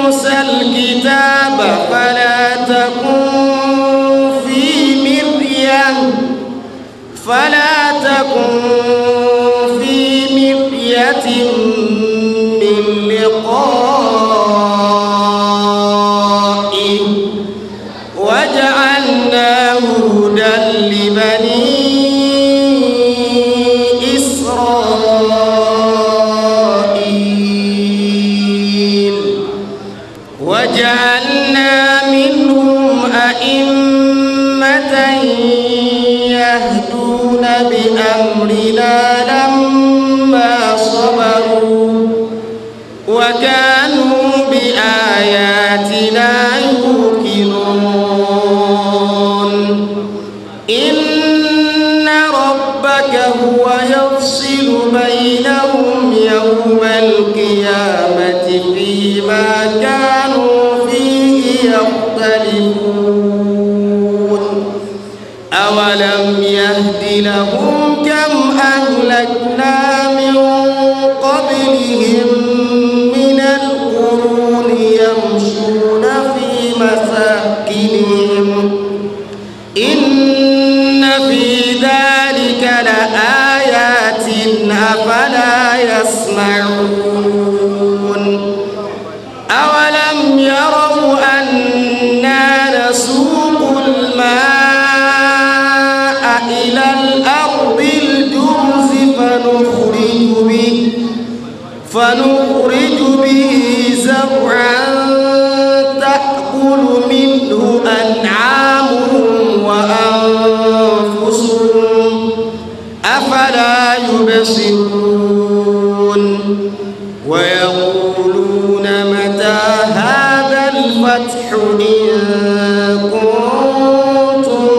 موسى الكتاب فلا تكن في مرية من لقائه وجعلناه هدى لبني إسرائيل وجعلنا منهم أئمة يهدون بأمرنا لما صبروا وكانوا بآياتنا يوقنون إن ربك هو يفصل بينهم يوم القيامة فيما كانوا فيه يختلفون أولم يهد لهم كم أهلكنا من قبلهم من القرون يمشون في مساكنهم إن في ذلك لآيات أفلا يسمعون أولم يروا أنا نسوق الماء إلى الأرض الجرز فنخرج به زرعا تأكل منه أنعامهم وأنفسهم أفلا يبصرون ويقولون متى هذا الفتح إن كنتم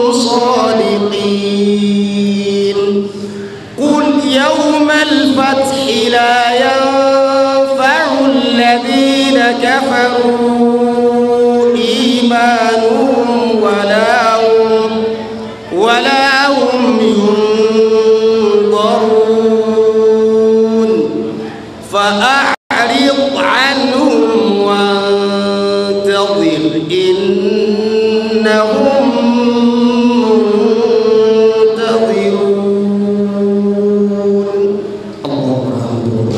صادقين قل يوم الفتح لا ينفع الذين كفروا إيمانهم ولا هم ينظرون فأعرض عنهم وانتظر إنهم منتظرون.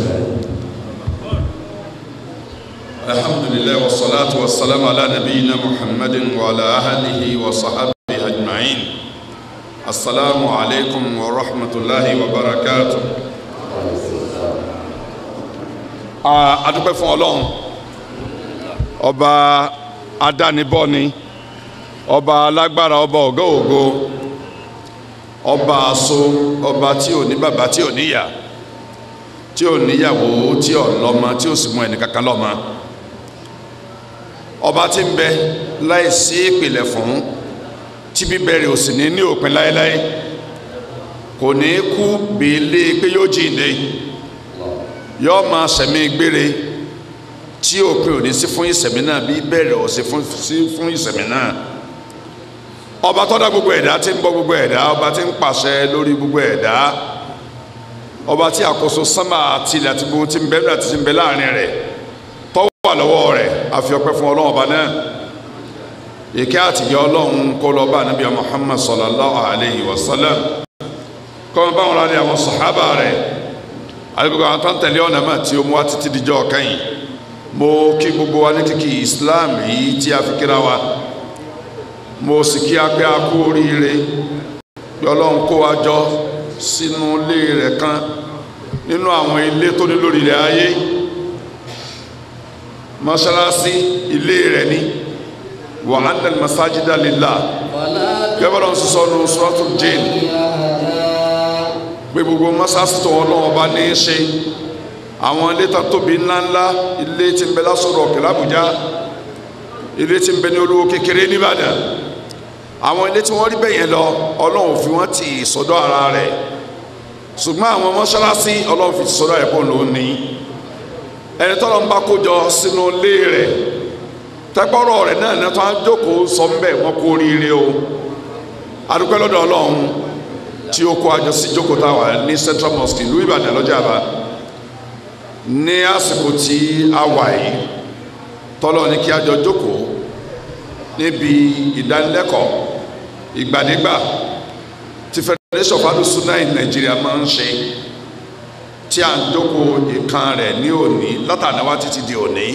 الحمد لله والصلاة والسلام على نبينا محمد وعلى آله وصحبه أجمعين. السلام عليكم ورحمة الله وبركاته. adúpẹ́ fún Ọlọ́run ọba adánibọ́ni ọba alágbára ọba ọ̀gá ògo ọba àṣọ ọba tí ò ní bàbá tí ò níyà tí ò níyàwó tí ò lọ́mọ tí ò sì mú ẹnì kankan lọ́mọ ọba tí ń bẹ láì sí ìpìlẹ̀ fún tí bíbẹ̀rẹ̀ ò sì ní òpin láéláé kò ní kú bèèlè pé yóò jíǹde yóò máa sẹ̀mí gbére tí òpin ò ní sí fún ìsẹ̀mí náà bí bẹ̀rẹ̀ ò sí fún ìsẹ̀mí náà ọba tó dá gbogbo ẹ̀dá tí ń bọ́ gbogbo ẹ̀dá ọba tí ń pàṣẹ lórí gbogbo ẹ̀dá ọba tí àkóso sánmà àti ilẹ̀ àti gbogbo tí ń bẹ̀rẹ̀ àti tí ń bẹ láàrin rẹ̀ tó wà lọ́wọ́ rẹ̀ a fi ọpẹ́ fún Ọlọ́run ọba náà ìkẹ́ àtìgẹ́ Ọlọ́run kó lọ bá Ànábì Muhammad sallallahu alayhi wa sallam kọ́ bá wọn rárẹ̀ àwọn sàhábà rẹ̀ àgbègbè àwọn tó ń tẹ̀lé ọ̀nà mà tí ó mú wá títí dijọ́ kẹ́yìn mo kí gbogbo wa ní kíkí Islam yìí tí a fi kíra wa mo sì kí a pé a kú oríire bí Ọlọ́run kó wa jọ sínú ilé rẹ̀ kan nínú àwọn ilé tó ní lórí ilẹ̀ ayé mọ́ṣáláṣí ilé rẹ̀ ní wa anna al-masajida lillah gẹ́gẹ́ ń sọ ní suratul Jinn pé gbogbo mọ́ṣáláṣí tó Ọlọ́run bá ní í ṣe àwọn ilé tó tóbi ńláńlá ilé tí ń bẹ lásòrò Òkè l'Àbújá ilé tí ń bẹ ní Olúwo kékeré n'Íbàdàn àwọn ilé tí wọ́n rí bẹ́yẹn lọ Ọlọ́run fi wọ́n ti sọ́dọ̀ ara rẹ̀ ṣùgbọ́n àwọn mọ́ṣáláṣí Ọlọ́run fi ti sọ́dọ̀ ẹ̀ pọ̀ lónìí ẹni tọ́lọ́ ń bá kójọ sínú ilé rẹ̀ tẹ́pọ́rọ̀ rẹ̀ náà ní wọ́n á jókòó sọ ń bẹ̀ wọ́n kó oríire o adúpẹ́ lọ́dọ̀ Ọlọ́run tí ó kó àjọ sí jókòó táwa ní Central Mosque ìlú Ìbàdàn lọ́jà àbá ní àsìkò tí a wà yìí tọ́lọ́ ní kí a jọ jókòó níbi ìdánilẹ́kọ̀ọ́ ìgbàdégbà tí Federation of Ahlus-Sunnah in Nigeria máa ń ṣe, tí a ń jókòó ìkan rẹ̀ ní òní látànáwá títí di òní,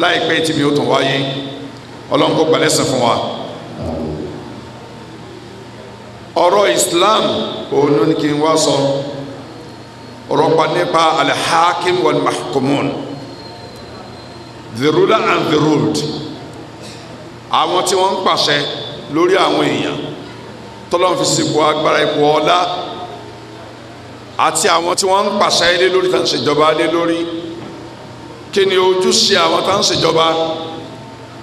láìpẹ́ tí mi ó tún wáyé. Ọlọ́run kó gbàlẹ́sìn fún wa. ọ̀rọ̀ Islam òun ní kí n wá sọ ọ̀rọ̀ pa nípa al-hakim wal-mahkumun, the ruler and the ruled, àwọn tí wọ́n ń pàṣẹ lórí àwọn èèyàn tọ́lọ́run fi sípò agbára ipò ọlá, àti àwọn tí wọ́n ń pàṣẹ lé lórí tá ń ṣèjọba lé lórí. Kí ni ojúṣe àwọn tá ń ṣèjọba?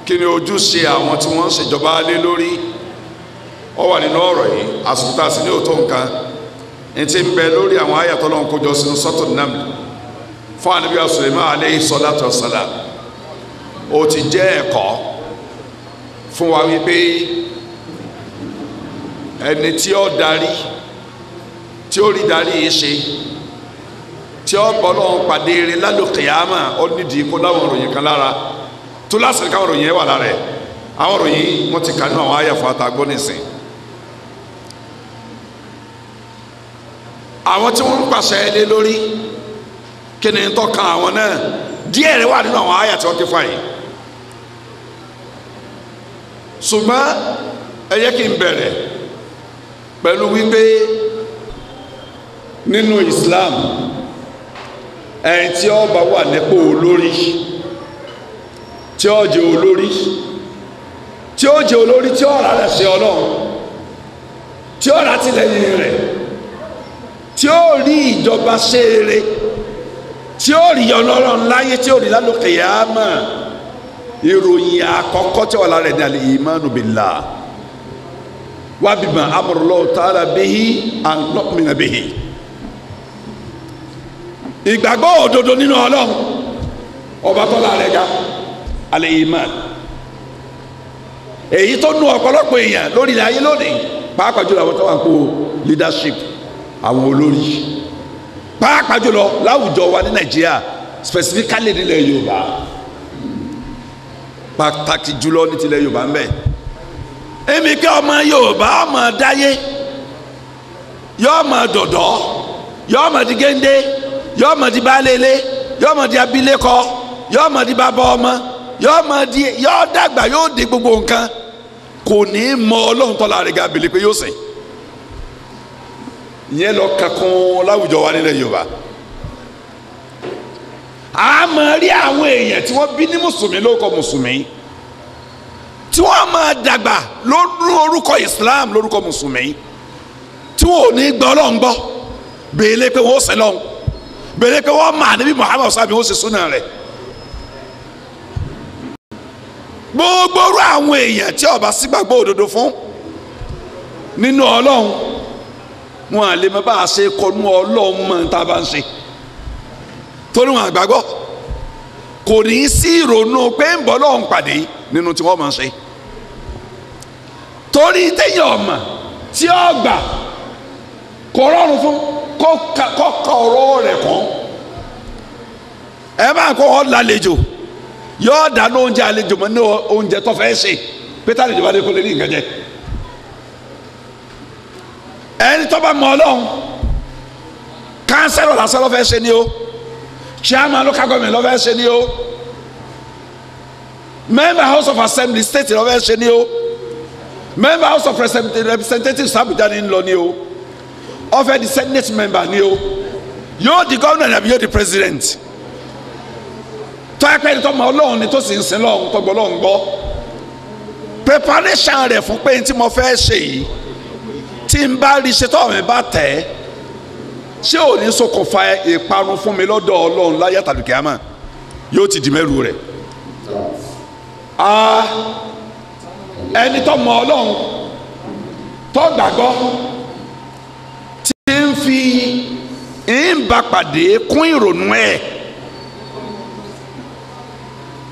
Kí ni ojúṣe àwọn tí wọ́n ń ṣèjọba lé lórí? Ó wà nínú ọ̀rọ̀ yìí, àsìkò tá a sì ní òótọ́ nǹkan ní ti ń bẹ lórí àwọn àyà tọ́lọ́run kó jọ sínú Suratul Naml fún Ànábì Sulaiman alayhi salatu wassalam. Ó ti jẹ́ ẹ̀kọ́ fún wa wípé ẹni tí ó darí, tí ó rí darí yìí ṣe, tí ó bọ́ lọ́wọ́ pàdé rẹ̀ lálùkìyámà, ó nídìí kó láwọn ìròyìn kan lára tó lásìkò káwọn ìròyìn yẹn wà lára ẹ̀. Àwọn ìròyìn wọn ti kà nínú àwọn àyà fún àtàgbọ́ nìsín. Àwọn tí wọ́n ń pàṣẹ lé lórí, kí ni tó kan àwọn náà? Díẹ̀ rẹ̀ wà nínú àwọn àyà tí wọ́n ti fà yìí. Ṣùgbọ́n ẹ jẹ́ kí n bẹ̀rẹ̀ pẹ̀lú wípé nínú Islam ẹni tí ó bá wà nípò olórí, tí ó jẹ́ olórí, tí ó jẹ́ olórí, tí ó rà rẹ̀ ṣe Ọlọ́run, tí ó rà tìlẹ́yìn rẹ̀, tí ó rí ìjọba ṣe eré, tí ó rí Ọlọ́run láyé, tí ó rí lálùkìyámà, ìròyìn àkọ́kọ́ tí wà lára ẹ̀ ní al-imanu billah wa bima amara Allahu ta'ala bihi an nu'mina bihi. Ìgbàgbọ́ òdodo nínú Ọlọ́run ọba tó lára ẹ̀ ga, al-iman. Èyí tó nú ọ̀pọ̀lọpọ̀ èèyàn lórí ilẹ̀ ayé lónìí, pàápàá jùlọ àwọn tó wà ń kó leadership, àwọn olórí, pàápàá jùlọ láwùjọ wa ní Nàìjíríà, specifically nílẹ̀ Yorùbá, pàtàkì jùlọ ní tilẹ̀ Yorùbá ń bẹ. Èmi kí ọmọ Yorùbá ọmọ dáyé, yóò mọ dọ̀dọ̀, yóò mọ di géńdé, yóò mọ di baálé-ilé, yóò mọ di abilékọ, yóò mọ di bàbá ọmọ, yóò dàgbà, yóò di gbogbo nǹkan, kò ní mọ Ọlọ́run tọ́lá rẹ̀ ga bèlè pé yóò sìn. Ìyẹn lọ kankan láwùjọ wa nílẹ̀ Yorùbá. A máa rí àwọn èèyàn tí wọ́n bí ní mùsùlùmí lórúkọ mùsùlùmí, tí wọ́n máa dàgbà lórúkọ Islam lórúkọ mùsùlùmí, tí wọ́n ò ní gbọ́ Ọlọ́run gbọ́ bèlè pé wọ́n sìn lọ́hùn, bèlè pé wọ́n máa níbi Muhammad sábì wọ́n ṣe súnà rẹ̀. Gbogbo orú àwọn èèyàn tí ó bá sígbàgbọ́ òdodo fún nínú Ọlọ́run, wọn à lè mọ bá a ṣe kọnu Ọlọ́run mọ́ tá a bá ń ṣe, torí wọn àgbàgbọ́. Kò ní í sí ìrònú pé ń bọ́ Ọlọ́run pàdé nínú tí wọ́n máa ń ṣe, torí téèyàn ọmọ tí ó gbà kò rọrùn fún kọ́ ọ̀rọ̀ rẹ̀ kàn. Ẹ máa kọ́ ọ́ lálejò, yóò dáná oúnjẹ àlejò mọ́ ní oúnjẹ tó fẹ́ ṣe, pété àlejò bá dé kó lè ní nǹkan jẹ. Ẹni tó bá mọ Ọlọ́run, kánsẹ́lọ̀ lásán ló fẹ́ ṣe ni o, chairman local government ló fẹ́ ṣe ni o, member house of assembly state ló fẹ́ ṣe ni o, member house of representatives Abuja ni ń lọ ni o, ó fẹ́ di senate member ni o, yóò di governor àbí yóò di president. Tó ẹ pé ẹni tó mọ Ọlọ́run ni tó sì ń sin lọ́run tó gbọ́ Ọlọ́run gbọ́, preparation rẹ̀ fún pé tí mo fẹ́ ṣe yìí, tí n bá rí ṣe tọ́wọ́ mi bá tẹ̀ ẹ́, ṣé ò ní ṣokùnfà ìparun fún mi lọ́dọ̀ Ọlọ́run láyé tàbí kíámà, yóò ti di mẹ́rù rẹ̀. Ẹni tó mọ Ọlọ́run tó gbàgbọ́, tí ń fi ń bá pàdé kún ìrònú ẹ̀,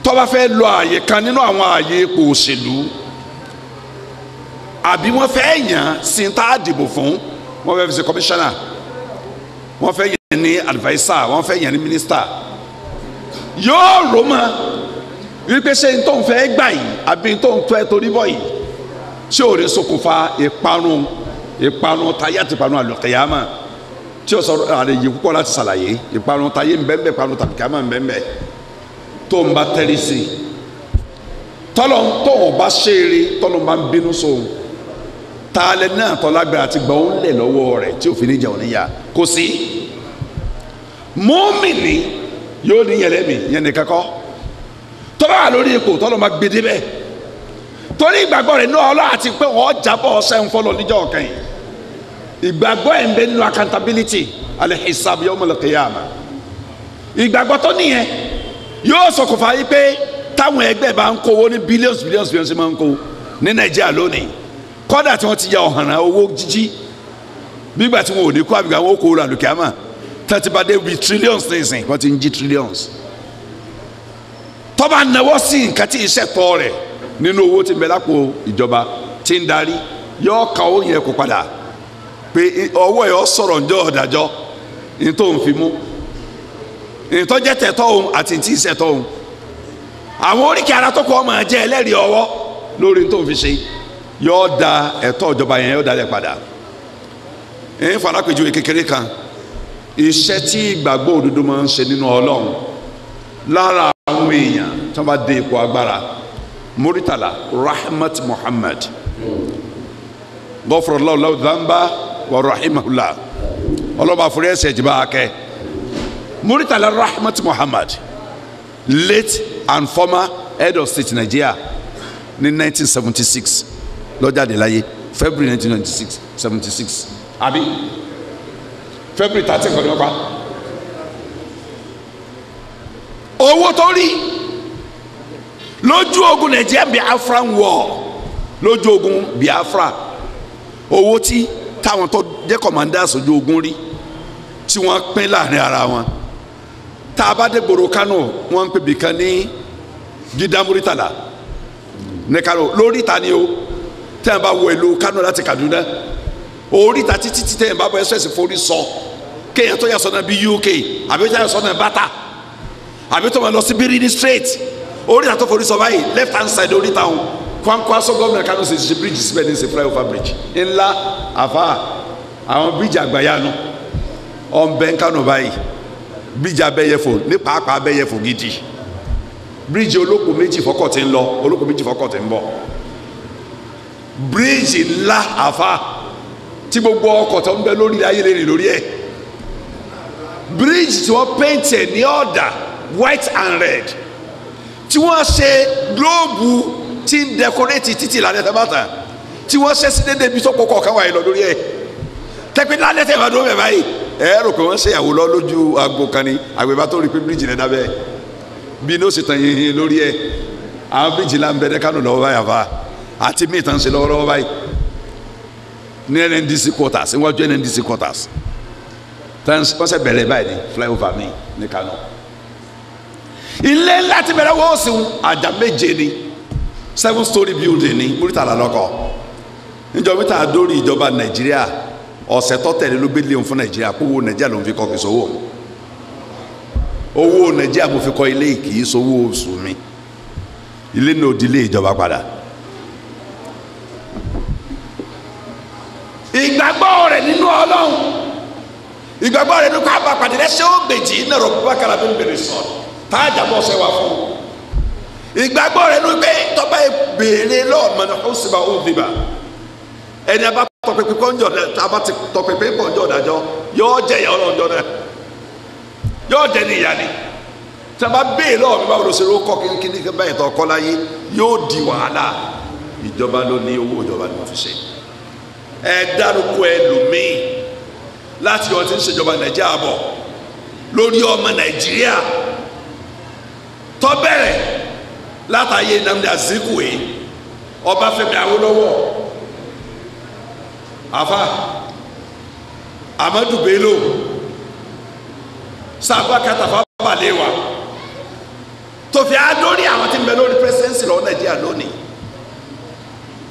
tó bá fẹ́ lọ àyè kan nínú àwọn àyè ipò òṣèlú, àbí wọ́n fẹ́ yàn sí tá a dìbò fún, wọ́n fẹ́ fi ṣe commissioner, wọ́n fẹ́ yàn ní adviser, wọ́n fẹ́ yàn ní minister, yóò rò mọ́ wípé ṣé n tó ń fẹ́ gbà yìí àbí n tó ń fẹ́ torí bọ̀ yìí ṣé ò ní ṣokùnfà ìparun táyé àti ìparun àlùkìyámà tí o sọ̀rọ̀ àlejò púpọ̀ láti ṣàlàyé ìparun táyé nbẹ́nbẹ́ ìparun tàbíkàmà nbẹ́nbẹ́ tó ń bá tẹ́lẹ̀ sí i tọ́lọ̀ tó ń bá ṣeré tọ́lọ̀ ń bá ń bínú sóhun taalẹ̀ náà tọ́lágbára àti gbà ó ń lẹ̀ lọ́wọ́ rẹ̀ tí òfin níjà òníyà kò sí mùmínì yóò ní yẹlẹ́mì yẹn nìkan kọ́ tọ́lọ̀ wà lórí ipò tọ́lọ̀ máa gbé débẹ̀ torí ìgbàgbọ́ rẹ̀ náà ọlọ́ àti pé wọ́n jábọ̀ ọ̀sẹ̀ ń fọlọ́ níjọ́ ọ̀kan yìí ìgbàgbọ́ ẹ̀ ń bẹ nínú accountability al-hisab yawm al-qiyamah ìgbàgbọ́ tó nìyẹn yóò ṣokùnfà yìí pé táwọn ẹgbẹ́ bá ń kówó ní billions máa ń kó ní Nàìjíríà lónìí kọ́dà tí wọ́n ti ya ọ̀hànà owó jíjí nígbà tí wọn ò ní kó àbíkà wọn ó kó ra lùkìámà tẹ́tí bá dé bi trillions ní ìsìn wọ́n ti ń jí trillions tọ́ba náwó sí nǹkan tí iṣẹ́ tọ́ rẹ̀ nínú owó tí ń bẹ lápò ìjọba tí ń darí yóò ka owó yẹn kó padà pé ọwọ́ ẹ̀ ọ́ sọ̀rọ̀ ǹjọ́ ọ̀dàjọ́ ní tó ń fi mú ìtọ́jẹ́ tẹ̀tọ́ òun àti tí ìṣẹ̀tọ́ òun àwọn oríkì ara tó kọ́ ọmọ jẹ́ ẹlẹ́rìí ọwọ́ lórí tó ń fi ṣe yóò da ẹ̀tọ́ ìjọba yẹn yóò da lẹ̀ padà ẹ̀yìn farakejì kékeré kan iṣẹ́ tí ìgbàgbọ́ òdodo máa ń ṣe nínú Ọlọ́run lára àwọn èèyàn tí wọ́n bá dé ipò agbára Muritala Rahmat Muhammad gọfúrọ̀lá lahu dhanba wa rahimahullah ọlọ́ba àforí ẹ̀ṣẹ̀ jìbá akẹ́ Muritala Rahmat Muhammad late and former head of state Nigeria ní 1976 lọ́jáde láyé February 1976 àbí February 13 kọ́ni wọ́n pa owó tó rí lójú ogun Nigeria Biafran war lójú ogun Biafra owó tí táwọn tó jẹ́ commanders ojú ogun rí tí wọ́n pín láàrin ara wọn tá a bá dé gbòòrò Kánò wọ́n ń pè bìkan ní Gida Muritala ní Kánò lórí ìta ni o tẹ́ ẹ̀ bá wọ ìlú Kánò láti Kaduna orí ìta títí tẹ́ ẹ̀ bá bọ ẹsẹ̀ forí sọ kéèyàn tó yà sọ́nà bí UK àbí tó yà sọ́nà Bata àbí tó máa lọ sí Birni Straight orí ìta tó forí sọ báyìí left hand side orí ìta wọn Kwankwaso gómìnà Kánò ṣe ṣe bridge síbẹ̀ ní ṣe flyover bridge ńlá àfa àwọn bridge àgbàyanu ọ̀nbẹ Kánò báyìí bridge abẹ́yẹfò ní pàápàá abẹ́yẹfò gidi bridge olóko méjì fọ́kọ̀ tí ń lọ olóko méjì fọ́kọ̀ tí ń bọ̀ bridge ńlá àfa tí gbogbo ọkọ̀ tó ń bẹ lórí ayé lè rìn lórí ẹ̀ bridge tí wọ́n paint ẹ̀ ní ọ̀dà white and red tí wọ́n ṣe glóòbù tí ń decorate títì lálẹ́ tẹ́bàtà tí wọ́n ṣe sí dédé ibi tó kọ́kọ́ káwọn àyè lọ lórí ẹ̀ tẹ́pẹ́ lálẹ́ tẹ́ bá dún bẹ̀ báyìí ẹ rò pé wọ́n ṣe ìyàwó lọ lójú agbo kan ní àgbẹ̀bá tó rí pé bíríjì rẹ̀ dábẹ́ bí ní ó sì tàn yín lórí ẹ̀ àwọn bíríjì là ń bẹ Kánò lọ́wọ́ báyìí àfa àti míì tàn ṣe lọ́wọ́lọ́wọ́ báyìí ní NNDC quarters níwájú NNDC quarters wọ́n ṣe bẹ̀rẹ̀ báyìí ní flyover mi ní Kánò ilé ńlá ti bẹ̀rẹ̀ wọ́n sì àjà méje ni 7-story building ní Muritala lọ́kọ̀ níjọba mẹ́ta àdórí ìjọba Nàìjíríà ọ̀sẹ̀ tó tẹ̀lé ló gbé léun fún Nàìjíríà kó owó Nàìjíríà ló ń fi kọ́ kì í sọ́wọ́ owó Nàìjíríà mo fi kọ́ ilé kì í sọ́wọ́ oṣù mi ilé náà di ilé ìjọba padà ìgbàgbọ́ rẹ̀ nínú Ọlọ́run ìgbàgbọ́ rẹ̀ nínú káàbà pàdé lẹ́sẹ̀ ó gbèjì iná rọ̀ bá kàrà bí bèrè sọ táàjà bọ́ ṣe wà fún ìgbàgbọ́ rẹ̀ nínú pé tọ́ba béèrè lọ́ọ̀mọ́ ní ó sì bá ó dìbà ẹni abá tọpẹpẹ kọjọ abá ti tọpẹpẹ kọjọ dájọ yóò jẹ ìyá ọlọ́jọ́ náà yóò jẹ ní ìyá ni tí a bá béèrè lọ́wọ́ mi báwo ló ṣe ló kọ́ kíní báyìí tó kọ́ láyé yóò di wàhálà ìjọba ló ní owó ìjọba ni wọ́n fi ṣe ẹ dárúkọ ẹlòmíì láti ọ ti ń ṣèjọba Nàìjíríà bọ̀ lórí ọmọ Nàìjíríà tó bẹ̀rẹ̀ látàyè Nnamdi Azikiwe Ọbáfẹ́mi Awólọ́wọ̀ afa Amadu Bello Sàbá Katafa Balewa tó fi adórí àwọn tí ń bẹ lórí presidency lọ Nàìjíríà lónìí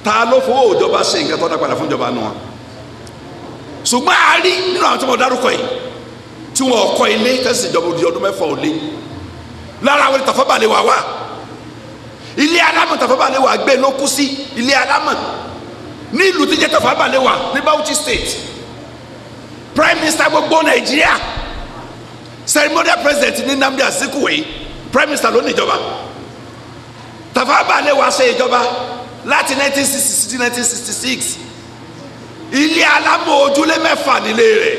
ta ló fowó ìjọba ṣe nǹkan tó dá padà fún ìjọba náà ṣùgbọ́n a rí nínú àwọn tí wọ́n dárúkọ yìí tí wọ́n kọ́ ilé tẹ̀sí ìjọba òdi ọdún mẹ́fà ò lé lára àwọn Tafa Balewa wà ilé alámọ̀ Tafawa Balewa gbé ló kú sí ilé alámọ̀ ní ìlú tí jẹ́ Tafawa Balewa ní Bauchi state. Prime Minister gbogbo Nàìjíríà, ceremonial president ní Nnamdi Azikiwe, Prime Minister ló ní ìjọba. Tafawa Balewa ṣe ìjọba láti 1960 sí 1966. Ilé alámọ̀ ojúlé 6 nílé rẹ̀.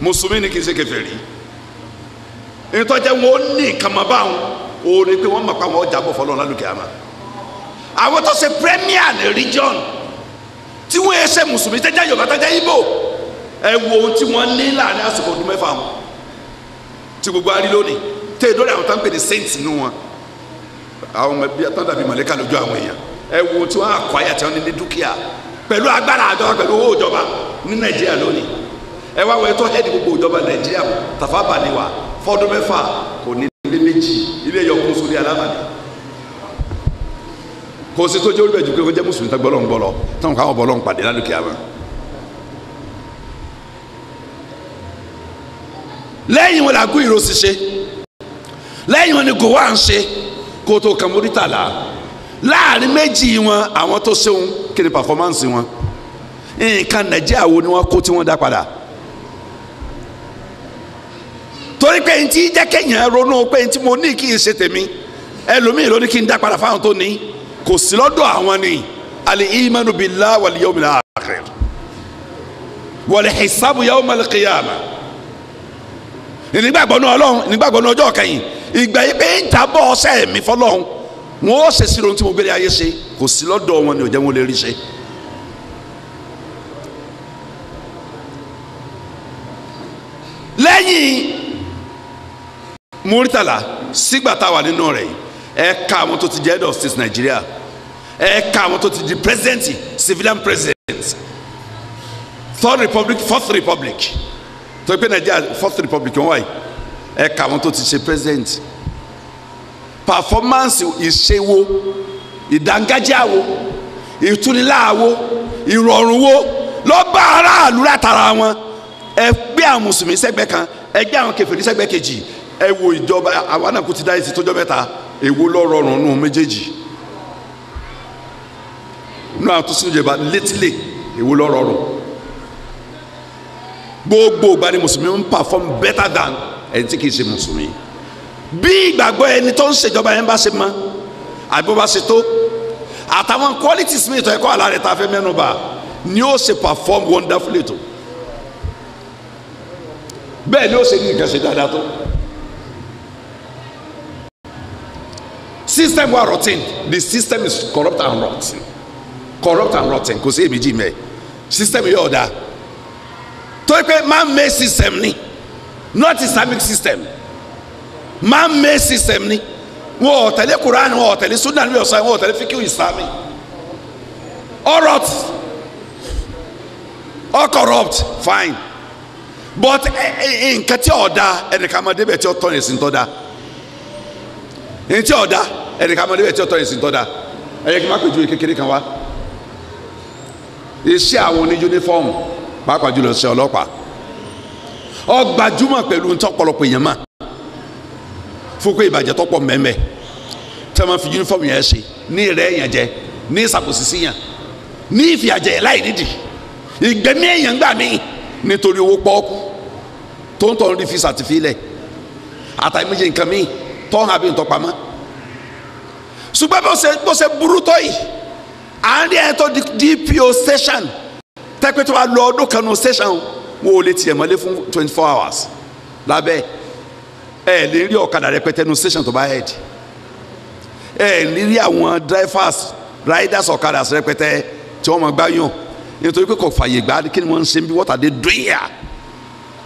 Mùsùlùmí ni kì í ṣe kèfèrí. Ìtọ́jẹ́ wọn ó ní ìkànnì báwọn òòrè pé wọ́n mọ̀ pé àwọn ọjà bọ̀ fọlọ́run lálùkẹ́ àmà. Àwọn tó ṣe premier ní region tí wọ́n yẹ ṣe mùsùlùmí tẹ́jẹ́ Yorùbá tẹ́jẹ́ Ìgbò, ẹ wo ohun tí wọ́n ní láàrin àsìkò ọdún 6 wọn tí gbogbo arí lónìí tẹ́ ẹ lórí àwọn tó ń pè ní saint nínú wọn, àwọn ọmọ bíi àtọ́ndà bíi mọ̀lẹ́kà lójú àwọn èèyàn, ẹ wo ohun tí wọ́n àkwáyà tí wọ́n ní ní dúkìá pẹ̀lú agbára àjọba pẹ̀lú owó ìjọba ní Nàìjíríà lónìí. Ẹ wá wọ ẹtọ́ hẹ́ẹ̀dì gbogbo ìjọba Nàìjíríà Tafawa Balewa fọ́dún 6 kò ní ilé méjì, ilé yọkùn sórí alábàdì. Kò sí tó jẹ́ orí bẹ́ẹ̀ ju pé wọ́n jẹ́ mùsùlùmí tó gbọ́lọ́ ń gbọ́lọ́ táwọn káwọn bọ́lọ́ ń pàdé lálùkẹ́ àmọ́. Lẹ́yìn wọn làgùn ìrọsí ṣe, lẹ́yìn wọn ni gòwà ń ṣe kó tó kàn Murtala. Láàrin méjì wọn àwọn tó ṣeun kí ni pàfọ́mánsì wọn, nǹkan Nàìjíríà wo ni wọ́n kó tí wọ́n dá padà. Torí pé ntí jẹ́ kéèyàn ronú pé ntí mo ní kí n ṣe tèmi, ẹlòmíì ló ní kí n dá padà fáwọn tó ní, kò sí lọ́dọ̀ àwọn ni. Al-imanu billahi wal yawmil akhir wal hisabu yawmal qiyamah. Ìnígbàgbọ́ ní Ọlọ́run, ìnígbàgbọ́ ní ọjọ́ kẹyìn, ìgbà yìí pé ń jábọ̀ ọ̀sẹ̀ mi fọlọ́run, wọn ó ṣe sí ohun tí mo gbélé ayé ṣe, kò sí lọ́dọ̀ wọn ni ò jẹ́ wọn lè rí ṣe. Lẹ́yìn Murtala sígbà tá a wà nínú rẹ̀ yìí, ẹ̀ka àwọn tó ti jẹ́ head of state Nàìjíríà, ẹ̀ka àwọn tó ti di president, civilian president, third republic, fourth republic, tó pé Nàìjíríà fourth republic wọn wáyé, ẹ̀ka àwọn tó ti ṣe president, performance ìṣèwò, ìdángájáwo, ìtúniláwo, ìrọ̀rùnwó ló bá aráàlú látara wọn. Ẹgbẹ́ àwọn mùsùlùmí sẹ́gbẹ́ kan, ẹgbẹ́ àwọn kèfèrí sẹ́gbẹ́ kejì, ẹ wo ìjọba àwọn náà kò ti dá ìsìn tójọ́ mẹ́ta, èwo ló rọrùn nù méjèèjì. Nínú àwọn tó sínú ìjọba létílé, èwo ló rọrùn. Gbogbo ìgbà ni mùsùlùmí ń perform better than ẹni tí kì í ṣe mùsùlùmí. Bí ìgbàgbọ́ ẹni tó ń ṣèjọba yẹn bá ṣe mọ́ àbí bó bá ṣe tó, àtàwọn qualities mi ìtọ́ ẹ̀kọ́ àlá rẹ̀ tá a fẹ́ mẹ́nu bà ni ó ṣe perform wonderfully tó. Bẹ́ẹ̀ ni ó ṣe ní nǹkan ṣe dáadáa tó. System wa rotten, the system is corrupt and rotten, corrupt and rotten, kò sí èméjì mẹ́. System yóò dáa tó yẹ pé man-made system ni, not Islamic system, man-made system ni. Wọ́n ò tẹ̀lé Quran, wọ́n ò tẹ̀lé Sunnah ní ọ̀sán, wọ́n ò tẹ̀lé fíkì Islami. All rot, all corrupt, fine. But nǹkan tí ọ̀dà ẹnìkan máa débẹ̀ tí ó tọ́ ẹ̀sìn tọ́ da. Nǹkan tí ọ̀dà ẹnìkan máa débẹ̀ tí ó tọ́ ẹ̀sìn tọ́ da. Ẹ̀yẹ kí n má pèjú kékeré kan wá. Iṣẹ́ àwọn oní uniform pàápàá jùlọ ṣe ọlọ́pàá ọgbàjúmọ̀ pẹ̀lú ntọ́pọ̀lọpọ̀ èèyàn mà fún pé ìbàjẹ́ tọ́pọ̀ mẹ́mẹ́ tí wọ́n fi uniform yẹn ṣe ní ìrẹ́ èèyàn jẹ, ní ìsàkóso yàn, ní ìfìyàjẹ láì nídìí, ìgbẹ́mí èèyàn gbà mí nítorí owó pọ́ọ́kú tó ń tọrọ ní fi sàtìfilẹ̀ àtàìméjì nǹkan míì tó ń hàbí ntọ́pamọ́. Ṣùgbọ́n bó ṣe burú tó yìí, à ń rí ẹ̀ tó DPO station tẹ́pẹ́ tó wà lọ ọdún kan ní station wọn ò lè tiẹ̀ mọ́lé fún 24 hours lábẹ́ ẹ̀ lè rí ọ̀kadà rẹpẹtẹ ní station tó bá head, ẹ̀ lè rí àwọn drivers riders ọ̀kadà rẹpẹtẹ tí wọ́n máa gbá yàn nítorí pé kò fàyè gbá kí ni wọ́n ń ṣe bí wọ́n tàdé dúnyà,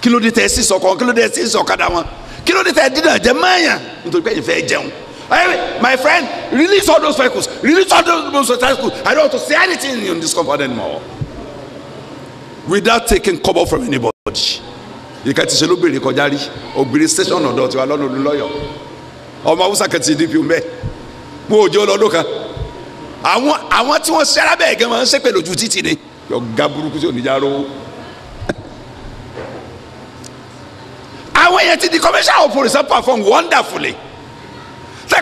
kí ló dé tẹ́ sí sọ̀kọ̀, kí ló dé sí sọ̀kadà wọn, kí ló dé tẹ́ dídà jẹ́ mẹ́yàn nítorí pé ẹ̀yin fẹ́ jẹun. My friend, release all those vehicles, release all those motorcycles. I don't want to see anything in this compound anymore. Without taking cover from anybody. Ìka ti ṣe ló bèrè kọjá rí ògbèrè station ọ̀dọ̀ tiwa lọ́nà olùlọ́yọ̀ ọmọ Hausa kan ti di fi mbẹ́ mo ò jẹ́ ọlọ́dún kan àwọn tí wọ́n ṣe arábẹ́ ẹ̀gẹ́ máa ń ṣépè lójú títì ni ọ̀gá burúkú tí ò ní já rówó. Àwọn èèyàn ti di commercial operation perform wonderfully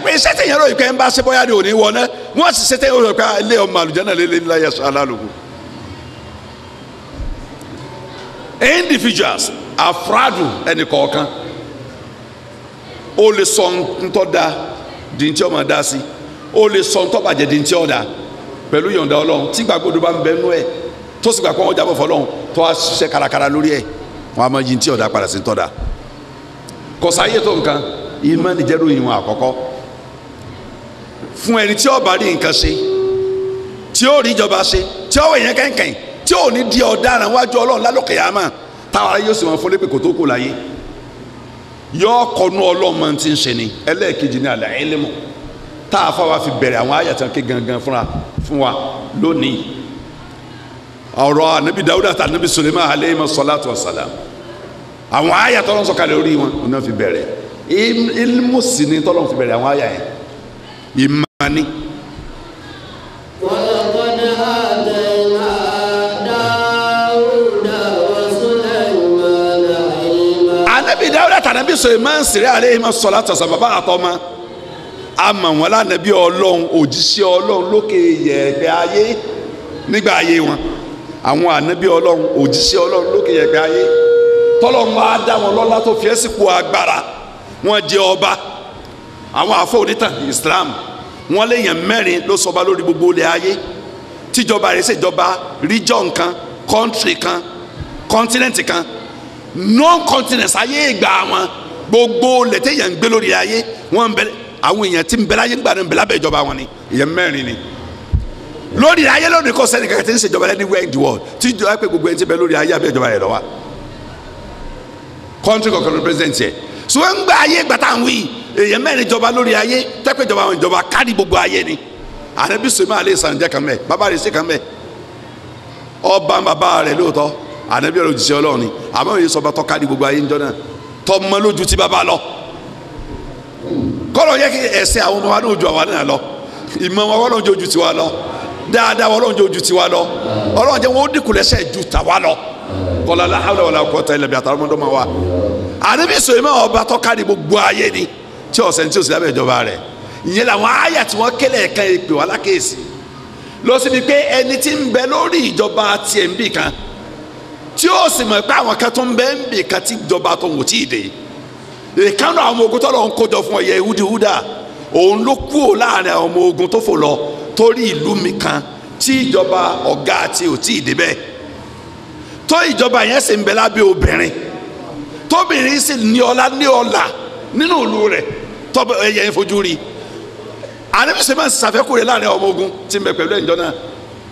pé iṣẹ́ tẹ̀yìn rò pé ń bá ṣe bóyá ni ò ní wọ náà wọ́n sì ṣe tẹ̀yìn rò pé ilé ọmọ àlùjánnà lélẹ́ ńlá yẹ aláàlùkù. Individuals afradu ẹnì kọ̀ọ̀kan ó lè sọ ntọ́ da di ntí ọmọ da sí ó lè sọ ntọ́ bàjẹ́ di ntí ọ̀dà pẹ̀lú yọ̀ǹda Ọlọ́run tí gbàgbọ́dọ̀ bá ń bẹ nú ẹ̀ tó sì gbà pé wọ́n jábọ̀ fọlọ́run tó wá ṣiṣẹ́ kárakára lórí ẹ̀ wọ́n á máa yí ntí ọ̀dà padà sí ntọ́ da kọ̀sáyé tó nǹkan ìmọ̀ nìjẹ́rù ìwọ̀n àkọ́kọ́ fún ẹni tí ó bá rí nǹkan ṣe tí ó rí ìjọba ṣe tí ó wọ ìyẹn kẹ́ńkẹ́ń tí ò ní di ọ̀daràn wájú Ọlọ́run lálùkẹ́ yàmà táwọn ará yóò sì wọn fọlé pé kò tó kó láyé yọ kọnu Ọlọ́run máa ti ń ṣe ni ẹlẹ́ẹ̀kejì ní àlẹ́ ẹlẹ́mọ̀ tá a fáwa fi bẹ̀rẹ̀ àwọn àyàtàn ké gangan fún wa lónìí ọ̀rọ̀ ànábì Dáúdà àti ànábì Suleiman alayhi salatu wa salam àwọn àyàtọ̀ Ọlọ́run sọ̀kalẹ̀ orí wọn ọ̀nà fi bẹ̀rẹ̀ ilmu sì ni tọ́lọ́run fi bẹ̀rẹ̀ àwọn àyà yẹn ìmánì. Ànábì Dáúdà àti ànábì Suleiman sèré alayhi salatu wa salam bàbá àtọ́mọ àmọ́ wọn lánàbí Ọlọ́run òjíṣẹ́ Ọlọ́run lókè yẹ̀pẹ̀ ayé nígbà ayé wọn àwọn ànábì Ọlọ́run òjíṣẹ́ Ọlọ́run lókè yẹ̀pẹ̀ ayé tọ́lọ́run wá dá wọn lọ́lá tó fi ẹ́sìkò agbára wọn jẹ ọba àwọn àfọ onítàn Islam wọn léèyàn mẹ́rin ló sọba lórí gbogbo ilẹ̀ ayé tíjọba rẹ̀ ṣèjọba region kan country kan continent kan non-continent ayé ìgbà wọn gbogbo lẹ́tẹ̀yàn ń gbé lórí ayé wọn bẹ àwọn èèyàn tí ń bẹ láyé gbà ń bẹ lábẹ́ ìjọba wọn ni èèyàn mẹ́rin ni lórí ayé lónìí kò sẹ́ni kankan tí ń ṣèjọba anywhere in the world tíjọba pé gbogbo ẹni tí bẹ lórí ayé abẹ́ ìjọba rẹ̀ lọ́wọ́ country kankan ló president yẹ so ń gba ayé gbàtà ń wí èèyàn mẹ́rin jọba lórí ayé tẹ́pẹ́ ìjọba àwọn ìjọba kárí gbogbo ayé ni ànábì Suleiman alayhi salam jẹ́ kan mẹ́ bàbá rẹ̀ sí kan mẹ́ ọba bàbá rẹ̀ lóòótọ́ ànábì ọ̀rọ̀ òjíṣẹ́ Ọlọ́run ni àmọ́ èyí sọba tọ́ kárí gbogbo ayé ńjọ́ náà tọ́ mọ́ lójú tí bàbá lọ kọ́lọ̀ yẹ kí ẹsẹ̀ àwọn ọmọ wa náà ju àwa náà lọ ìmọ̀ wọn Ọlọ́run jẹ́ ojú tiwa lọ dáadáa Ọlọ́run jẹ́ ojú tiwa lọ Ọlọ́run jẹ́ wọn ó dínkù lẹ́sẹ̀ ju tàwa lọ kọ́lá la hawla wala quwwata illa billah àtàwọn ọmọdé ma wa ànábì Suleiman ọba tó kárí gbogbo ayé ni tí ọ̀sẹ̀ tí ó sì lábẹ́ ìjọba rẹ̀ ìyẹn làwọn àyà tí wọ́n kélé ẹ̀ka ìpè wà lákèésì lọ síbi pé ẹni tí ń bẹ lórí ìjọba tiẹ̀ ń bì kan tí ó sì mọ̀ pé àwọn kan tó ń bẹ ń bì kan tí ìjọba tó ń wò tí ì dé ìkànnì àwọn ọmọ ogun tó lọ ń kójọ fún ọyẹ Húdà òun ló kúrò láàrin àwọn ọmọ ogun tó fò lọ torí ìlú mi kan tí ìjọba ọ̀gá àti ò tí ì débẹ̀ tó ìjọba yẹn sì ń bẹ lábẹ́ obìnrin tóbìnrin sì ní ọlá nínú ìlú rẹ̀ tọ́bẹ̀ ẹ̀yẹ ń fojú rí ànábì Suleiman ṣàfẹ́kù rẹ̀ láàrin ọmọ ogun tí ń bẹ pẹ̀lú ẹ̀jọ́ náà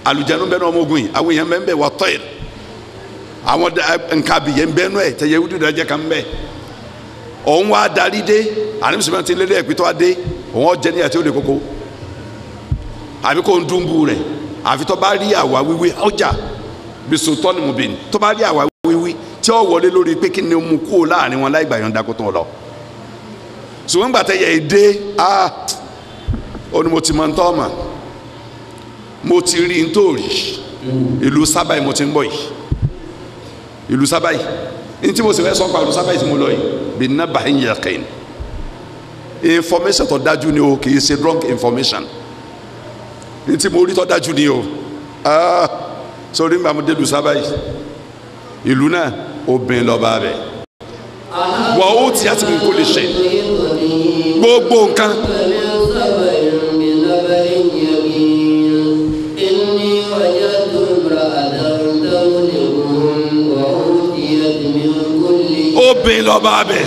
àlùjànnú ń bẹ ní ọmọ ogun yìí àwọn èèyàn ń bẹ wà tọ́yìn àwọn nǹkan abìyẹ ń bẹ nú ẹ̀ tẹ̀yẹ wúdú ìdájẹ́ kan ń bẹ òun wá darí dé ànábì Suleiman ti lélẹ̀ ẹ̀pẹ́ tó wá dé òun ọ̀jẹ̀ ní àti ó lè kókó àbí kò ń dúnbù rẹ̀ àfi tó bá rí àwa wíwí ọjà bisotọ́ni mu bin tó bá rí àwa wíwí tí ó wọlé lórí pé kí ni mo kú láàrin wọn láì gbà yọ̀ǹda kó tó lọ ṣùgbọ́n gbàtẹ́ yẹ èdè ó ní mo ti mọ ntọ́ mà mo ti rí nítorí ìlú Sábà yìí mo ti ń bọ̀ yìí ìlú Sábà yìí ní tí mo sì fẹ́ sọ pa ìlú Sábà yìí tí mo lọ yìí bí iná bá ń yẹ kẹ́yìn information tó dájú ni o kì í ṣe wrong information ní tí mo rí tó dájú ni o sórí nígbà mo dé ìlú Sábà yìí ìlú náà obìnrin lọ́ba bẹ̀ wọ́n ó ti àti mi kó lè ṣe gbogbo nǹkan. obìnrin lọ́ba bẹ̀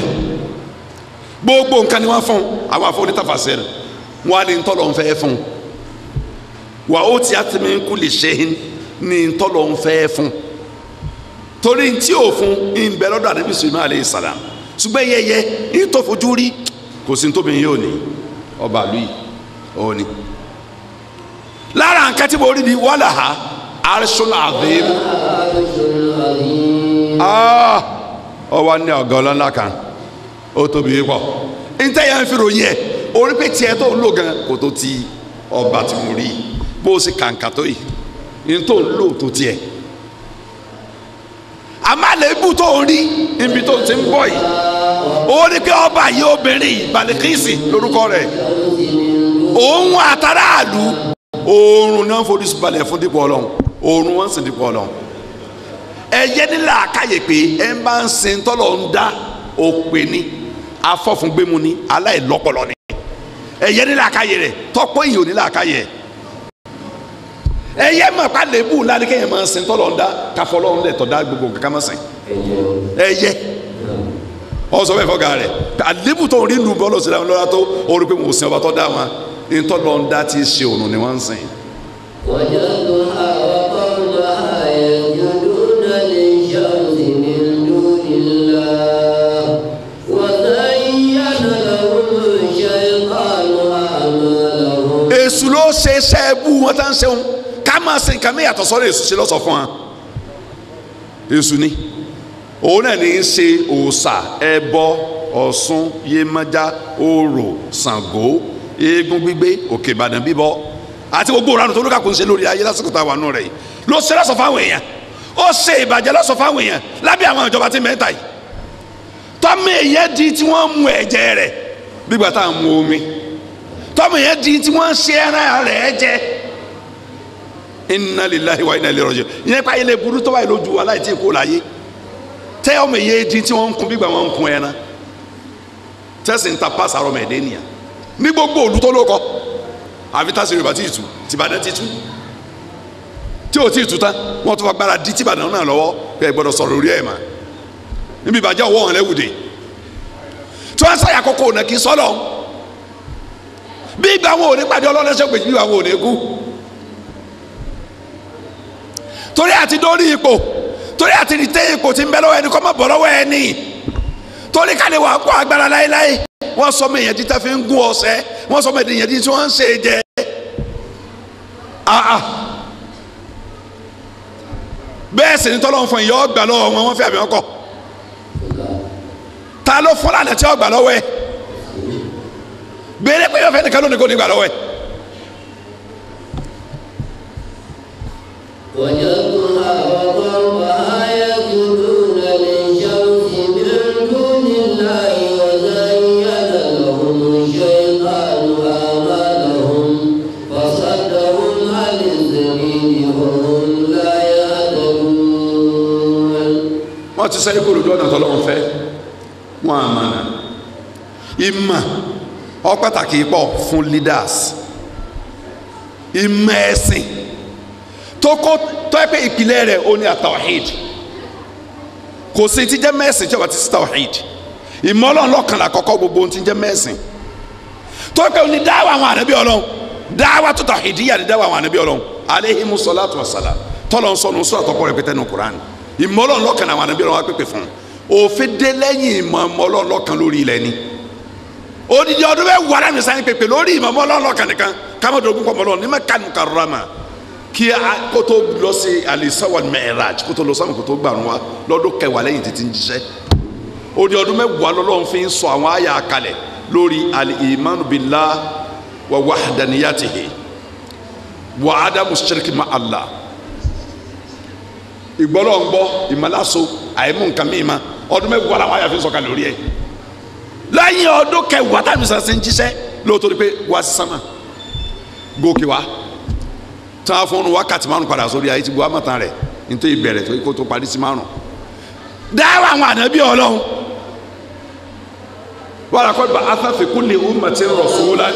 gbogbo nǹkan ni wọ́n fún àwọn afọ onítàfàṣẹ rẹ̀ wọ́n á ní ntọ́lọ́ ń fẹ́ fún wọ́n ó ti àti mi kó lè ṣe ní ntọ́lọ́ ń fẹ́ fún torí ntí òfun ìbẹ̀ lọ́dọ̀ ànábì Suleiman alayhi salam ṣùgbọ́n yẹyẹ ìtọ́ fojú rí kò sí tóbi yóò ní ọba àlú yìí ó ní. lára nǹkan tí mo rí ni wàhálà ha arshul azim ọwọ́ ní ọ̀gá ọlọ́lá kan ó tóbi pọ̀ ntẹ́yà ń fi ròyìn ẹ̀ orí pé tiẹ̀ tó ń lò gan kò tó ti ọba tí mo rí bó o sì kàǹkà tó yìí ntó ń lò tó tiẹ̀ àmàlẹ́bù tó ń rí ibi tó ti ń bọ̀ yìí ó ní pé ọba yìí obìnrin Balikisi lórúkọ rẹ̀ òun àtàràlù oòrùn náà forí balẹ̀ fún dípò Ọlọ́run oòrùn wọn sì dípò Ọlọ́run ẹyẹ nílà àkáyè pé ẹ ń bá ń sin tọ́lọ̀ ń dá òpè ní afọ́fúngbẹ́mu ní aláìlọ́pọlọ ní ẹyẹ nílà àkáyè rẹ̀ tọ́pọ̀ èyí ò nílà àkáyè ẹyẹ mọ̀ pa lébù ńlá ní kéèyàn máa ń sin tọ́lọ̀ ń dá káfọ́ Ọlọ́run lẹ̀ tọ́ dá gbogbo kankan máa sìn ẹyẹ ọsọ bẹ́ẹ̀ fọgà rẹ̀ àlébù tó ń rí lu bọ́ọ̀lù sílẹ̀ wọn lọ́la tó orí pé mo sin ọba tó dá wọn ní tọ́lọ̀ ń dá ti ṣe òun ni wọ́n ń sìn. èṣù ló ṣe iṣẹ́ ẹbú wọn tá ń ṣeun ká máa sin nǹkan mi yàtọ̀ sọ́dọ̀ èṣù ṣe lọ́sọ̀ fún wa èṣù ni òun náà ní í ṣe òòṣà ẹbọ Ọ̀ṣun Yemọja Orò Ṣàngó eégún gbígbé Òkè Ìbàdàn bíbọ àti gbogbo ìranù tó lókà kò ń ṣe lórí ayé lásìkò tá a wà nù rẹ̀ yìí ló ṣe lọ́sọ̀ fáwọn èèyàn ó ṣe ìbàjẹ́ lọ́sọ̀ fáwọn èèyàn lábẹ́ àwọn ìjọba tí mẹ́ta yìí tọ́mọ èèyàn di tí wọ́n mú ẹ̀jẹ̀ rẹ̀ bígbà tá à ń mu omi tọ́mọ èèyàn di tí wọ́n ṣe ẹran rẹ̀ jẹ inna lillahi wa inna ilaihi raji'un ìyẹn pa ilé burú tó báyìí lójú wa láì tí kò láyé tẹ́ ọmọ èèyàn di tí wọ́n ń kun bígbà wọ́n ń kun ẹran tẹ́sí ń ta pàṣẹ àrọ̀ mẹ́ẹ̀dẹ́ nìyà ní gbogbo òlu tó lóko àfi tá a ṣe Yorùbá tí ì tu tìbàdàn ti tu tí o ti tu tán wọ́n tún fa gbára di tìbàdàn náà lọ́wọ́ pé ẹ gbọ́dọ̀ sọ̀rọ̀ orí ẹ̀ mà níbi ìbàjẹ́ ọwọ́ wọn lẹ́wùdè tí wọ́n sáyà kókó ọ̀nà kì í sọ́lọ̀ bí ìgbà wọn ò ní pàdé ọlọ́lẹ́sẹ̀ pé bí ìgbà wọn ò ní kú torí àti dórí ipò torí àti rìtẹ́ ipò tí ń bẹ lọ́wọ́ ẹni kọ́ mọ́ bọ̀ lọ́wọ́ ẹni torí káde wà kó agbára láéláé wọ́n sọ mi èèyàn títà fi ń gún ọ̀sẹ̀ wọ́n sọ mi èèyàn tí wọ́n ń ṣe jẹ bẹ́ẹ̀ sì ni tọ́lọ́ fún ìyá ọgbà lọ́wọ́ wọn wọ́n fi àbí ọkọ̀ ta ló fún lànà tí ọgbà lọ́wọ́ ẹ̀ béèrè pé yóò fẹ́ nìkan lónìí kò ní gbà lọ́wọ́ ẹ̀. wọ́n ti sẹ́yìn kúrò lọ́nà tọ́lọ́run fẹ́ wọ́n àmàna ìmọ̀ ọ pàtàkì pọ̀ fún leaders ìmọ̀ ẹ̀sìn tó ẹ pé ìpìlẹ̀ rẹ̀ ó ní àtàwáhìd kò sí ti jẹ́ mẹ́sìn tí ó bá ti sí tàwáhìd ìmọ̀ Ọlọ́run lọ́kàn lákọ́kọ́ gbogbo ohun tí ń jẹ́ mẹ́sìn tó ẹ pé ó ní dáwà àwọn ànábì Ọlọ́run dáwà tó tàwáhìdíyà ní dáwà àwọn ànábì Ọlọ́run alayhimu salatu wassalam tọ́lọ́ ń sọnù sọ́ọ̀tọ̀ pọ̀ rẹpẹtẹ nù Kùránì ìmọ̀ Ọlọ́run lọ́kàn àwọn ànábì Ọlọ́run wá pépè fún òfin dé lẹ́yìn ìmọ̀ Ọlọ́run lọ́kàn lórí ilẹ̀ ni odidi ọdún bẹ́ẹ̀ wà lẹ́nu sáyẹn pépè lórí ìmọ̀ Ọlọ́run lọ́kàn nìkan kámẹ́dógún pọ̀ Ọlọ́run ní Mẹ́kà Mukarrama kí kótó lọ sí Al-Isra wal Mi'raj kótó lọ sáwọn kótó gbàrún wa lọ́dún kẹwàá lẹ́yìn títí ń jíṣẹ́ odidi ọdún mẹ́wàá lọ́lọ́run fi ń sọ àwọn àyà kalẹ̀ lórí al-imanu billah wa wahdaniyatihi wa adamu shirki ma Allah ìgbọ́lọ́ngbọ́ ìmọ̀láso àìmú nǹkan mímọ́ ọdún mẹ́wàá làwọn àyàfi sọ̀ka lórí ẹ̀ lẹ́yìn ọdún kẹwàá táwọn ìsàn sí ń jíṣẹ́ lóòótọ́ ni pé wá sí sánmà gòkè wá tí wọ́n fún un wákàtí márùn padà sórí ayé tí bu amọ̀tán rẹ̀ nítorí ìbẹ̀rẹ̀ tó kó tó parí sí márùn dáwọ́ àwọn ànábì Ọlọ́run wọ́n rà kọ́ bá afa fi kulli ummatin rasulan.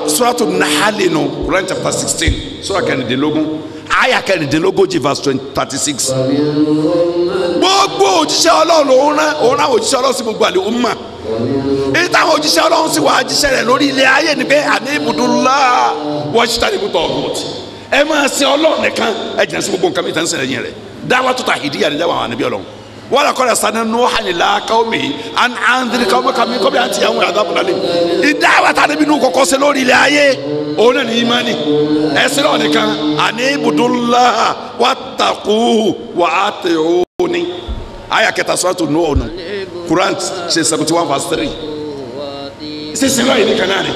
Suratu Nahali no Quran chapter 16 sura kẹrìndínlógún aya kẹrìndínlógójì verse 36. gbogbo òjíṣẹ́ Ọlọ́run òun náà òjíṣẹ́ Ọlọ́run sí gbogbo àlè umma èyí táwọn òjíṣẹ́ Ọlọ́run sì wà jíṣẹ́ rẹ̀ lórí ilé ayé ni pé àní ibudullah wajtanibu taghut ẹ máa sin Ọlọ́run nìkan ẹ jìnnà sí gbogbo nǹkan mi tán sí ẹ̀yìn rẹ̀ da'watu tahidiyya ni dáwà àwọn ànábì Ọlọ́run wọ́n lọ kọ́ra sanni Nuhan ila qaumi an anzir qaumaka min qabli an ya'tiyahum adhabun alim ìdáwà tá a níbi inú kọ́kọ́ sí lórí ilé ayé òun náà ní imani ẹ̀sìn náà nìkan àní ibudullah wattaquhu wa ati'uni àyà kẹta suratu Nuh Quran ṣe 71 verse 3 sísìn náà yìí nìkan náà ni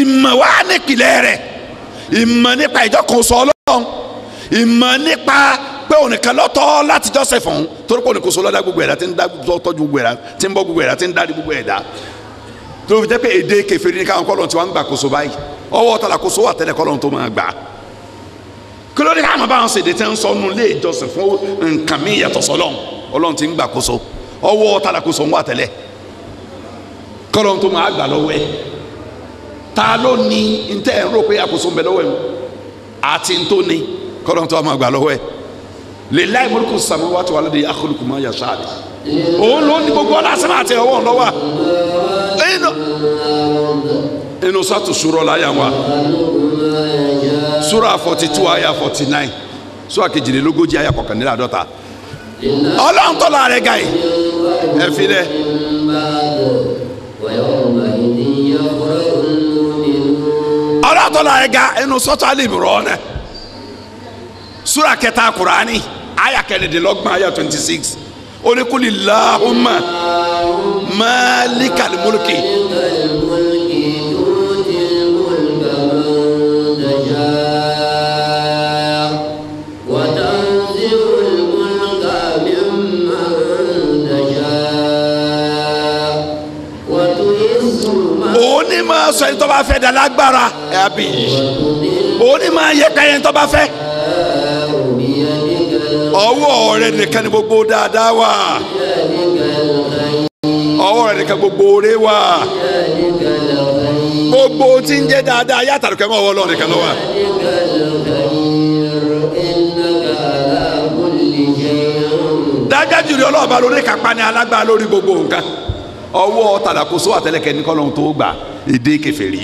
ìmọ̀ wá ní ìpìlẹ̀ rẹ̀ ìmọ̀ nípa ìjọ kan sọ Ọlọ́run ìmọ̀ nípa pé ònìkan lọ́tọ̀ láti jọ́sẹ̀ fún torí pé ònìkan sọlọ́dá gbogbo ẹ̀dá tí ń dá tọ́jú gbogbo ẹ̀dá tí ń bọ́ gbogbo ẹ̀dá tí ń dárí gbogbo ẹ̀dá tó fi jẹ́ pé èdè kèfèrí ní káwọn kọ́lọ́n tí wọ́n ń gbà kóso báyìí ọwọ́ tala kóso wà tẹ́lẹ̀ kọ́lọ́n tó máa gbà kí ló dé káwọn bá wọn ṣèdè tí ń sọ nù lé ìjọsìn fún nǹkan mí yàtọ̀ sọlọ́n ọlọ́run tí ń gbà kóso ọwọ́ tala kóso wà tẹ́lẹ̀ kọ́lọ́n tó máa gbà lọ́wọ́ ẹ̀ ta ló ní ntẹ́ ẹ̀ ń rò pé àkóso ń bẹ lọ́wọ́ ẹ̀ àti ntó ní kọ́lọ́n tó máa gbà lọ́wọ́ ẹ̀ lillahi mulku samawati wal ardi yakhluqu ma yasha òun ló ní gbogbo ọlásán àti ọwọ́ lọ́wọ́ inú sọ́tù ṣúrọ́ láyà wa ṣúrà 42 àyà 49 ṣúrà kejìlélógójì àyà kọkànléláàdọ́ta ọlọ́run tó láàrẹ gáì ẹ fi dẹ ọlọ́run tó láàrẹ gá inú sọ́tù Al-Imran ṣúrà kẹta Kùránì àyà kẹrìndínlọ́gbọ̀n àyà 26 oníkùlì Allahumma malikal mulki òní máa sọ ẹni tó bá fẹ́ dalágbára ẹbí òní máa yẹ ká ẹni tó bá fẹ́ ọwọ́ rẹ̀ nìkan ni gbogbo dáadáa wà ọwọ́ rẹ̀ nìkan gbogbo oore wà gbogbo tí ń jẹ́ dáadáa yàtọ̀ kẹ́mọ́ ọwọ́ Ọlọ́run nìkan ló wà. dájájú rí ọlọ́ọ̀bá lórí kápá ní alágbára lórí gbogbo nǹkan ọwọ́ tàdàkóso àtẹlẹkẹ ní kọ́lọ́hún tó gbà èdè kèfèrí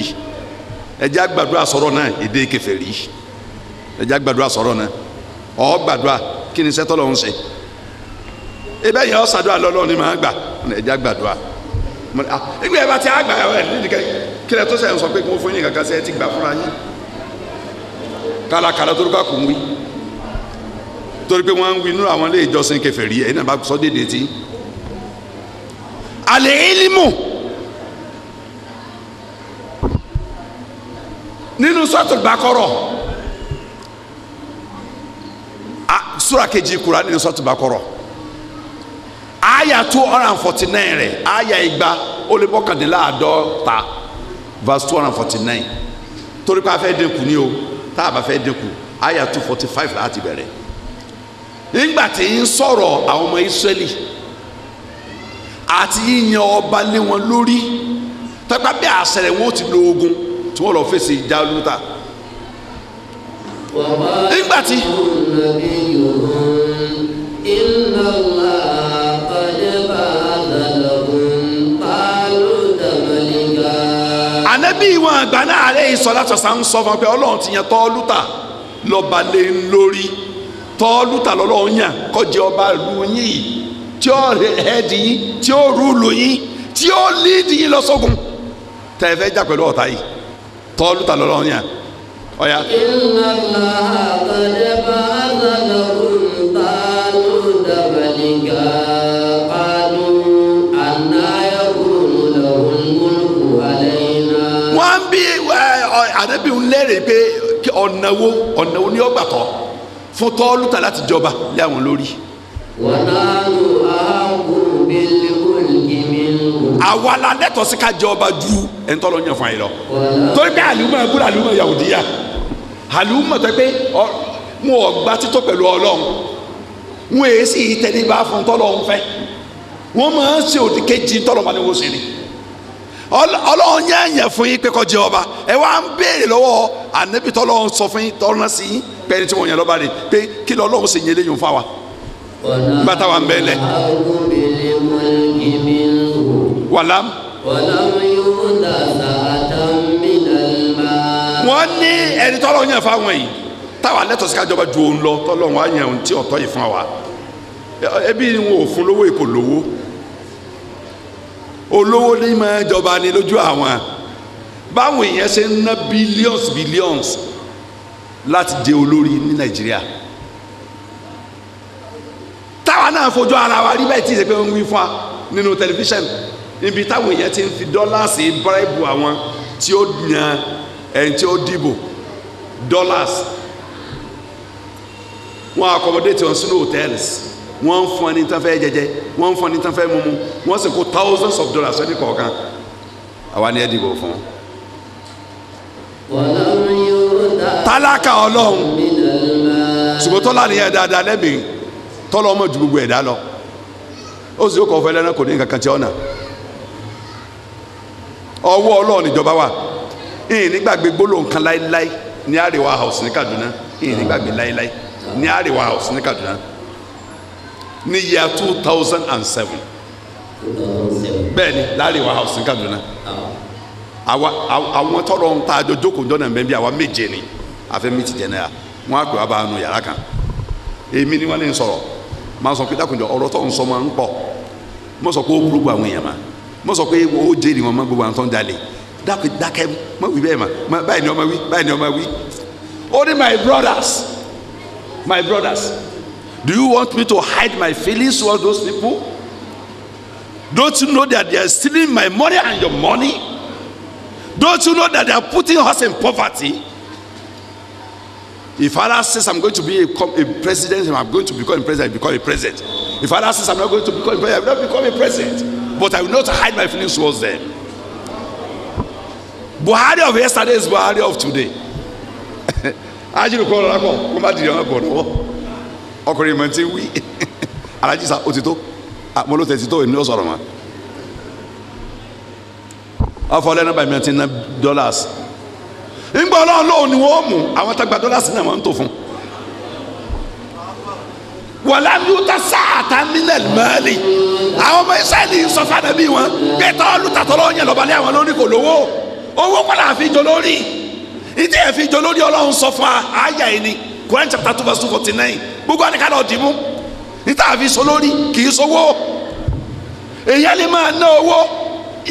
ẹjẹ́ àgbàdúrà sọ̀rọ̀ náà èdè kèfèrí ẹjẹ́ àgbàdúrà sọ̀rọ̀ náà ọ̀ gbàdúrà kí ni sẹ́tọ́ lọ́hún ṣe ebe yẹn ọ̀sàdúrà lọ́lọ́ ni màá gbà ẹjẹ́ àgbàdúrà ìgbà yẹn bá ti àgbà ẹ̀ nídìí kílẹ̀ tó sẹ́yìn sọ pé kí wọ́n fún yín kankan sẹ́yìn ti gbà fúnra yín kálákálá tó ká kù ń wí torí pé wọ́n ń wí nínú àwọn ilé ìjọsìn kèfèrí ẹ̀yin náà bá sọ déédéé tí alẹ́ ìlímù nínú Suratul Baqara sura kejì Kùránì nínú Suratul Baqara àyà 249 rẹ̀ àyà igba ó lé mọ́kàndínláàdọ́ta verse 249 torí pé a fẹ́ dínkù ní o tá a bá fẹ́ dínkù àyà 245 láti bẹ̀rẹ̀ nígbà tí ń sọ̀rọ̀ àwọn ọmọ Ísírẹ́lì àti yíyan ọba lé wọn lórí tọ́gbà bí àṣẹrẹ̀ wọn ti lo ogun tí wọ́n lọ fèsì Jálútà nígbà tí ànábì wọn àgbà náà rẹ̀ ìsọ̀lá sọ̀sà ń sọ fún pé Ọlọ́run ti yan Tọ́lútà lọ́ba lé lórí Tọ́lútà lọ́lọ́run yàn kó jẹ́ ọba ìlú yín tí ó hẹ́ẹ̀dì yín tí ó rúùlù yín tí ó líìdì yín lọ sógun tẹ̀ fẹ́ jà pẹ̀lú ọ̀tá yìí Tọ́lútà lọ́lọ́run yàn ọ̀ya. wọ́n ń bí ànábì ń lérè pé ọ̀nà wo ni ó gbà tọ́ fún Tọ́lútà láti jọba lé àwọn lórí. àwa la lẹ́tọ̀ọ́ sí ká jọba ju ẹni tọ́lọ́ yàn fún ayé lọ torí pé àlùmọ̀ ẹ̀kúrò àlùmọ̀ Yahudiya àlùmọ̀ tó pé wọn ò gba títọ́ pẹ̀lú Ọlọ́run wọn èyí sì tẹríba fún tọ́lọ́run fẹ́ wọn máa ń ṣe òdì kejì tọ́lọ́ bá ní wọ́n ṣe ni Ọlọ́run yẹn fún yín pé kó jẹ ọba ẹ wá ń béèrè lọ́wọ́ ànábì tọ́lọ́run sọ fún yín tọ́lọ́run sí yín pẹ́ẹ́ni tí wọ́n yàn lọ́ba rẹ̀ pé kí lọ́lọ́run sì yẹn léyìn fún wa bàtà wa ń bẹ́ẹ̀ lẹ̀ wàlám. wọ́n ní ẹni tọ́lọ́ yẹn fáwọn yìí táwa lẹ́tọ̀ọ́ sí kájọba ju òun lọ tọ́lọ́ wọn á yẹn ohun tí ọ̀tọ̀ yìí fún wa ẹbí wọn ò fún lówó èkó lówó olówó ní máa jọba ní lójú àwọn báwọn èèyàn ṣe ń ná billions láti jẹ olórí ní Nàìjíríà táwa náà fojú ara wa rí bẹ́ẹ̀ tí ìṣe pé ń wí fún wa nínú tẹlifíṣàn níbi táwọn èèyàn ti ń fi dọ́làsì bíráìbù àwọn tí ó yan ẹni tí ó dìbò dọ́làsì wọ́n accommodate wọn sínú hotels, wọ́n fún ẹni tán fẹ́ jẹjẹ, wọ́n fún ẹni tán fẹ́ mumu, wọ́n sì kó thousands of dollars ẹni kọ̀ọ̀kan. Àwa ni ẹ dìbò fún. Tálákà Ọlọ́run ṣùgbọ́n tọ́lá nìyẹn dáadáa lẹ́bìn tọ́lọ́ ọmọ ju gbogbo ẹ̀dá lọ. Ó sì kọ́ fẹ́ lẹ́nà kò ní kankan tí ọ̀nà. Ọwọ́ Ọlọ́run ìjọba wà. Ìyìn nígbàgbé gbólóhùn kan láíláí ní Àríwá house ní Kaduna. Ìyìn nígbàgbé láíláí ní Àríwá house ní Kaduna. Ní year 2007. Bẹ́ẹ̀ni l'Àríwá house ní Kaduna. Àwọn tọrọ ń ta àjọ jókòó jọ náà bẹ́ẹ̀ àwa méje ni àfẹ́ mi ti jẹ náà wọn á pè wá bá nu yàrá kan èmi ni wọn lè sọ̀rọ̀ máa sọ pé dákunjọ ọ̀rọ̀ tó ń sọ máa ń pọ̀ mo sọ pé ó burúkú àwọn èèyàn ma mo sọ pé ó jẹ́ ni wọn máa gbogbo àwọn tó ń jalè dákẹ́ má wí bẹ́ẹ̀ ma báyìí ni ọmọ wí báyìí ni ọmọ wí. Only my brothers, do you want me to hide my feelings towards those people? Don't you know that they are stealing my money and your money? Don't you know that they are putting us in poverty? If Allah says I'm going to be a president, I'm going to become a president, I become a president. If Allah says I'm not going to become a president, I will not become a president. But I will not hide my feelings towards them. Buhari of yesterday is Buhari of today. Ajiru kọ́ ọ̀rọ̀ lakọ̀ kó má di ọ̀rọ̀ bọ̀ lọ́wọ́. Ọkùnrin mọ̀ ti wí. Alájísà òtítọ́. Mo ló tẹ̀ títọ́ èmi ó sọ̀rọ̀ mọ́. Afọlẹ́nu bá mi ti ná dollars. Nígbà Ọlọ́run lóun ni wọ́n mú àwọn tá gba dollars náà wọ́n ń tò fún. Wàlá mi ó ta sáàtà mílẹ̀ mẹ́lì. Àwọn ọmọ Ísírẹ́lì sọ fún ànábì wọn pé tọ́lùtàtọ́ lọ́wọ́ yẹn lọ́balẹ̀ àwọn lórí kò lówó. Owó kọ́ là fi jọ lórí. Ìdí ẹ̀ fi jọ lórí Ọlọ́run sọ fún àyà yìí ni Quran chapter 2 verse 249. Gbogbo àníkà lọ dì mú. Níta àfi sọ lórí kì í sọwọ́. Èyàn lè máa ná owó.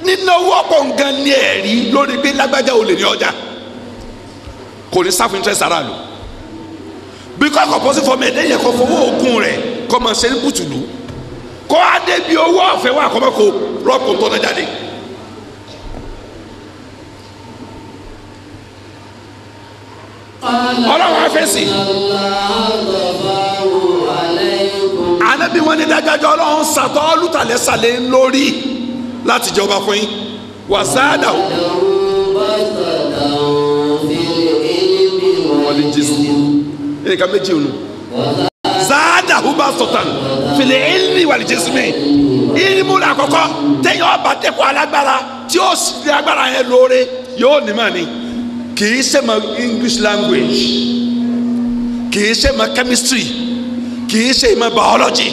Nínú owó ọ̀pọ̀ nǹkan ní ẹ̀rí lórí pé lágbájá olè ní ọjà. Kò ní sáfù interest ara lò bí kò kò pọ́sí fọmọ ẹ̀dẹ́ yẹn kò fowó ogun rẹ̀ kò máa ṣe ní bùtùlù kò á dé bí owó ọ̀fẹ́ wà kò máa kó rọ́pò tó náà jáde. Ọlọ́run afẹ́sì ànábì wọn ní dájọ́jọ́ Ọlọ́run sàtọ́ lùtàlẹ́sàlẹ̀ lórí láti jọba fún yín wàsáàdà nǹkan méjì ònu zaada huba sọtan fìlẹ ilmi wàlí jẹsùmí ilmu la kọ́kọ́ téèyàn ọba tẹkọ alágbára tí ó sì agbára yẹn lóore yóò ní mà ní kì í ṣe ma English language kì í ṣe ma chemistry kì í ṣe ma biology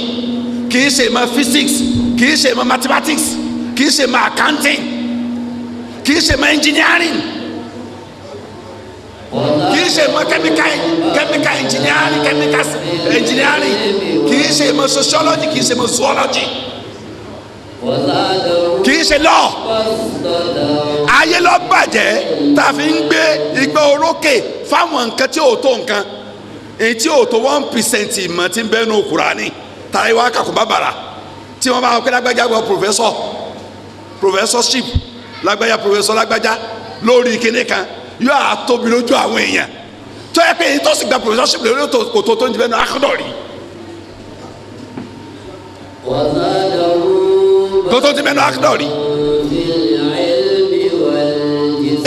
kì í ṣe ma physics kì í ṣe ma mathematics kì í ṣe ma accounting kì í ṣe ma engineering. Kì í ṣe mọ chemical engineering kì í ṣe mọ sociology kì í ṣe mọ zoology kì í ṣe law. Ayé lọ bàjẹ́ tá a fi ń gbé igbá orókè fáwọn nǹkan tí ò tó nǹkan èyí tí ò tó 1% ìmọ̀ tí ń bẹ nínú Kùránì tààrí wá kàkó bàbàrà tí wọ́n bá wọn pé lágbájá gbọ́ professorship lágbájá professor lágbájá lórí kíní kan yóò àtóbi lójú àwọn èèyàn tó yẹ pé èyí tó sì gba professorship lórí kòtò tó ń jẹ bẹ́ẹ̀ náà akọ́dọ̀rí kòtò tí bẹ́ẹ̀ náà akọ́dọ̀rí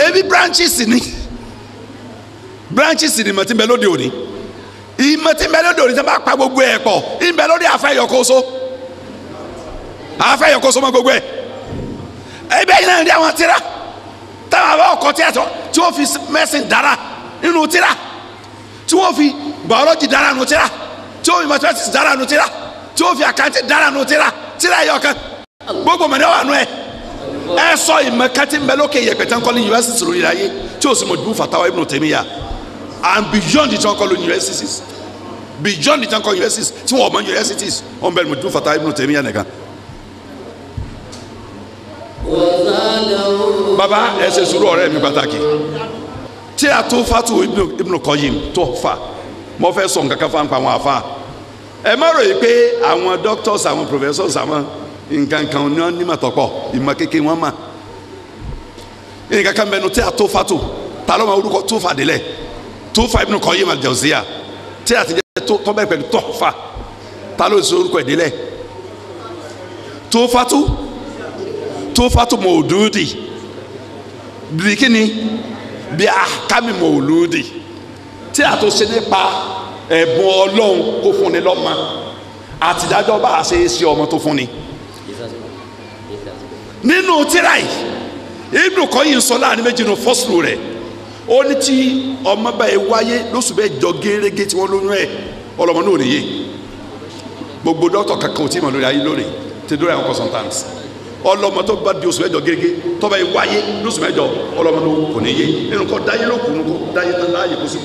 ebi branches ni mọ̀ tí ń bẹ lóde òní ìmọ̀ tí ń bẹ lóde òní tí wọ́n bá pa gbogbo ẹ̀ pọ̀ ń bẹ lórí afẹ́yọkóso mọ́ gbogbo ẹ̀ ẹbí ẹ̀yin náà rí àwọn tíra táwọn àbá ọkọ̀ tí wọ́n fi medicine dára nínú tíra tí wọ́n fi biology dára nínú tíra tí wọ́n fi mathematics dára nínú tíra tí wọ́n fi accounting dára nínú tíra yọ kan gbogbo mọ̀ ní wà nù ẹ̀ ẹ sọ ìmọ̀ kẹ́tí ń bẹ lókè yẹ̀pẹ̀ tán kọ́ ní universities lórí ayé tí o sì mọ̀ ju fatawa Ibn Taymiyyah and beyond the tán kọ́ lórí universities tí wọ́n mọ̀ universities wọ́n bẹ̀rẹ̀ mọ̀ ju fatawa Ibn Taymiyyah nìkan. Baba ẹ ṣe sùúrù ọ̀rẹ́ mi pàtàkì tí a tó fatu Ibn Qayyim tó fà mo fẹ́ sọ nǹkan kan fún àwọn afa ẹ má ròyìn pé àwọn doctors àwọn professors àwọn nǹkan kan ní wọn ní màtọ́pọ̀ ìmọ̀ kékeré wọn mà nǹkan kan bẹnu tí a tó fatu ta ló ma orúkọ tó fà délẹ̀ tó fà Ibn Qayyim al-Jawziyya tíra ti jẹ́ tó bẹ́ẹ̀ pẹ̀lú tọ́fà ta ló sọ orúkọ ìdílẹ̀ tófàtú mọ̀ọ́dúdì bí kíni bí akámi mọ̀ọ́lúdì tíra tó ṣe nípa ẹ̀bùn Ọlọ́run kó fúnni lọ́mọ àtìdájọ́ bá a ṣe é ṣe ọmọ tó fúnni. nínú tíra yìí Ibn Qayyim sọ láàrin méjì nínú fọ́sùlù rẹ̀ ó ní tí ọmọ báyìí wáyé lóṣù bẹ́ẹ̀ jọ gẹ́rẹ́gẹ́ tí wọ́n lóyún ẹ̀ ọlọ́mọ náà nìyé gbogbo dọ́tọ̀ kankan ò tí ì mọ̀ lórí ayé lónìí tí lórí àwọn consultants ọlọ́mọ tó bá di oṣù mẹ́jọ gẹ́gẹ́ tó bá yẹ wáyé lóṣù mẹ́jọ ọlọ́mọ náà kò níyé nínú kọ́ dáyé ló kù nínú kọ́ dáyé tán láàyè kó sí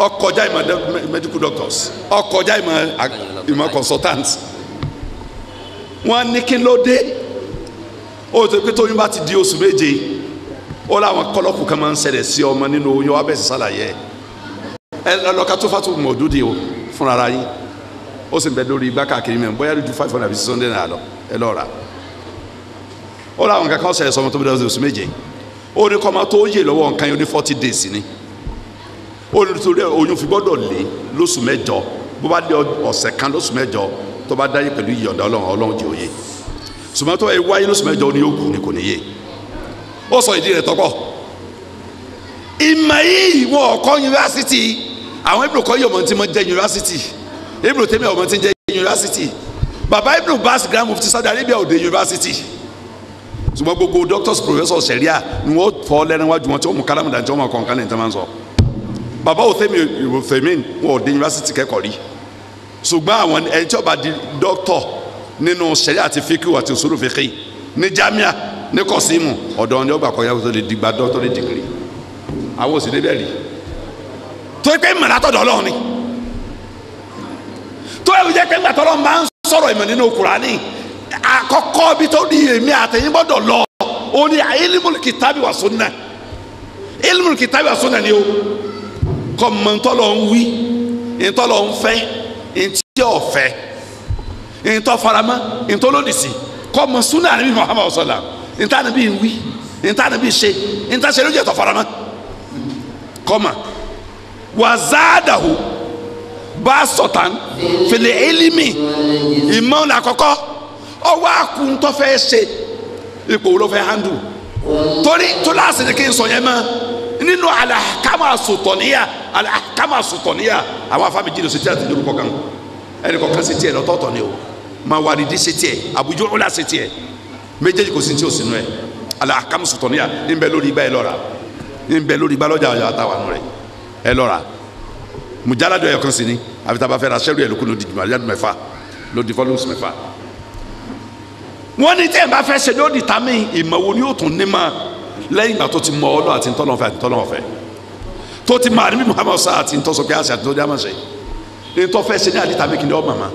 ọkọjá ìmọ̀ medical doctors ọkọjá ìmọ̀ consultants wọ́n ní kí ló dé ó tó pé tóyún bá ti di oṣù méje ó láwọn kọlọ́kù kan máa ń ṣẹlẹ̀ sí ọmọ nínú oyún wa bẹ́ẹ̀ sì ṣàlàyé ẹ lọ́ka tó fàtó mọ̀ọ́dúdì o fúnra ara yín ó sì ń bẹ lórí igbá káàkiri mẹ́rin bóyá lójú 500 àbí 600 náírà lọ ẹ lọ́ọ́ rà ó láwọn kankan ṣẹlẹ̀ sọmọ tó bí lọ́sẹ̀ oṣù méje ó ní kọ́ máa tó yè lọ́wọ́ nǹkan yóò ní 40 days ni ó ní torí oyún fi gbọ́dọ̀ lé lóṣù mẹ́jọ bó bá dé ọ̀sẹ̀ kan lóṣù mẹ́jọ tó bá dáyé pẹ̀lú ìyọ̀ǹda Ọlọ́run jẹ́ òye ṣùgbọ́n tó ẹ wáyé lóṣù mẹ́jọ ni yóò kù ni kò ní yé ó sọ ìdí rẹ̀ tọ́pọ̀ ìmọ̀ yìí wọ́n ọ̀kọ́ yunifásitì àwọn Ibn Qayyim ọmọ tí wọ́n jẹ́ yunifásitì Ibn Taymiyyah ọmọ tí wọ́n jẹ́ yunifásitì baba Ibn Baz Grand Mufti Saudi Arabia òde yunifásitì ṣùgbọ́n gbogbo doctors professors sẹ̀ríà ni wọ́n fọ́ lẹ́nu wájú wọn tí wọ́n mú kálámù dájú wọn máa kọ́ nǹkan lẹ́yìn tí wọ́n máa ń sọ baba Uthaymin wọn òde yunifásitì kẹ́kọ̀ọ́ rí ṣùgbọ́n àwọn ẹni tí wọ́n bá di doctor nínú sẹ̀ríà àti fíkì àti usulu fiqh ní jamia ní kọ́símù ọ̀dọ́ ni ó gbà kọjá tó lè dìgbà doctor lè dìgírì àwọn òsì débẹ̀ rí tó pé ìmọ̀ látọ̀dọ̀ Ọlọ́run ni tó yẹ kó jẹ́ pé ìgbà tọ́lọ́ máa ń sọ̀rọ̀ ìmọ̀ nínú Kùránì àkọ́kọ́ bí tó di èmi àtẹ̀yìn gbọ́dọ̀ lọ ó ní ilmul kitabi wa sunna ilmul kitabi wa sunna ni o kọ́ mọ̀ ntọ́lọ̀ ń wí ntọ́lọ̀ ń fẹ́ ntí ọ̀fẹ́ ntọ́ faramọ́ ntọ́ lòdì sí kọ́ mọ̀ sunna Ànábì Muhammad sallam ntá Ànábì ń wí ntá Ànábì ṣe ntá ṣe lójú ẹ̀tọ́ faramọ́ kọ́mà wàzádàhù bá sọ̀tàn fèlè élímì ìmọ̀ ní àkọ́kọ́ ọwọ́ àkùntọ́ fẹ́ ṣe ipò ló fẹ́ handù torí tó láàṣẹ ní kí n sọ yẹn mọ́ nínú alahakama sùtọ̀níyà àwọn afábíjì ló ṣe tí a ti dúró kọ̀ọ̀kan ẹnì kọ̀ọ̀kan ṣe tiẹ̀ lọ́tọ̀ọ̀tọ̀ ni o Mawaridi ṣe tiẹ̀ Abu Ju'la ṣe tiẹ̀ méjèèjì kò sí tí o sínú ẹ̀ alahakama sùtọ̀níyà ń bẹ lórí ibà ẹ lọ́ra ń bẹ lórí ibà lọ́jà ọ̀yà àtàwọn rẹ̀ ẹ lọ́ra mujaladu ẹ̀ kan sí ni àbí tá a bá fẹ́ ra sẹ́rù ẹ̀ lókun ló di mujaladu mẹ́fà ló di volumes mẹ́fà wọ́n ní tẹ́ ẹ̀ bá fẹ́ ṣe ló di tàmí ìmọ̀wò ni yóò tún ní ma lẹ́yìn ìgbà tó ti mọ Ọlọ́run àti ntọ́lọ́fẹ́ àti ntọ́lọ́fẹ́ tó ti mọ Ànábì Muhammad sá àti ntọ́sọ pé àṣà tó dé àmàṣe ntọ́fẹ́ ṣe ní àdìtàmí kìnìún ọmọ àmà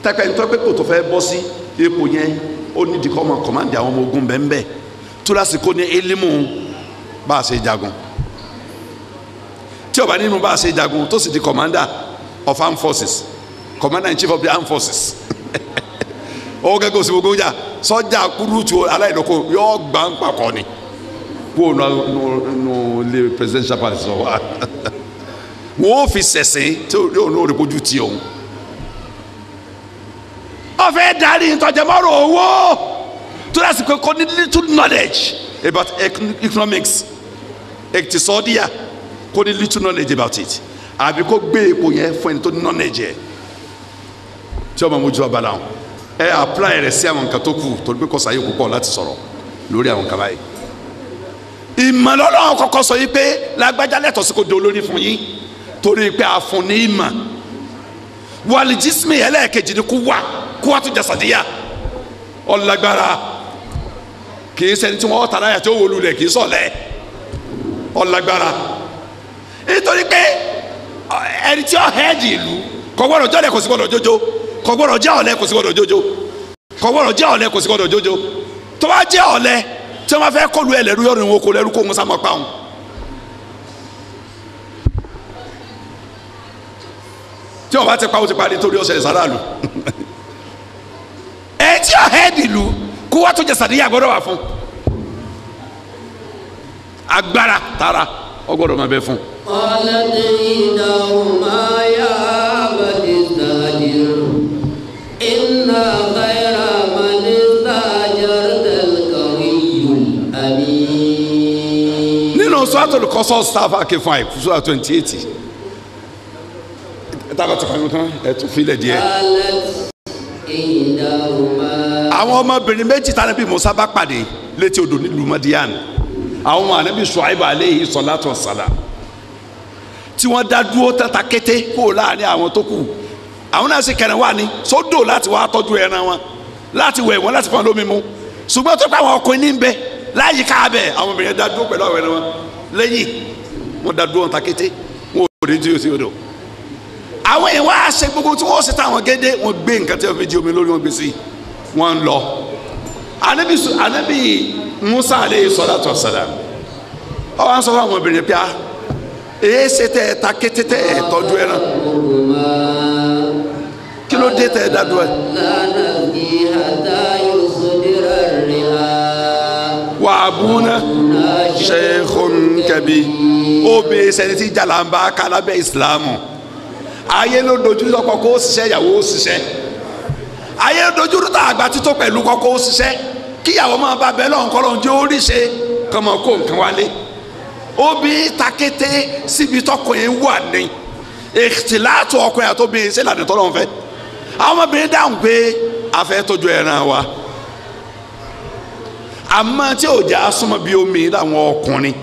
tẹ́pẹ́ ntọ́pẹ́ kò tó fẹ́ bọ́ sí ipò yẹn ó ní dikọ́ ọmọ kọ̀mándì àwọn ọmọ ogun bẹ́ẹ̀ tó lásìkò ní elimu bá a ṣe jagun tí ó bá nínú bá a ṣe jagun tó sì di commander of armed forces commander in chief of the armed forces ó gẹ́gẹ́ òsì gbogbo jà sọ́jà kúrútù aláìlọ́kọ yóò gbà ń pàkọ́ ni kó nù lé presidential palace sọ wá wọ́n fi sẹ̀sìn tí yóò ní òrìkójú tí òun ó fẹ́ darí ìtọ́jẹmọ́rò owó tó láti pé kó ní little knowledge about economics ètìsọ́díà kó ní little knowledge about it àbí kó gbé epo yẹn fún ẹni tó ní knowledge yẹ tí ọmọ mojú ọba làwọn ẹ apply rẹ̀ sí àwọn nǹkan tó kù torí pé kò sáyé púpọ̀ láti sọ̀rọ̀ lórí àwọn nǹkan báyìí ìmọ̀lọ́lọ́ kọ́kọ́ sọ yìí pé lágbájá lẹ́tọ̀ọ́ sí kò di olórí fún yín torí pé a fún ní ìmọ̀ wàlìjísímì ẹlẹ́ẹ̀kejì ni kú wá tó jasadíyà ọlágbára kì í ṣẹni tí wọ́n tàrà yà tí ó wọlú rẹ̀ kì í sọ̀lẹ̀ ọlágbára nítorí pé ẹni tí ó hẹ́ẹ̀dì ìlú kò gbọ́dọ̀ jọ́lẹ̀ kò sí gbọ́dọ̀ jójó kò gbọ́dọ̀ jẹ́ ọ̀lẹ kò sí gbọ́dọ̀ jójó kò gbọ́dọ̀ jẹ́ ọ̀lẹ kò sí gbọ́dọ̀ jójó tó bá jẹ́ ọ̀lẹ tí wọ́n fẹ́ kọlu ẹ̀ lẹ́rú yọ̀rọ̀ ìwọ̀n kò lẹ́rú kó ń sá máa pa wọn. tí wọ́n bá ti pa ó ti parí torí ọ̀sẹ̀ ìsàlálù ẹ̀ tí ó hẹ́ẹ̀dì ìlú kó wá tó jẹ sàdíyà gbọ́dọ̀ wà fún agbára tara ọgbọ́dọ̀ máa bẹ fún قالت إحداهما يا أبت استأجره إن خير من استأجرت القوي الأمين. nínú Suratul Qasas sáfà ké fún àìkú sura 28 tábà tó kàn tán ẹ tún filẹ̀ díẹ̀. قالت إحداهما. àwọn ọmọbìnrin méjì tí Ànábì Mùsá bá pàdé létí odò nílùú Madian àwọn ọmọ Ànábì Ṣuaibu alayhi salatu wassalam tí wọ́n dá dúró tata kété kó láàrin àwọn tó kù àwọn náà sì kẹrin wà ní sódò láti wá tọ́jú ẹran wọn láti wẹ̀ wọ́n láti fọ́n lómi mu ṣùgbọ́n tó pa àwọn ọkùnrin ní bẹ láyé káàbẹ̀ àwọn obìnrin dá dúró pẹ̀lú àwọn ẹran wọn lẹ́yìn wọ́n dá dúró tata kété wọn ò rí tí yóò sí odò àwọn èèyàn wá ṣe gbogbo tí wọ́n ṣe táwọn gédé wọ́n gbé nǹkan tí wọ́n fi di omi lórí wọn gbé sí wọ́n ń lọ Ànábì Musa alayhi salatu wassalam ọ wá ń sọ fún àwọn obìnrin pé èyí ṣe tẹ ẹ ta kété tẹ ẹ tọ́jú ẹran kí ló dé tẹ ẹ dádúró ẹ. wà á búná sheikhun kabir obìnrin sẹni tí jàlàmbá kálábẹ ìsìlámù ayé ló dojú lọkọ kó ṣiṣẹ́ ìyàwó ṣiṣẹ́ ayé ló dojú lọta àgbà títọ́ pẹ̀lú kọkọ ṣiṣẹ́ kíyàwó máa bá bẹ́ẹ̀ lọ́nkọ́ lọ́n jẹ́ orí ṣe kọ́mọ kó nǹkan wálé obìnrin takété síbi tọkùnrin wà ní ìtìláàtò ọkùnrin àtòbìnrin ṣe lànà tọ́lọ́ fẹ́ àwọn ọmọbìnrin dáhùn pé a fẹ́ tọ́jú ẹran wa àmọ́ tí ò já súnmọ́ bí omi láwọn ọkùnrin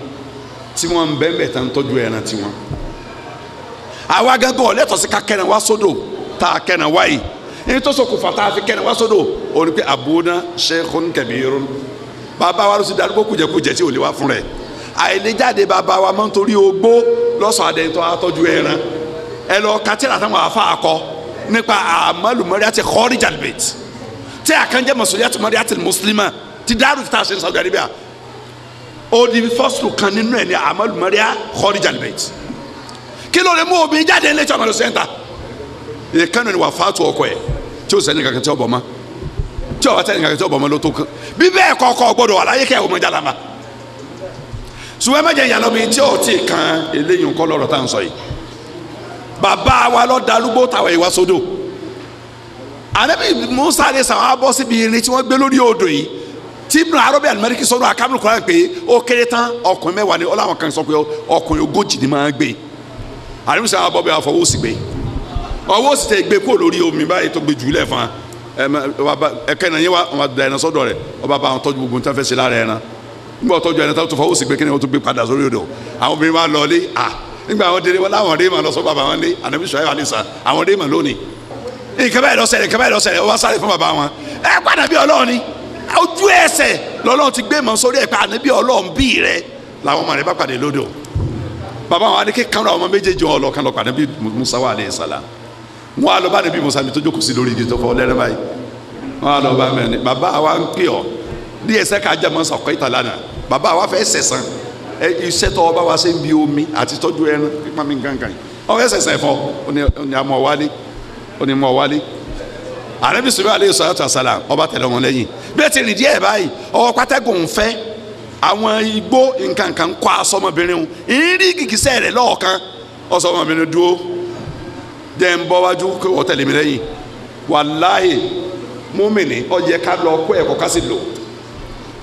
tí wọ́n ń bẹ́ẹ̀ tán tọ́jú ẹran tiwọn àwa gángan ọ̀lẹ́tọ̀ sí ká kẹrin wá sódò tá a kẹrin wá yìí ní tó ṣokùnfà tá a fi kẹrin wá sódò òní pé abuna sheikhun kabirun bàbá wa ló ti darúgbó kùjẹkùjẹ tí ò lè wá fún rẹ̀ àìlèjáde bàbá wa máa ń torí ogbó lọ́sàn-án adẹ́ntọ́ atọ́jú ẹran ẹ lọ kátìrà táwọn afa akọ nípa àmàlùmọ́rí àti kharijal bait tí àkànjẹ́ masuliyat mọ́rí àti mùsùlùmá ti dárú ti ta ṣe ní Saudi Arabia ó di fọ́sùlù kan nínú ẹ̀ ní àmàlùmọ́rí kharijal bait kí ló lè mú obìnrin jáde ní ẹ̀chọ́ àmàlù sẹ́ńtà ìkànnì ni wà fàtú ọkọ ẹ̀ tí ó sẹ́ni kankan tí ó bọ̀ mọ́ tí ó wà sẹ́ni kankan tí ó bọ̀ mọ́ ló tó kàn bí bẹ́ẹ̀ kọ́kọ́ gbọ́dọ̀ aláyé kẹ́ ọmọ jálama ṣùgbọ́n mẹ́jẹ ìyàlọ́ mi tí ó ti kan eléyìí nǹkan lọ́rọ̀ tá à ń sọ yìí bàbá wa lọ darúgbó tàwọn ìwà sódò Ànábì Musa lè sàn wá bọ́ síbi irin tí wọ́n gbé lórí odò yìí tí Ibn Arabi al-Maliki sọ̀rọ̀ àkàmúlù kọ́ra pé ó kéré tán ọkùnrin mẹ́wàá ni ọlọ́wọ́n kan sọ pé ọkùnrin ogójì ni máa ń gbé Ànábì sàn wá bọ́ bí wọ́n fọwọ́ sí gbé ọwọ́ sì tẹ gbé kó lórí omi báyìí tó gbé jùlẹ̀ fún ẹ̀kẹ́ náà yẹn wà da ẹ̀nà sọ́dọ̀ rẹ̀ ọba bá wọn tọ́jú gbogbo nǹkan fẹ́ ṣe lára ẹ̀nà nígbà tọ́jú ẹ̀nà tó fọwọ́ sí gbé kí ni wọ́n tó gbé padà sórí odò àwọn obìnrin máa lọ lé nígbà àwọn délé wọn láwọn dé máa lọ sọ bàbá wọn lé Ànábì Ṣuaibu alisa àwọn dé máa lónìí nǹkan báyìí lọ ṣẹlẹ̀ ó wá sáré fún bàbá wọn ẹ pa Ànábì Ọlọ́run ni ojú ẹsẹ̀ lọ́lọ́run ti gbé mọ́ sórí ẹ̀ pé Ànábì Ọlọ́run bí rẹ làwọn ọmọ rẹ bá pàdé lódò bàbá wọn adé kanra ọmọ méjèèjì wọn lọ kan lọ pàdé bí Musa wà alayhi salam wọn á lọ bá Ànábì Musa mi tó jókòó sí lórí igi tó fọ lẹ́rẹ́ báyìí wọn á lọ bá mẹ́rin bàbá wa ń pè ọ́ ní ẹsẹ̀ ká jẹ́ mọ́ sọ̀kọ́ ìtàlánà bàbá wa fẹ́ sẹ̀sán iṣẹ́ tó ọba wa ṣe ń bi omi àti tọ́jú ẹran pípa mi gángan yìí wọ́n fẹ́ sẹ̀sán ẹ̀fọ́ ní amọ̀ wálé ó ní mọ̀ wálé Ànábì Ṣuaibu alayhi salatu wassalam ọba tẹ̀lé wọn lẹ́yìn bẹ́ẹ̀ ti rìn díẹ̀ báyìí ọwọ́ pátágùn fẹ́ àwọn igbó nkankan kọ́ asọ́mọbìnrin wọn ìrírí gìgísẹ́ rẹ̀ lọ́ọ̀kan ọsọmọbìnrin dúró jẹ́ ń bọ́ wájú kó wọ́n tẹ̀lé mi lẹ́yìn wàláhì múmìnì ó yẹ ká lọ kó ẹ̀kọ́ ká sì lò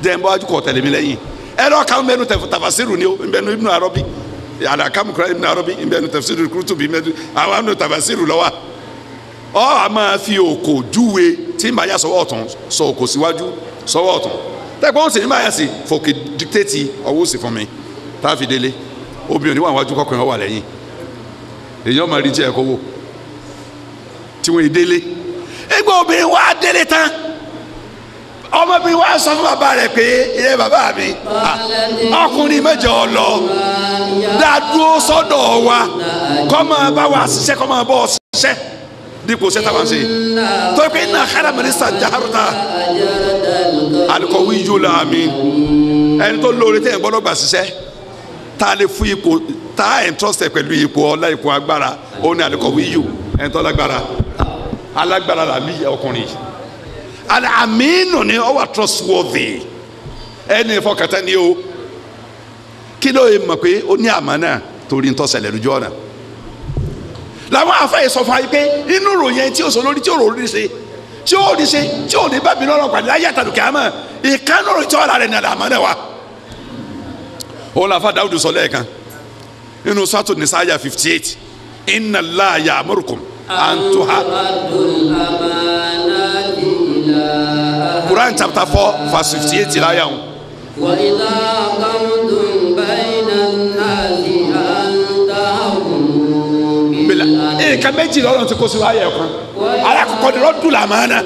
jẹ́ ń bọ́ wájú kó wọ́n tẹ̀lé mi lẹ́yìn ẹ̀rọ kan mẹ́nu tafasiru ni o mẹ́nu Ibn Arabi àdàkàmùkúrẹ́ Ibn Arabi mẹ́nu tafsiru Qurtubi mẹ́nu àwọn mẹ́nu tafasiru lọ́wọ́ ọ a máa fi òkò júwe tí n bá yà sọ́wọ́ ọ̀tún sọ òkò síwájú sọ́wọ́ ọ̀tún tẹ́gbọ́n sì ní bá yà sí fòkè dictate ọwọ́ sí fún mi tá a fi délé obìnrin wà wájú kọkùnrin wà lẹ́yìn èèyàn máa rí jẹ́ ẹ̀kọ́ wò tí wọ́n délé ẹgbẹ́ obìnrin wà délé tán ọmọbìnrin wa sọ fún bàbá rẹ̀ pé ilé bàbá mi ọkùnrin mẹ́jọ lọ dádúró sọ́dọ̀ wa kó máa bá wa ṣiṣẹ́ kó máa bọ́ ọ ṣiṣẹ́ dípò sẹ́ta wá sí tó pé iná kára mínísítà jaharuta alikọ̀wé yóò la mi ẹni tó lóore tẹ̀ ń gbọ́dọ̀ gbà ṣiṣẹ́ tá a lè fún ipò tá a entrust pẹ̀lú ipò ọlá ipò agbára ó ní alikọ̀wé yóò ẹni tó lágbára alágbára la mi ọkùnrin aminu ni ọ wà trustworthy ẹni ìfọkàtà ni o kí ló yẹ mọ̀ pé ó ní àmánà torí ń tó ṣẹlẹ̀ lójú ọ̀nà làwọn afẹ́ sọ fún ayé pé inú ròyìn tí o sọ lórí tí o rò rí ṣe tí o rí ṣe tí o ní bá mi lọ́rọ̀ pàdé ayé àtàlùkẹ́ àmọ́ ìkànnì ròyìn tí ọ̀la rẹ̀ ní àlàmọ́ náà wa. òun làfa Dáúdù sọ lẹ́ẹ̀kan inú sọ́tò ní sáyà 58 inna Allaha ya'murukum an Quran chapter 4 verse 58 láyà wọn. وإذا قمتم بين الناس أن تحكموا بالعدل. nǹkan méjì lọ́rùn tí kò sí wáyé kan alákọ̀ọ́kọ́ ni rọ́dù làmánà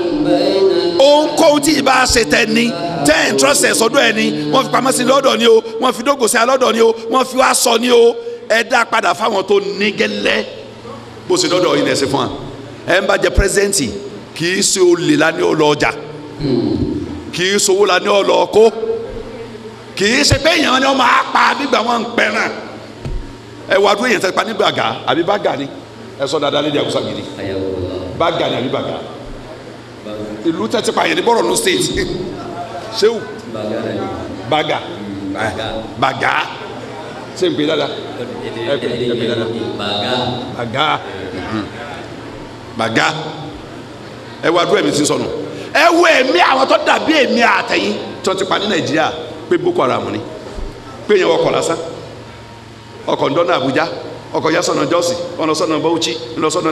ohunkóhun tí ìbá ṣe tẹ ní tẹ́ ẹ̀ trọ́sẹ̀ sọ́dọ̀ ẹ̀ ní wọ́n fi pamọ́ sí lọ́dọ̀ ni o wọ́n fi dógò sí alọ́dọ̀ ni o wọ́n fi wá sọ ni o ẹ dá padà fáwọn tó ní gẹ́lẹ́ bó ṣe lọ́dọ̀ yìí lẹ́sìn fún wa ẹ ń bá jẹ pírẹsidẹ́ǹtì kì í ṣe olè la ní ọlọ ọjà kì í ṣòwò la ní ọlọ ọkọ kì í ṣe pé èèyàn ni wọ́n máa pa nígbà wọn ń pẹ́ náà ẹ wá dúró èèyàn tẹ́ pa ní gbàgà àbí bàgà ni ẹ sọ dáadáa lédè àgùsà gidi bàgà ni àbí bàgà ìlú tẹ́tí pa yẹn ní Borno state sehu bàgà bàgà ṣé n pè dáadáa ẹ pè dáadáa bàgà bàgà ẹ wá dúró ẹ̀mí tí ń sọnù ẹ wo ẹ̀mí àwọn tó dàbí ẹ̀mí àtẹ̀yìn tó ti pa ní Nàìjíríà pé Boko Haram ni pé yẹn wọkọ̀ lásán ọkọ̀ ndọ́nà Àbújá ọkọ̀ yasọ̀nà Jọ́sì ọ̀nàsọ̀nà Bauchi ìlọsọ̀nà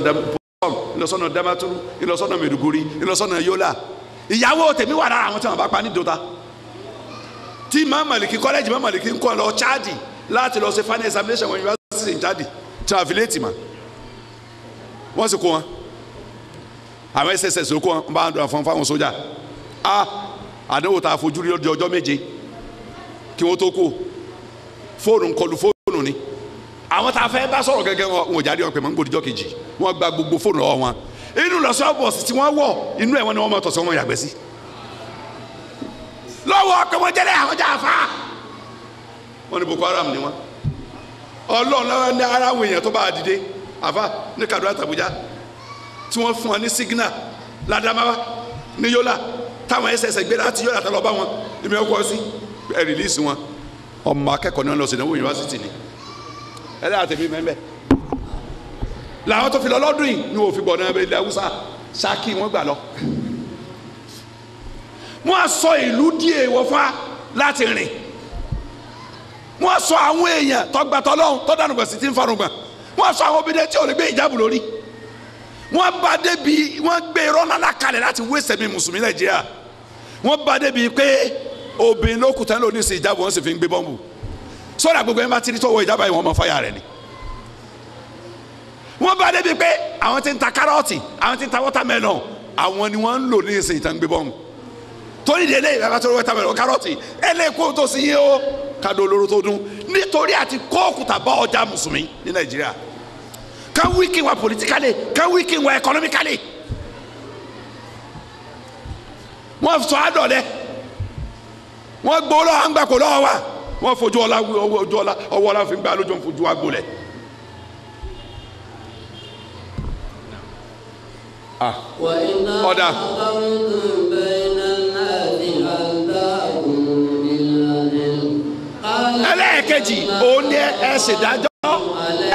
ìlọsọ̀nà Damaturu ìlọsọ̀nà Maiduguri ìlọsọ̀nà Yola ìyàwó tèmi wà lára àwọn tí wọn bá pa ní Dota tí Imam Maliki kọ́lẹ́jì Imam Maliki ń kọ́ lọ Chadi láti lọ ṣe final examination wọn university in Chadi travelate ma wọ́n sì kó wọn àwọn SSS ló kó wọn bá ń dọ̀ fáwọn sójà àdéhùn tá a fojú rí ọjọ́ méje kí wọ́n tó kó fóònù ńkọlù fóònù ni àwọn tá a fẹ́ bá sọ̀rọ̀ gẹ́gẹ́ wọn ò jáde wọn pè mọ́ ń gbòdìjọ́ kejì wọ́n gba gbogbo fóònù lọ́wọ́ wọn inú lọ́sọ̀ bọ̀sì tí wọ́n wọ̀ inú ẹ̀ wọ́n ni wọ́n mọ̀ tọ̀sọ̀ wọn yàgbẹ́ sí lọ́wọ́ pé wọ́n jẹ́lẹ̀ àwọn jà fà wọ́n ní Boko Haram ni wọ́n Ọlọ́run lọ́wọ́ ní ara àwọn èèyàn tó bá dìde àfà ní Kaduna tàbújá tí wọ́n fún wọn ní signal ládàmáwá ní Yola táwọn ẹsẹsẹ gbé láti Yola tó lọ bá wọn ìmọ̀ ẹ̀kọ́ sí ẹ̀ rìlíìsì wọn ọmọ akẹ́kọ̀ọ́ náà lọ sí ìdánwò yunifásitì ni ẹ̀rẹ́ àtẹ̀mí mẹ́mbẹ́ làwọn tó fi lọ lọ́dún yìí ni òfin gbọ̀nà ilẹ̀ Haúsá Ṣakí wọ́n gbà lọ wọ́n á sọ ìlú díẹ̀ wọ́fà láti rìn wọ́n á sọ àwọn èèyàn tọgbàtọ́ lọ́hùn tọ́dánùgbà sí ti ń farùngbà wọ́n á sọ àwọn obìnrin tí ò lè gbé ìjábù lórí wọ́n bá débi wọ́n gbé rọ́nàlá kalẹ̀ láti wé sẹ́mi mùsùlùmí Nàìjíríà wọ́n bá débi pé obìnrin ló kùtà lóní sí ìjábù wọ́n sì fi ń gbé bọ́ǹbù sọ́dà gbogbo ẹ̀ bá tiri tó wọ ìjábà yìí wọ́n mọ fáyà rẹ̀ ni wọ́n bá débi pé àwọn tí ń ta kárọ̀tì àwọn tí ń ta wọ́tàmẹ́lọ̀n àwọn ni wọ́n ń lò ní ìsìn ìtàn gbé bọ́ǹbù torí délé ìbára tó wọ́tàmẹ́lọ̀n kárọ̀tì ẹlẹ́kọ̀ọ́ tó sì yé o kádó olóró tó dún nítorí àti kó òkúta bá ọjà mùsùlùmí ní Nàìjíríà can weaken wa politically can weaken wa economically wọ́n sọ àdọ̀lẹ́ wọ́n gbọ́ lọ́wọ́ à ń gbà kó lọ́wọ́ wa wọ́n fojú ọlá ọwọ́ ọlá fi ń gbà lójú fojú wa gbolẹ̀ ọ̀dà ẹlẹ́ẹ̀kejì òun ni ẹ̀sìn dájọ́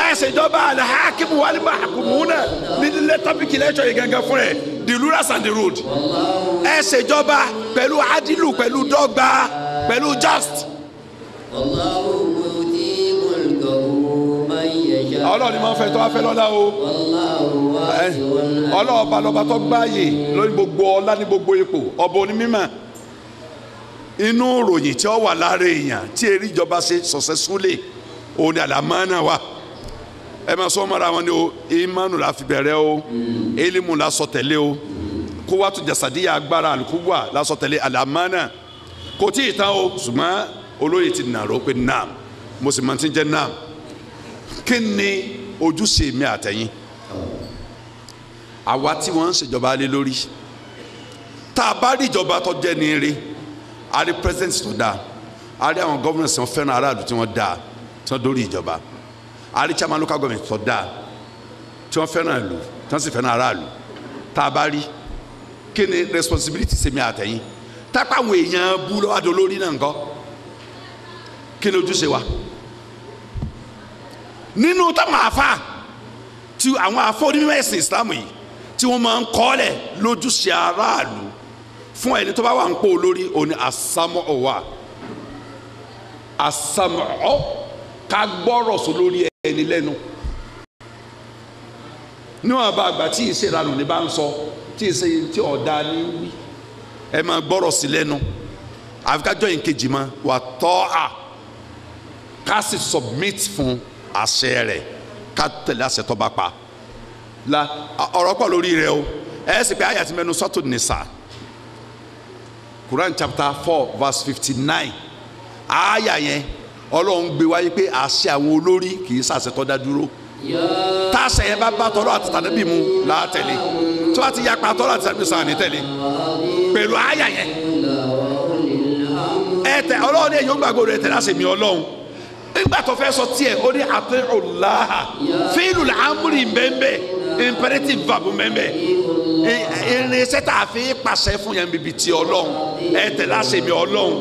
ẹ̀sìnjọba alahakimu walimahakumuna nídìílé tọ́pìkì lẹ́tọ̀ yìí gángan fún ẹ̀ the rulers and the road ẹ̀sìnjọba pẹ̀lú adilu pẹ̀lú dọ́gba pẹ̀lú just. Ọlọ́run ni máa ń fẹ́ tó wá fẹ́ lọ́la o ọlọ́ọ̀ba lọ́ba tó gbáàyè lórí gbogbo ọlá ní gbogbo ipò ọba onímọ̀ inú ròyìn tí ó wà lára èèyàn tí èrè ìjọba ṣe successfully òun ni àlámánà wa ẹ máa sọ mọ́ra wọn ni o ìmánu la fi bẹ̀rẹ̀ o elimu la sọ tẹ̀lé o kó wá tó jasadiya agbára alukuwa la sọ tẹ̀lé àlámánà kò tí ì tán o ṣùgbọ́n olóyè ti nàró pé nam mo sì máa ti jẹ́ nam kí ni ojúṣe mi àtẹ̀yìn àwa tí wọ́n ń ṣèjọba lé lórí tá a bá rí ìjọba tó jẹ́ ní eré a rí president tó dáa a rí àwọn governors tí wọ́n fẹ́ràn aráàlú tí wọ́n dáa tí wọ́n dórí ìjọba a rí chairman local government tó dáa tí wọ́n fẹ́ràn ìlú tí wọ́n sì fẹ́ràn aráàlú tá a bá rí kí ni responsibility sèmi àtẹ̀yìn tápá àwọn èèyàn bú lọ́wọ́ àdó lórí náà ńkọ́ kí ni ojúṣe wa nínú táwọn afa tí àwọn afọ onímọ̀ ẹ̀sìn Islam yìí tí wọ́n máa ń kọ́lẹ̀ lójúṣe aráàlú fún ẹni tó bá wà ń pò lórí òní àsámọ́ wà àsámọ́ ká gbọ́rọ̀ sọ lórí ẹni lẹ́nu níwọ̀n bá àgbà tí ìṣe ìranù ní bá ń sọ tí ìṣe tí ọ̀dà ní wí ẹ máa gbọ́rọ̀ sí lẹ́nu àfikájọ́ yìí kejì mọ́ wà tọ́ à ká sì submit fún àṣẹ rẹ̀ ká tẹ̀lé àṣẹ tó bá pa la ọ̀rọ̀ pọ̀ lórí rẹ̀ o ẹ sì pé àyà tí mẹ́nu sọ́tò nìsa Quran chapter 4 verse 59 àyà yẹn Ọlọ́run gbé wáyé pé àṣẹ àwọn olórí kì í ṣàṣẹ tó dá dúró táṣẹ yẹn bá bá tọ́lọ́ àti tàbí mu látẹ̀lé tó bá ti yapa tọ́lọ́ àti tàbí sàn ní tẹ̀lé pẹ̀lú àyà yẹn ẹ̀tẹ̀ Ọlọ́run ní èyí ó gbàgbọ́ rẹ̀ tẹ̀lé àṣẹ mi Ọlọ́run nígbà tó fẹ́ sọ tiẹ̀ ó ní ati'ullaha fi'lul amri mbẹ́mbẹ́ imperative verb mbẹ́mbẹ́ irinṣẹ́ tá a fi pàṣẹ fún yẹn bíbi ti Ọlọ́run ẹ tẹ̀lé àṣẹ mi Ọlọ́run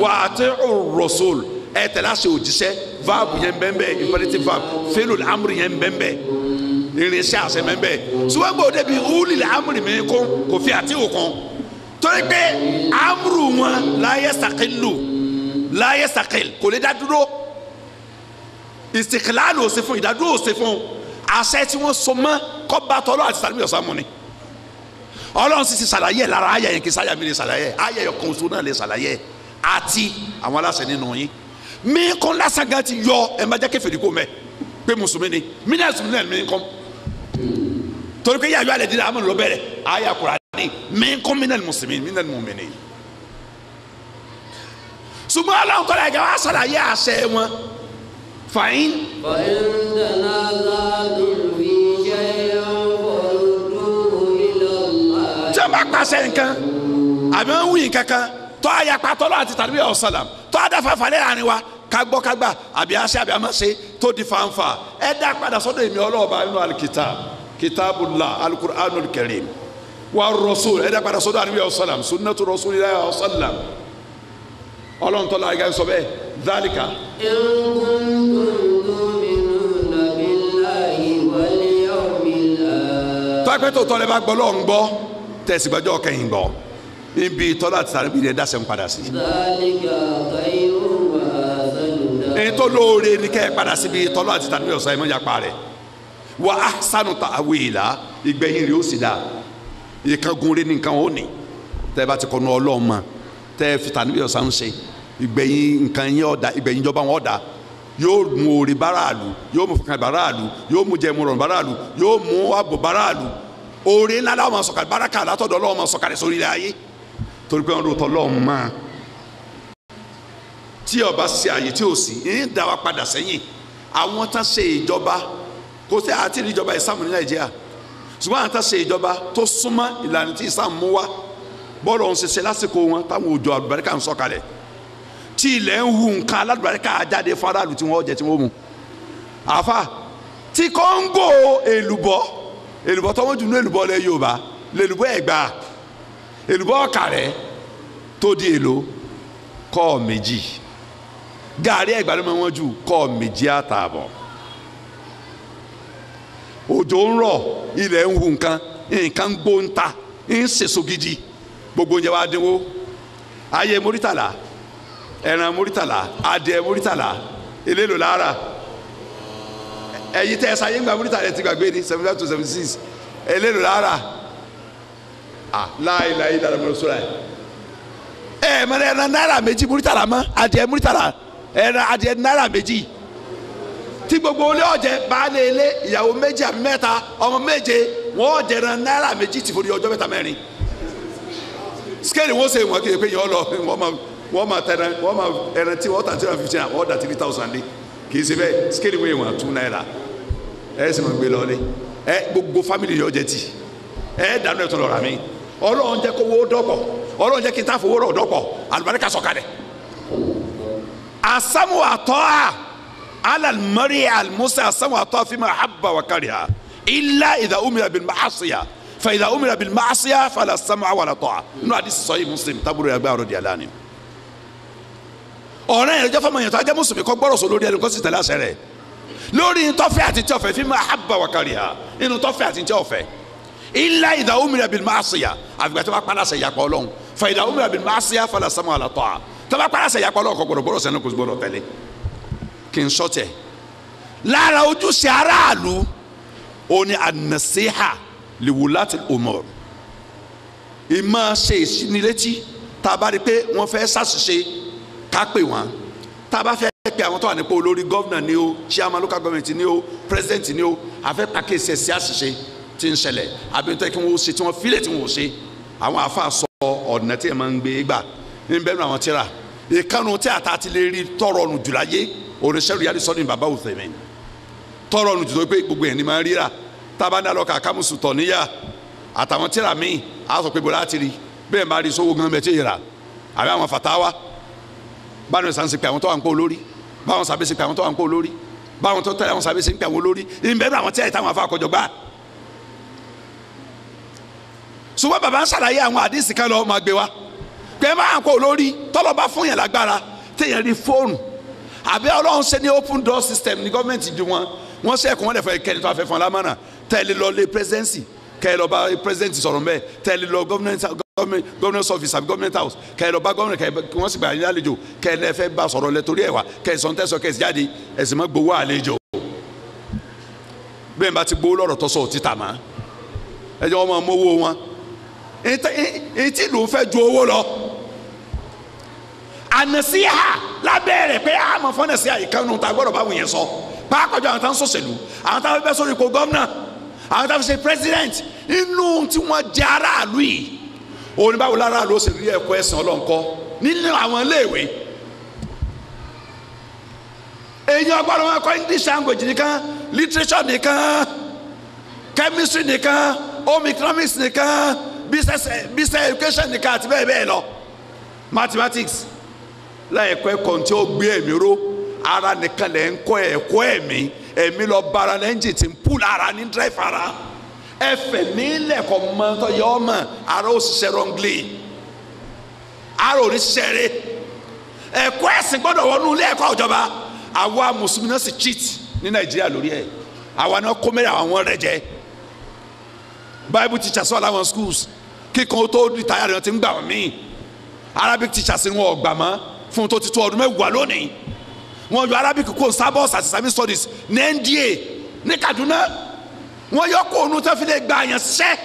wa ati'ur rasul ẹ tẹ̀lé àṣẹ òjíṣẹ́ verb yẹn mbẹ́mbẹ́ imperative verb fi'lul amri yẹn mbẹ́mbẹ́ irinṣẹ́ àṣẹ mbẹ́mbẹ́ ṣùgbọ́n gbọ́dọ̀ débi ulil amri mi kún kò fi àti òkun torí pé amru wọn la yastaqil kò lè dá dúró istiqlal ò ṣe fún ìdádúró ò ṣe fún àṣẹ tí wọ́n so mọ́ kọ́ba tọ́lọ́ àti sàlùmí ọ̀sán mu ni Ọlọ́run sì ti ṣàlàyé lára ayé yẹn kì í sáyà mi lè ṣàlàyé ayé yẹn kan oṣù náà lè ṣàlàyé àti àwọn aláṣẹ nínú yín mí kún lásán gan ti yọ ẹ má jẹ́ kèfèrí kó mẹ́ pé mùsùlùmí ni mí náà mùsùlùmí náà mí kún torí pé yàrá alẹ́ dídá amúnú ló bẹ̀rẹ̀ ayé Kùránì mí kún mí náà mùsùlùmí mí náà mùmínì ṣùgbọ́n Ọlọ́run kọ́lá ẹ̀jẹ̀ wá ṣàlàyé àṣẹ wọn fàyín. tí a bá pàṣẹ nǹkan àbí wọn wí nǹkankan tó a yà pàtó lọ àti tàbí ọ̀sálàm tó a dáfa falẹ̀ àárín wa ká gbọ́ ká gbà àbí àṣẹ àbí àmọ́ṣe tó di fanfa ẹ dá padà sọ́dọ̀ èmi ọlọ́ọ̀bá nínú alikitab kitabullah alukur'anul karim wa rasul ẹ dá padà sọ́dọ̀ àníbi ọ̀sálàm sunnatu rasulillahi ọ̀sálàm Ọlọ́run tọ́lá ẹ̀gá sọ bẹ́ẹ̀ dhalika. tọ́pẹ́ tó tọ́lẹ̀ bá gbọ́ lọ́n gbọ́ tẹ̀sí gbọ́jọ́ kẹ́yìn gbọ́ níbi tọ́lá àti sàrẹ́bí rẹ̀ dáṣẹ́ ń padà sí. èyí tó lóore ní kẹ́ ẹ̀ padà síbi tọ́lá àti sàrẹ́bí ọ̀sán ẹ̀ mọ́ yapa rẹ̀ wa ahsanu ta'wila ìgbẹ̀yìn rẹ̀ ó sì dáa ìkangun rẹ̀ ní nǹkan ó ní tẹ́ bá ti kọ́nu ọlọ́ọ̀mọ tẹ́ fi tàbí ọ̀sán ṣe ìgbẹ̀yìn nǹkan yẹn ọ̀dà ìgbẹ̀yìn ìjọba wọn ọ̀dà yóò mú orí báráàlú yóò mú fúnkàn báráàlú yóò mú jẹmu rọrùn báráàlú yóò mú ààbò báráàlú oore ńlá láwọn sọ̀kalẹ̀ báràkà látọ̀dọ̀ Ọlọ́run máa sọ̀kalẹ̀ sórí ilẹ̀ ayé torí pé wọn ló tọ́ lọ́ọ̀ mọ́ tí ọba ṣe àyè tí ò sí ń dá wa padà sẹ́yìn àwọn tán ṣe ìjọba kò sí àti ìjọba ìsàmù ní Nàìjíríà ṣùgbọ́n àwọn tán ṣe ìjọba tó súnmọ́ ìlànà tí ìsàmù mú wá bọ́ọ̀lù ọ̀hún ṣe ṣe lásìkò wọn táwọn òjò àlùbáríkà ń sọ̀kalẹ̀ tí ilẹ̀ ń hu nǹkan aládùbáríkà jáde faraàlú tí wọ́n jẹ tí wọ́n mu àfa tí Kóńgò èlùbọ́ tó wọ́n jù ní èlùbọ́ lẹ Yorùbá lèlùbọ́ Ẹ̀gbá èlùbọ́ Ọ̀kàrẹ́ tó di èlò kọ́ọ̀ méjì gàrí Ẹ̀gbá ló máa wọ́n jù kọ́ọ̀ méjì àtààbọ̀ òjò ń rọ̀ ilẹ̀ ń hu nǹkan gbóǹta ń sèso gidi gbogbo oúnjẹ wa dínwó ayé Múrítàlá ẹran Múrítàlá adìẹ Múrítàlá eléèlò lára ẹ̀yin tẹ́ ẹ sáyé ńgbà Múrítàlá ti gbàgbé ní 75 to 76 eléèlò lára láìláì dára mọ́ sọ́ra ẹ̀ mọ́lẹ́ ẹran náírà méjì Múrítàlá mọ́ adìẹ Múrítàlá ẹran adìẹ náírà méjì tí gbogbo olé ọ̀jẹ̀ baálé ilé ìyàwó méjì àbí mẹ́ta ọmọ méje wọ́n ọ̀jẹ̀ ẹran náírà méjì ti forí ọjọ́ mẹ́ta mẹ́rin scale wọ́n ṣe wọ́n kéde pé yẹn lọ wọ́n máa tẹ̀rẹ̀ wọ́n máa ẹran tí wọ́n tà 315 wọ́n dà 3000 lé kì í ṣe bẹ́ẹ̀ scale wọ́n yẹn wọ́n 2 náírà ẹ̀ sì máa gbé lọ lé ẹ̀ gbogbo family yóò jẹ ti ẹ̀ dànù ẹ̀ tó lọ rà mí Ọlọ́run jẹ́ kówó dọ́pọ̀ Ọlọ́run jẹ́ kí n ta fowó rọ̀ dọ́pọ̀ àlùbáríkà sọ̀kalẹ̀ asamu atọ́a alalmari almusa asamu atọ́a fima habba wa kariha illa idha umira bil ma'asiya فإذا أمر بالمعصية فلا سمع ولا طاعة nínú àdìsí sahih Muslim tábúrò ẹgbẹ́ àròdì aláàánú ọ̀rẹ́ yẹn jẹ́ fọmọ yẹn tó ajẹ́ mùsùlùmí kọ́ gbọ́rọ̀ sọ lórí ẹni kó sì tẹ̀lé àṣẹ rẹ̀ lórí ntọ́fẹ́ àti tí ọ̀fẹ́ fi máa habba wa kariha inú tọ́fẹ́ àti tí ọ̀fẹ́ illa idha umira bil ma'siyah àfìgbà tó bá padà sẹ̀ yàpọ̀ ọlọ́run fa idha umira bil ma'siyah fala sam'a wala ta'a tó bá padà sẹ̀ yàpọ̀ ọlọ́run kò gbọdọ̀ sẹ́nu kò gbọdọ̀ tẹ̀lé kí n sọ́tẹ̀ lára ojúṣe aráàlú òní an-nasiha li wulati al-umur ìmọ̀ ṣe ìsinilétí tá a bá rí i pé wọ́n fẹ́ ṣàṣìṣe ká pè wọ́n tá a bá fẹ́ pé àwọn tó wà nípò olórí gọ́vnà ni o chairman local government ni o president ni o àfẹ́ pàkíyèsí ẹ̀sì àṣìṣe tí ń ṣẹlẹ̀ àbí tó yẹ kí wọ́n ṣe tí wọ́n fílẹ̀ tí wọ́n ṣe àwọn afa sọ ọ̀nà tí ẹ̀ máa ń gbé gbà ní bẹ́ẹ̀ ní àwọn tíra ìkànnì tí àtà ti lè rí tọrọ ọ̀nù jùláyé oníṣẹ́rù yàrá sọ́ni bàbá òfèmí tọrọ ọ̀nù jùlọ pé gbogbo ẹ̀ ní máa ń ríra tábàdà lọ kà kámùsù tọ̀ níyà àtàwọn tíra míì á sọ pé bọ́lá ti rí bẹ́ẹ̀ máa rí sówó gan bẹ́ẹ̀ tí ì rà àbí àwọn fàtáwá báwọn sàn sí pé àwọn tó wà ń pọ̀ olórí báwọn sàbẹ̀ sí pé àwọn tó wà ń pọ̀ olórí báwọn tó tẹ̀lé àwọn sàbẹ̀ sí pé àwọn olórí ìbẹ̀rù àwọn tí ẹ̀ táwọn afọ àkọjọ gbà. ṣùgbọ́n bàbá ń ṣàlàyé àwọn àdìsí kan lọ́wọ́ máa gbé wa pé máa ń pọ̀ olórí tọ́lọ́ bá fún yẹn lágbára téèyàn rí fóònù àbí ọlọ́run ṣe ní open door system ní gọ́ọ̀mẹ̀ntì ju wọ́n ṣe ẹ̀kọ́ wọn lè fẹ́ kẹ́ni tó afẹ́ fún alámọ̀nà tẹ̀lé lọ lé presidency kẹ́ lọ bá president sọ̀rọ̀ mbẹ́ tẹ̀lé lọ governor's office àbí government house kẹ́ lọ bá governor kẹ́ wọ́n sì gbà yín àlejò kẹ́ lẹ́ fẹ́ bá sọ̀rọ̀ lẹ torí ẹ̀ wá kẹ́ sọ̀n tẹ́sọ̀ kẹ́ jáde ẹ̀sìn mọ́ gbowó àlejò bẹ́ẹ̀ bá ti gbowó lọ́rọ̀ tọ́sọ̀ títà mọ́ ẹjọ́ wọn máa mówó wọn etí ló ń fẹ́ ju owó lọ ànàsíhà lábẹ́rẹ̀ pé àmọ́ fọ́nàsíhà ìkànnù tá a gbọ́dọ̀ bá wọ̀nyẹn sọ pàápàá àwọn táwọn sọ̀sẹ̀lú àwọn táwọn fẹ́ sórí ipò gómìnà àwọn táwọn ṣe president inú tí wọ́n jẹ́ aráàlú yìí òní báwo láráàlú ó sì rí ẹ̀kọ́ ẹ̀sìn ọlọ́nkọ́ nínú àwọn iléèwé èèyàn gbọ́dọ̀ wọn kọ́ English language nìkan literature nìkan chemistry nìkan home economics nìkan business education nìkan àti bẹ́ẹ̀ bẹ́ẹ̀ lọ mathematics láìkọ́ ẹ̀kọ́ tí ó gbé ẹ̀mí ró ara nìkan lẹ̀ ń kọ́ ẹ̀kọ́ ẹ̀mí lọ bára lẹ́ńjì tí ń pù lára ní drive ara ẹ̀fẹ̀ mi lẹ̀kọ́ mọ́tò yọ ọmọ ara ó ṣiṣẹ́ wrongly ara ò ní ṣiṣẹ́ rẹ̀ ẹ̀kọ́ ẹ̀sìn gbọ́dọ̀ wọnú ilé ẹ̀kọ́ ìjọba àwa mùsùlùmí náà sì cheat ní Nàìjíríà lórí ẹ̀ àwa náà kó mẹ́rin àwọn rẹ̀ jẹ́ Bible teachers wà láwọn schools kíkan tó retire rẹ̀ ti ń gbà wọ́n míì Arabic teachers wọn ò gbà mọ́ fún tó ti tó ọdún mẹ́wàá lónìí wọ́n yọ Arabic kó sabos àti Islamic studies ní NDA ní Kaduna wọ́n yọ kó onú tó fi lè gba àyàn ṣiṣẹ́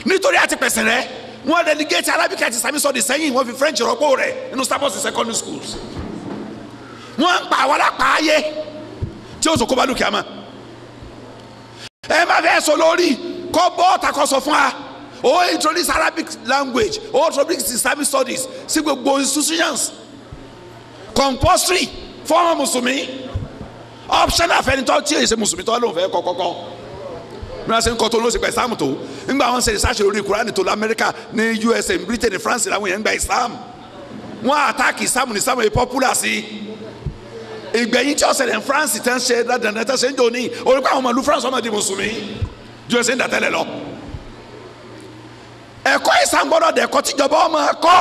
nítorí àti pẹ̀sìn rẹ̀ wọ́n delegate Arabic àti Islamic studies sẹ́yìn wọ́n fi French rọ́pò rẹ̀ nínú sabos secondary schools wọ́n ń pa àwọn alápá ayé tí ó sọ kó bá dúkìá mọ́ ẹ má fẹ́ sọ lórí kọ́ bọ́ọ̀tà kọ́ sọ fún wa ó introduce Arabic language ó introduce Islamic studies sí gbogbo institutions compulsory fọ́ọ̀mù mùsùlùmí optional fẹ́nitọ́ tí èyí ṣe mùsùlùmí tó lóun fẹ́ kọ́kọ́kọ́ bí wọ́n ṣe ń kọ́ tó ló ṣe gba Islam tó nígbà wọn ṣe research lórí Kùránì tó lọ Amẹ́ríkà ní USA Britain France làwọn èèyàn ń gba Islam wọ́n attack Islam ní Islam yìí popular sí ìgbẹ̀yìn tí ọ̀sẹ̀ ní France tẹ́ ń ṣe dandan tẹ́ ṣe ń jò ní orí pé àwọn ọmọ ìlú France ọmọ di mùsùlùmí ju ẹsẹ̀ ń dàtẹ́lẹ̀ lọ ẹ̀kọ́ Islam gbọ́dọ̀ dẹ̀kọ́ tíjọba ọmọ ẹ̀kọ́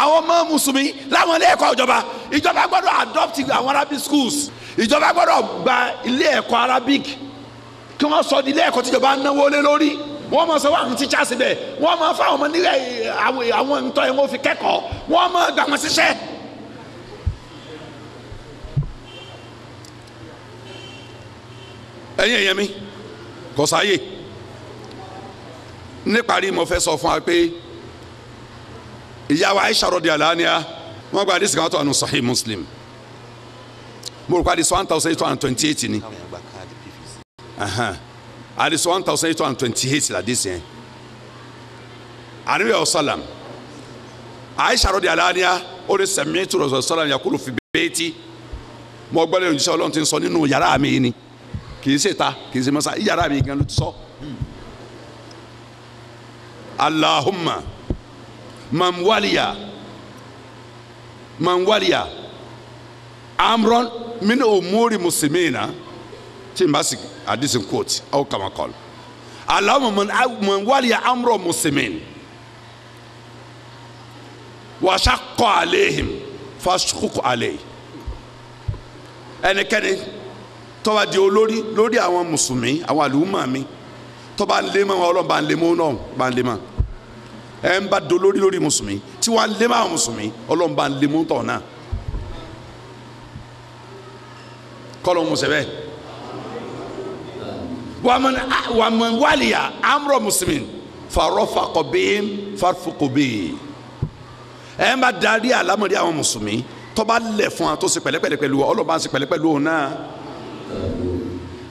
àwọn ọmọ mùsùlùmí láwọn ilé ẹ̀kọ́ ìjọba gbọ́dọ̀ adopt àwọn Arabic schools ìjọba gbọ́dọ̀ gba ilé ẹ̀kọ́ Arabic kí wọ́n sọ di ilé ẹ̀kọ́ tíjọba náwó lé lórí wọ́n mọ̀ sọ wọ́n teachers bẹ̀ wọ́n mọ̀ fáwọn ọmọ nílẹ̀ àwọn ntọ́ yẹn wọ́n fi kẹ́kọ̀ọ́ wọ́n mọ̀ gbà wọ́n ṣiṣẹ́. ẹ̀yin èèyàn mi kò sáyè níparí mo fẹ́ sọ fún wa pé ìyá wa Aisha radiyallahu anha wọ́n gba àdìsí kan tó ànú Sahih Muslim mo rò pé àdìsí 1828 ni àdìsí 1828 làdìsí yẹn àníwẹ̀ ọ̀sálàm Aisha radiyallahu anha ó lè sami'tu Rasulullah sallallahu alaihi wasallam yaqulu fi bayti mo gbọ́ lẹ́yìn òjíṣẹ́ Ọlọ́run ti ń sọ nínú yàrá mi ni kì í ṣe ta kì í ṣe mọ́sá yàrá mi gan ló ti sọ. Allahumma man waliya amran min umuri muslimina tí n bá sì àdìsí quote aw kama qala Allahumma man waliya amra muslimin wa shaqqa alayhim fashquq alayhi ẹnikẹ́ni tó bá di olórí lórí àwọn mùsùlùmí àwọn àlùmọ́ mi tó bá lé mọ́ Ọlọ́run bá ń lé mọ́ náà bá ń lé mọ́ ẹ̀ ń bá do lórí mùsùlùmí tí wọ́n lé mọ́ àwọn mùsùlùmí Ọlọ́run bá ń lé mọ́ tọ̀ náà kọ́lọ́ musẹ̀bẹ́ wàmọ̀ wàlíyà amúrọ̀ mùsùlùmí farọ́fàkọ̀ bẹ́ẹ̀ farfukọ̀ bẹ́ẹ̀ ẹ̀ ń bá darí àlámọ̀rí àwọn mùsùlùmí tó bá lẹ̀ fún wa tó ṣe pẹ̀lẹ́pẹ̀lẹ́ pẹ̀lú Ọlọ́run bá ń ṣe pẹ̀lẹ́pẹ̀lú òun náà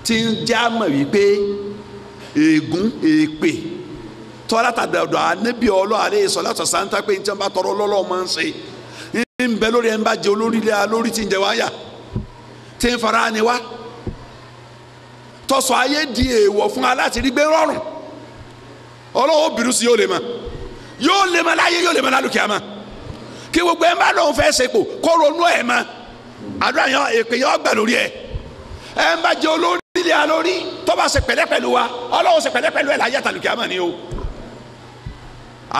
tí ń já mọ̀ wípé ègún èpè tọ́lá tàdà ọ̀dọ̀ ànábì Ọlọ́run àlẹ́ ìsọ̀látọ̀ sáńtà pé njẹ́ ń bá tọrọ lọ́lọ́ máa ń ṣe ń bẹ lórí ẹ̀ ń bá jẹ olórí lé lórí tí ń jẹ wáyà tí ń fara ni wá tọ́sọ̀ ayé di èèwọ̀ fún wa láti rí gbé rọrùn Ọlọ́run ó bínú sí yóò lè mọ láyé yóò lè mọ lálùkìá mọ́ kí gbogbo ẹ̀ ń bá lóun fẹ́ sepò kó ronú ẹ̀ mọ́ àdúrà yẹn èpè yẹn ọgbà lórí ẹ̀ ẹ̀ ń bá jẹ olórí lé lórí tó bá ṣe pẹ̀lẹ́ pẹ̀lú wa Ọlọ́run ṣe pẹ̀lẹ́ pẹ̀lú ẹ̀ láyé àtàlùkìá mọ́ ni o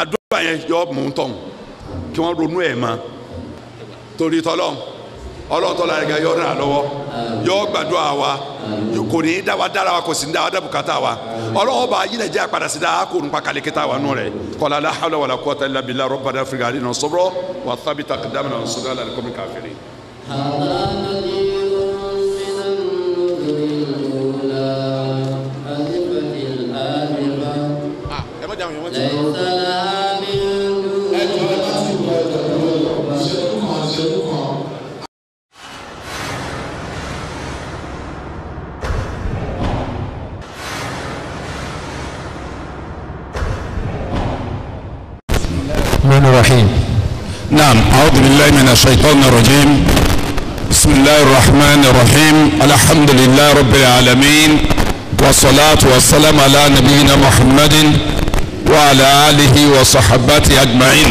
àdúrà yẹn yọ mò ń tọ̀hún kí wọ́n ronú ẹ̀ mọ́ torí tọ́lọ́ Ọlọ́run tọ́lá ẹ̀gá yọ náà lọ́wọ́ yọ gbàdúrà wa kò ní í dá wa dára wa kò sì ní dá wa dá bùkátà wa Ọlọ́run bá yílẹ̀ jẹ́ àpàdà sí dáa kò nípa kàlẹ́ kíta wa nù rẹ̀ kọ́lá la hawla wala quwwata illa billah rabbana afrigh alina sabra wa thabbit aqdamana wansurna ala alqawmil kafirin. الرحيم. نعم أعوذ بالله من الشيطان الرجيم. بسم الله الرحمن الرحيم. الحمد لله رب العالمين والصلاة والسلام على نبينا محمد وعلى آله وصحبه أجمعين.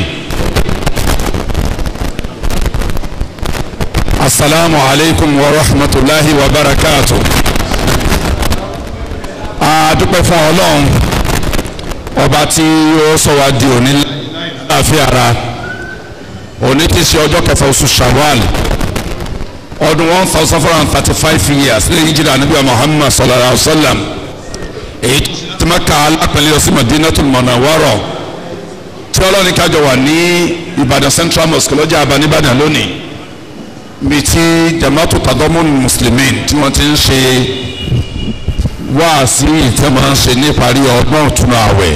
السلام عليكم ورحمة الله وبركاته. adúpẹ́ fún Ọlọ́run ọba tí ó sọ wá di òní láàfin ara òní tí ṣe ọjọ́ kẹfà oṣù Shawwal ọdún 1435 years lẹ́yìn jíra Ànábì Muhammad sallallahu alaihi wa sallam èyí tí Mákà alápẹ̀lẹ́ lọ sí Madinatul Munawwara tí Ọlọ́run kájọ wà ní Ìbàdàn Central Mosque lọ́jà àbá nìbàdàn lónìí bíi tí Jama'atu Tadamun Muslimin tí wọ́n ti ń ṣe wáàsí tí wọ́n máa ń ṣe ní ìparí ọdún ìtúnu àwẹ̀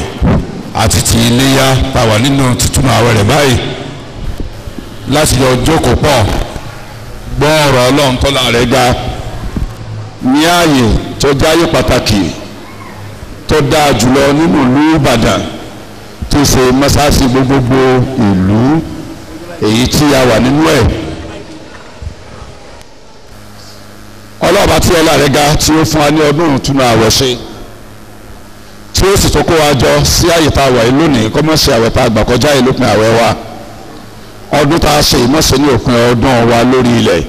àti ti iléyá táwa nínú títúnu àwẹ̀ rẹ̀ báyìí láti yọ jókòó pọ̀ gbọ́ ọ̀rọ̀ Ọlọ́run tọ́lá rẹ̀ ga ní ààyè tó jáyé pàtàkì tó dáa jùlọ nínú ìlú Ìbàdàn tó ṣe mọ́sáàsì gbogbogbò ìlú èyí tí a wà nínú ẹ̀. Ọlọ́ọ̀bá tí ọlá rẹ̀ ga tí ó fún wa ní ọdún ìtúnu àwẹ̀ ṣe tí ó sì tó kó wa jọ sí àyè tá a wà yìí lónìí kọ́ mọ́ sí àwẹ̀ tá a gbà kọjá yìí lópin àwẹ̀ wa ọdún tá a ṣe ìmọ̀ṣẹ́ ní òpin ọdún wa lórí ilẹ̀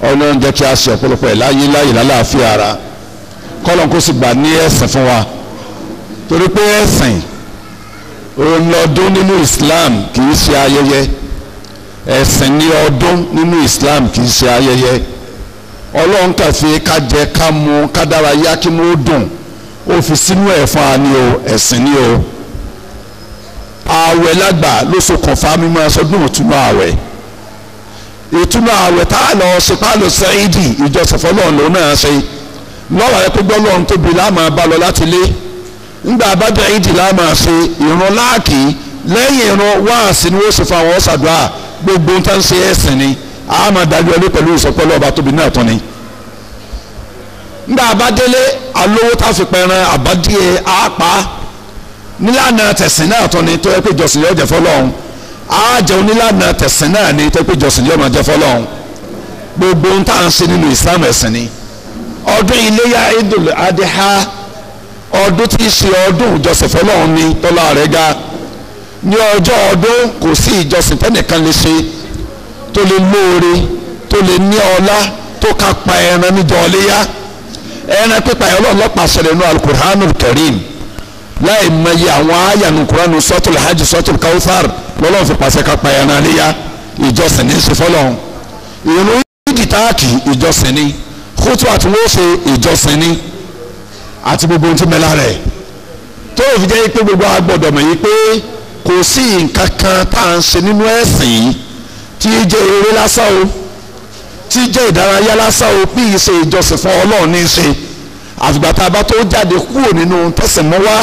Ọlọ́run jẹ́ kí a ṣe ọ̀pọ̀lọpọ̀ ẹ̀ láyé lálàáfíà ara kọ́lọ́n kó sì gbà ní ẹ̀sìn fún wa torí pé ẹ̀sìn òun lọ́dún nínú Islam kì í ṣe ayẹyẹ ẹ̀sìn ní ọdún nínú Islam kì í ṣe ayẹyẹ Ọlọ́run kà fi ká jẹ ká mu ká dára yá kí mo dùn ó fi sínú ẹ̀ fún wa ní o ẹ̀sìn ní o ààwẹ̀ lágbà ló ṣokùnfà mímọ́ ẹsọdún ìtúnú ààwẹ̀ ìtúnú ààwẹ̀ tá a lọ ṣe pa lọ sẹ́yìndì ìjọsìn fọlọ́run lòun náà ṣe lọ́wọ́ ẹ pé gbọ́lọ́run tóbi láàmú bá lọ láti lé ńgbà abájá ìdì láàmú ṣe ìrun láàkì lẹ́yìn ìrun wáàsí ni wọ́n ṣe fún àwọn ṣàdúrà gbogbo ń tán ṣe ẹ̀sìn ni a máa dájú ẹlú pẹ̀lú ìsọpẹ́lú ọba tóbi náà tán ni. ńgbà abádélé alówó tá a fi pẹ̀rẹ̀ àbádíye àápá nílànà tẹ̀sìn náà tán ni tó yẹ pé ìjọsìn yóò jẹ́ fọlọ́run á jẹun nílànà tẹ̀sìn náà ni tó yẹ pé ìjọsìn yóò máa jẹ́ fọlọ́run gbogbo ń tà ń ṣe nínú Islam ẹ̀sìn ni. ọdún iléyà Idul Adha ọdún tí í ṣe ọdún ìjọsìn fọlọ́run ni tọ́lá rẹ̀ ga ní ọjọ́ ọdún kò sí ìjọsìn tẹ́nìkan lè ṣe tó lè lóore tó lè ní ọlá tó ká pa ẹran níjọ ọléyà ẹran pípa ẹ̀ Ọlọ́run lọ́pàá ṣẹlẹ̀ nínú Al-Qur'anul Karim láì mọye àwọn àyànnú kuranu suratul hajj suratul kawthar lọ́lọ́run fi pàṣẹ ká pa ẹran léyà ìjọsìn ní í ṣe fọlọ́run ìrun ìdí táàkì ìjọsìn ni kótó àti wọ́n ṣe ìjọsìn ni àti gbogbo ohun tí mẹ́lá rẹ̀ tó fi jẹ́ pé gbogbo agbọ́dọ̀ mọ̀ yìí pé kò sí nǹkan kan tá à ń ṣe nínú ẹ̀sìn tí í jẹ́ eré lásán o tí í jẹ́ ìdárayá lásán o bí ìṣe ìjọsìn fún Ọlọ́run ní í ṣe àfìgbà tá a bá tó jáde kúrò nínú tẹ̀sán mọ́ wá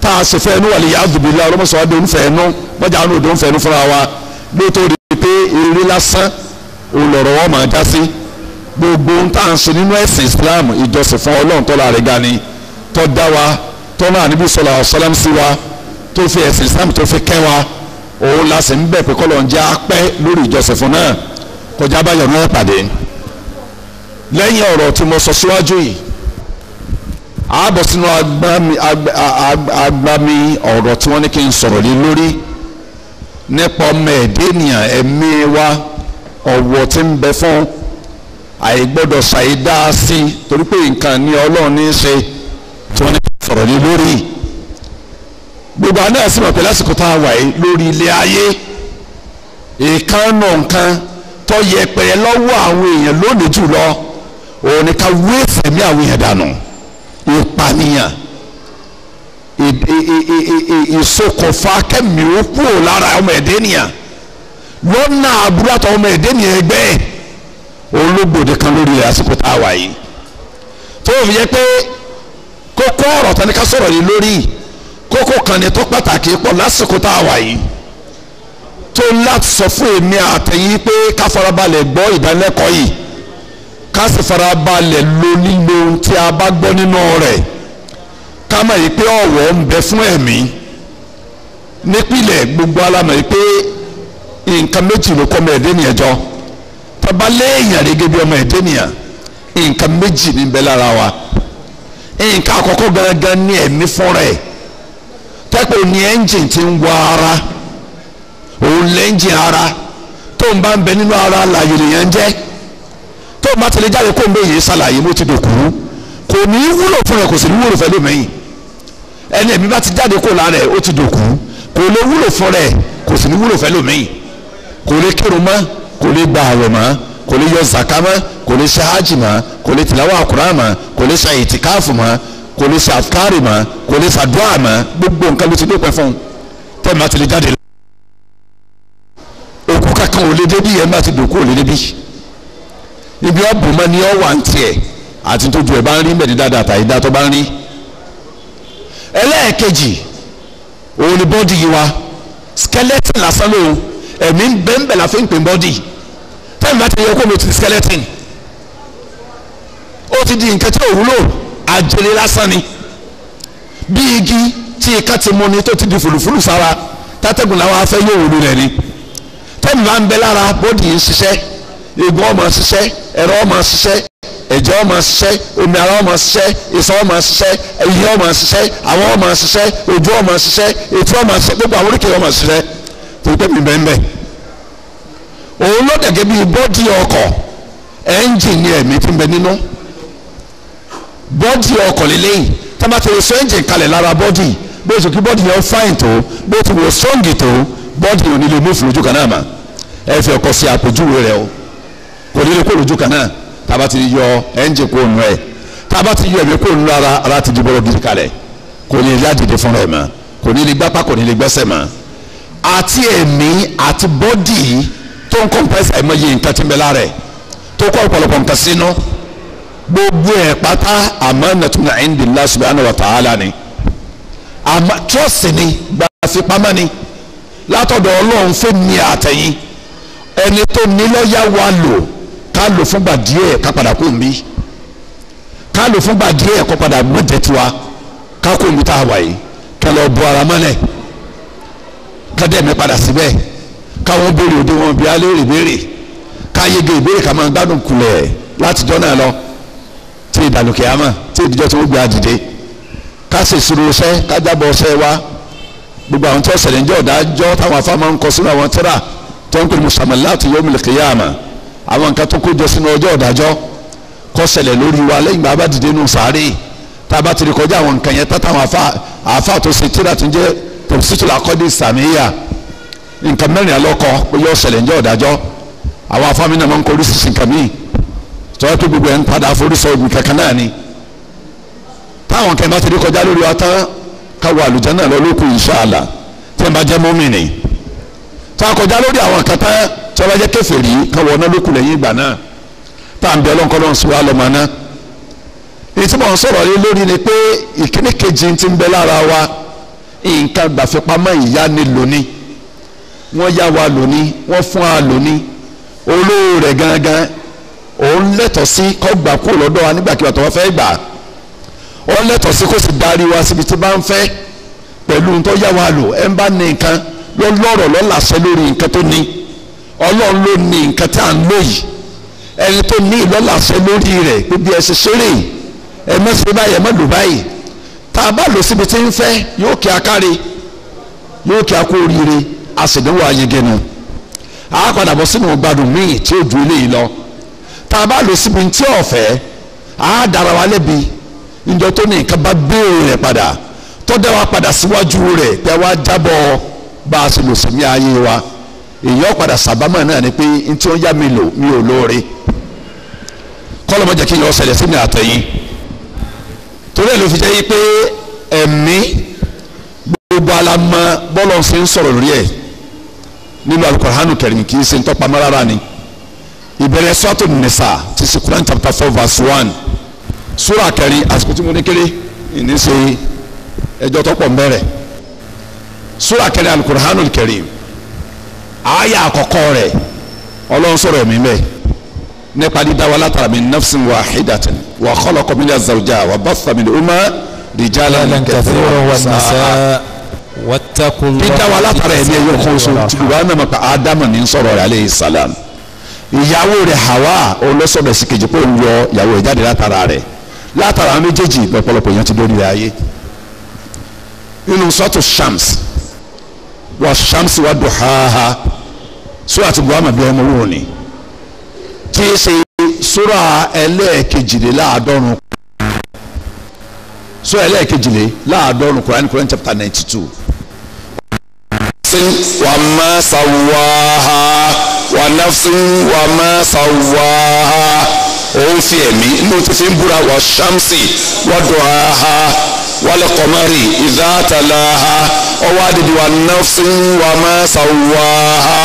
tá a ṣe fẹ́ẹ́ nú wà lè yá àdùbílẹ̀ ọlọ́mọṣọ́ adé onífẹ̀ẹ́ nú mọ́jà àwọn òde onífẹ̀ẹ́ nú fúnra wa lóòótọ́ rí i pé eré lásán olọ̀rọ̀ wọn máa já sí gbogbo ohun tá à ń ṣe nínú ẹ̀sìn Islam ìjọsìn fún Ọlọ́run tó láre ga ni tó dá wa tó náà níbi sọlá ọ̀sálàm sí wa tó fi ẹ̀sìn Islam tó fi kẹ́ wa òun la sì ń bẹ̀ pé kọ́lọ̀ ń jẹ́ apẹ́ lórí ìjọsìn fún náà kọjá báyọ̀ náà pàdé lẹ́yìn ọ̀rọ̀ tí mo sọ síwájú yìí ààbọ̀ sínú agbami ọ̀rọ̀ tí wọ́n ní kí n sọ̀rọ̀ lé lórí nípa ọmọ ẹ̀dẹ́ ènìyàn ẹ̀mí wa ọ̀wọ̀ tí ń bẹ fún àìgbọ́dọ̀ ṣàìdá sí torí pé nǹkan ní Ọlọ́run ní í ṣe tí wọ́n ní kí n sọ̀rọ̀ lé lórí gbogbo àná ẹ̀sìn mọ̀ pé lásìkò tá a wà yìí lórí ilé ayé ìkànnà nǹkan tó yẹpẹrẹ lọ́wọ́ àwọn èèyàn lónìí jùlọ òun ni ká wé fẹ̀mí àwọn èèyàn dànù ìpànìyàn ìṣokùnfà kẹ́mi ó kúrò lára ọmọ ẹ̀dẹ́ nìyàn lọ́nà àbúrò àtọ̀ ọmọ ẹ̀dẹ́ nìyàn ẹgbẹ́ olóògbòde kan lórí àsìkò tá a wà yìí tó fi yẹ pé kókó ọ̀rọ̀ tani ká sọ̀rọ̀ yìí lórí kókó kan ní tó pàtàkì pọ̀ lásìkò tá a wà yìí tó láti sọ fún èmi àtẹ̀yìn pé ká farabalẹ̀ gbọ́ ìdánilẹ́kọ̀ọ́ yìí ká sì farabalẹ̀ lo lílo tí a bá gbọ́ nínú rẹ̀ ká mọ̀ yìí pé ọ̀wọ̀ ń bẹ fún ẹ̀mí nípìnlẹ̀ gbogbo alámọ̀ yìí pé nǹkan méjì ló kọ́ ọmọ ẹ̀dẹ́ nìyẹn jọ tọ́ba léèyàn gẹ́gẹ́ bí ọmọ ẹ̀dẹ́ nìyẹn nǹkan méjì ní bẹ lára wa nǹkan àkọ́kọ́ gangan ní ẹ̀mí fún rẹ̀ tẹ́pẹ́ ní ẹ́ńjìn tí ń wọ ara òun lẹ́ńjìn ara tó ń bá ń bẹ nínú ara láàyè lèèyàn ń jẹ́ tó ń bá tẹ̀lé jáde kó ń bẹ yìí ṣàlàyé mo ti dòkú kò ní í wúlò fún rẹ̀ kò sì ní wúlò fẹ́ lómẹ́yìn ẹni ẹ̀mí bá ti jáde kó lára ẹ̀ ó ti dòkú kò lè wúlò fún rẹ̀ kò sì ní wúlò fẹ́ lómẹ́yìn kò lè kírun mọ́ kò lè gba àwẹ̀ mọ́ kò lè yọ zaka mọ́ kò lè ṣe hajj mọ́ kò lè tìláwà Kùránì mọ́ kò lè ṣe ìtìkáàfù mọ́ kò lè ṣe àfikárì mọ́ kò lè ṣàdúrà mọ́ gbogbo nǹkan ló ti dópin fún un tẹ́lẹ̀ máa ti lè jáde lọ. òkú kankan ò lè débi yẹn máa ti dòkú ò lè débi ibi ọ̀bùn mọ́ ni ọ̀ wà ń tiẹ̀ àti tójú ẹ̀ bá ń rí mẹ́rin dáadáa àtàyè dá tó bá ń rí. ẹlẹ́ẹ̀kejì òun ni bọ́dì yìí wa skeleton lásán lòun ẹ̀mí ń bẹ́ ń bẹ̀ la fi ń pè bọ́dì tẹ́lẹ̀ máa ti yẹ kó mi ti skeleton ó ti di nǹkan tí ò wúlò àjèrè lásán ni bí igi tí ika ti mú ni tó ti di fùlùfùlù sára tátẹ́gùn làwọn afẹ́ yóò wúlò rẹ̀ ni tẹ́lẹ̀ máa ń bẹ lára bọ́dì yìí ń ṣiṣẹ́ egun ó máa ṣiṣẹ́ ẹ̀rọ ó máa ṣiṣẹ́ ẹ̀jẹ̀ ó máa ṣiṣẹ́ omi ara ó máa ṣiṣẹ́ ìṣàn ó máa ṣiṣẹ́ ẹ̀yìn ó máa ṣiṣẹ́ àwọn ó máa ṣiṣẹ́ ojú ó máa ṣiṣẹ́ etí ó máa ṣiṣẹ́ gbogbo àwọn oríkèé ó máa ṣiṣẹ́ torí pé mi bẹ́ẹ̀ bẹ́ẹ̀ òun ló dẹ̀gẹ́ bíi bọ́dì ọkọ̀ ẹ́ńjìn ni ẹ̀mí ti ń bẹ nínú bọ́dì ọkọ̀ lélẹ́yìn tábà ti wò sọ ẹ́ńjìn kalẹ̀ lára bọ́dì bó ti kí bọ́dì yẹn fáìn tó bó ti wò sọ́ǹgì tó bọ́dì ò ní lè mú ìfúlójú kan náà mà ẹ fi ọkọ̀ sí àpèjúwe rẹ o kò ní lè kó lójú kan náà tábà ti yọ ẹ́ńjìn kó nù ẹ̀ tábà ti yọ ẹ̀mí kó nù ara ti di bọ́rọ̀ gidi kalẹ̀ kò ní lè dìde fúnra ẹ̀ mọ́ kò ní lè gbápá kò ní lè gbẹ́sẹ̀ mọ́ àti ẹ̀mí àti bọ́dì tó ń kọ́ńpẹ́sì àìmọye nǹkan tí ń bẹ lára ẹ̀ tó kọ́ ọ̀pọ̀lọpọ̀ nǹkan sínú gbogbo ẹ̀ pátá amanatun indillah subhanahu wa ta'ala ni trọ́ọ̀sì ni gbàfipamọ́ ni látọ̀dọ̀ Ọlọ́run fún mi àtẹ̀yìn ẹni tó ní lọ́yà wa lò ká lò fúngbà díẹ̀ ká padà kó mi ká lò fúngbà díẹ̀ kó padà mọ̀jẹ̀ tiwa ká kó mi tá a wà yìí ká lọ bọ ara mọ́lẹ̀ ká dẹ̀ mi padà síbẹ̀ káwọn béèrè òde wọn bí alẹ́ rè béèrè ká yege ìbéèrè ká máa gbádùn kulẹ̀ látijọ́ náà lọ tí ìdàlùkẹ́ àmọ́ tí ìdíjọ́ tí wọ́n gbé àdìde ká sì ṣírò ọṣẹ́ ká jábọ̀ ọṣẹ́ wa gbogbo àwọn tí wọ́n ṣẹlẹ̀ ń jẹ́ ọ̀dájọ́ táwọn afá máa ń kọ sínú àwọn tírà tó ń pè musammalatu yawmil qiyamah àwọn nǹkan tó kójọ sínú ọjọ́ ọ̀dájọ́ kó ṣẹlẹ̀ lórí wa lẹ́yìn bá bá dìde nù sáré tá a bá ti rí kọjá àwọn nǹkan yẹn táwọn afá tó ṣe tírà tó ń jẹ́ tafsitul aqaidi samiyya nǹkan mẹ́rin alọ́kọ pé yọ ṣẹlẹ̀ ń jẹ́ ọ̀dájọ́ àwọn afáàmì náà máa ń kọ oríṣiríṣi nǹkan míì tọ́wọ́ pé gbogbo ẹ̀ ń padà forísọ ìgbì kankan náà ni táwọn kẹ́ bá ti rí kọjá lórí wa tán káwọ àlùjánnà lọ lókù inṣàlá tí wọ́n bá jẹ́ mùmínì táwọn kọjá lórí àwọn kan tán tí wọ́n bá jẹ́ kèfèrí káwọ ọ̀nà lókù lẹ́yìn ìgbà náà tá à ń bẹ ọlọ́nkọ́ lọ́n sí wa lọ́mọ náà èyí tí mò ń sọ̀rọ̀ yìí lórí ni pé ìkíní kejì ti ń bẹ lára wa nǹkan gbàfipamọ́ ìyá ni lónìí wọ́n yá wa lónìí wọ́n fún wa lónìí olówó rẹ̀ gangan òun lẹ́tọ̀ọ́ sí kó gbà kúrò lọ́dọ̀ wa nígbàkigbà tó wọ́n fẹ́ gbà ó lẹ́tọ̀ọ́ sí kó sì darí wa síbi tí bá ń fẹ́ pẹ̀lú tó yá wa lò ẹ̀ ń bá ní nǹkan ló lọ́rọ̀ lọ́làṣẹ lórí nǹkan tó ní ọlọ́run ló ní nǹkan tí à ń lò yìí ẹni tó ní ìlọ́làṣẹ lórí rẹ̀ pé bí ẹ ṣe ṣeré ẹ má ṣe báyìí ẹ má lò báyìí tá a bá lò síbi tí ń fẹ́ yóò kí a kárí yóò kí a kó oríire a sì dánwò ayẹgẹnu a padà bọ́ sínú gbádùn míì tí ó ju eléyìí lọ tá a bá lò síbi tí ọ̀fẹ́ a dára wa lẹ́bi níjọ́ tó ní nǹkan bá béèrè rẹ̀ padà tó dá wa padà síwájú rẹ̀ pé wá jábọ̀ bá a ṣe lò sí ní ayé wa èyí padà sábàmọ́ náà ni pé n tí wọ́n yá mi lò mi ò lóore kọ́lọ́mọ jẹ́ kí n yọ ọ̀sẹ̀ lẹ́sìn ní àtẹ̀yìn torí ẹ̀ ló fi jẹ́ yí pé ẹ̀mí gbogbo alamọ bọ́lọ̀ ṣe ń sọ̀rọ̀ lórí ẹ̀ nínú Al-Qur'anu Karim kì í ṣe ń tọ́pamọ́ rárá ni ìbẹ̀rẹ̀ Suratu Nisa ti ṣe Quran chapter 4 verse 1 sura kẹrin àsìkò tí mo ní kéré ìní ṣe ẹjọ́ tó pọ̀ mbẹ́rẹ̀ sura kẹrin Al-Qur'anu Karim àyà àkọ́kọ́ rẹ̀ Ọlọ́run sọ̀rọ̀ ẹ̀mí mẹ́ nípa dídáwà látara min nafsin wahidatin wa khalaqa minha zawjaha wa batha minhuma rijalan kathiran wa nisaa dídáwà látara ẹ̀mí ẹ̀yọ kan so tìlúwa náà mọ̀ pé Ádámù ní sọ̀rọ̀ rẹ̀ aleyhi salam ìyàwó rẹ̀ Hawa olóṣọ̀bẹ̀ sí kejì pé òun yọ ìyàwó rẹ̀ jáde látara méjèèjì lọ́pọ̀lọpọ̀ èèyàn ti lórí rẹ̀ ayé nínú suratu Shams wa Shamsi wa duhaha sura ti buhama bí ọmọ wò ni tí í ṣe sura ẹlẹ́ẹ̀kejìléláàádọ́rùn sura ẹlẹ́ẹ̀kejìléláàádọ́rùn Quran chapter 92 wa ma sawaha wa nafsin wa ma sawaha òun fi ẹ̀mí inú ti fi ń búra wa Shamsi wa duhaha wal qamari idha talaha ọwọ́ adìdí wa nafsin wa ma sawaha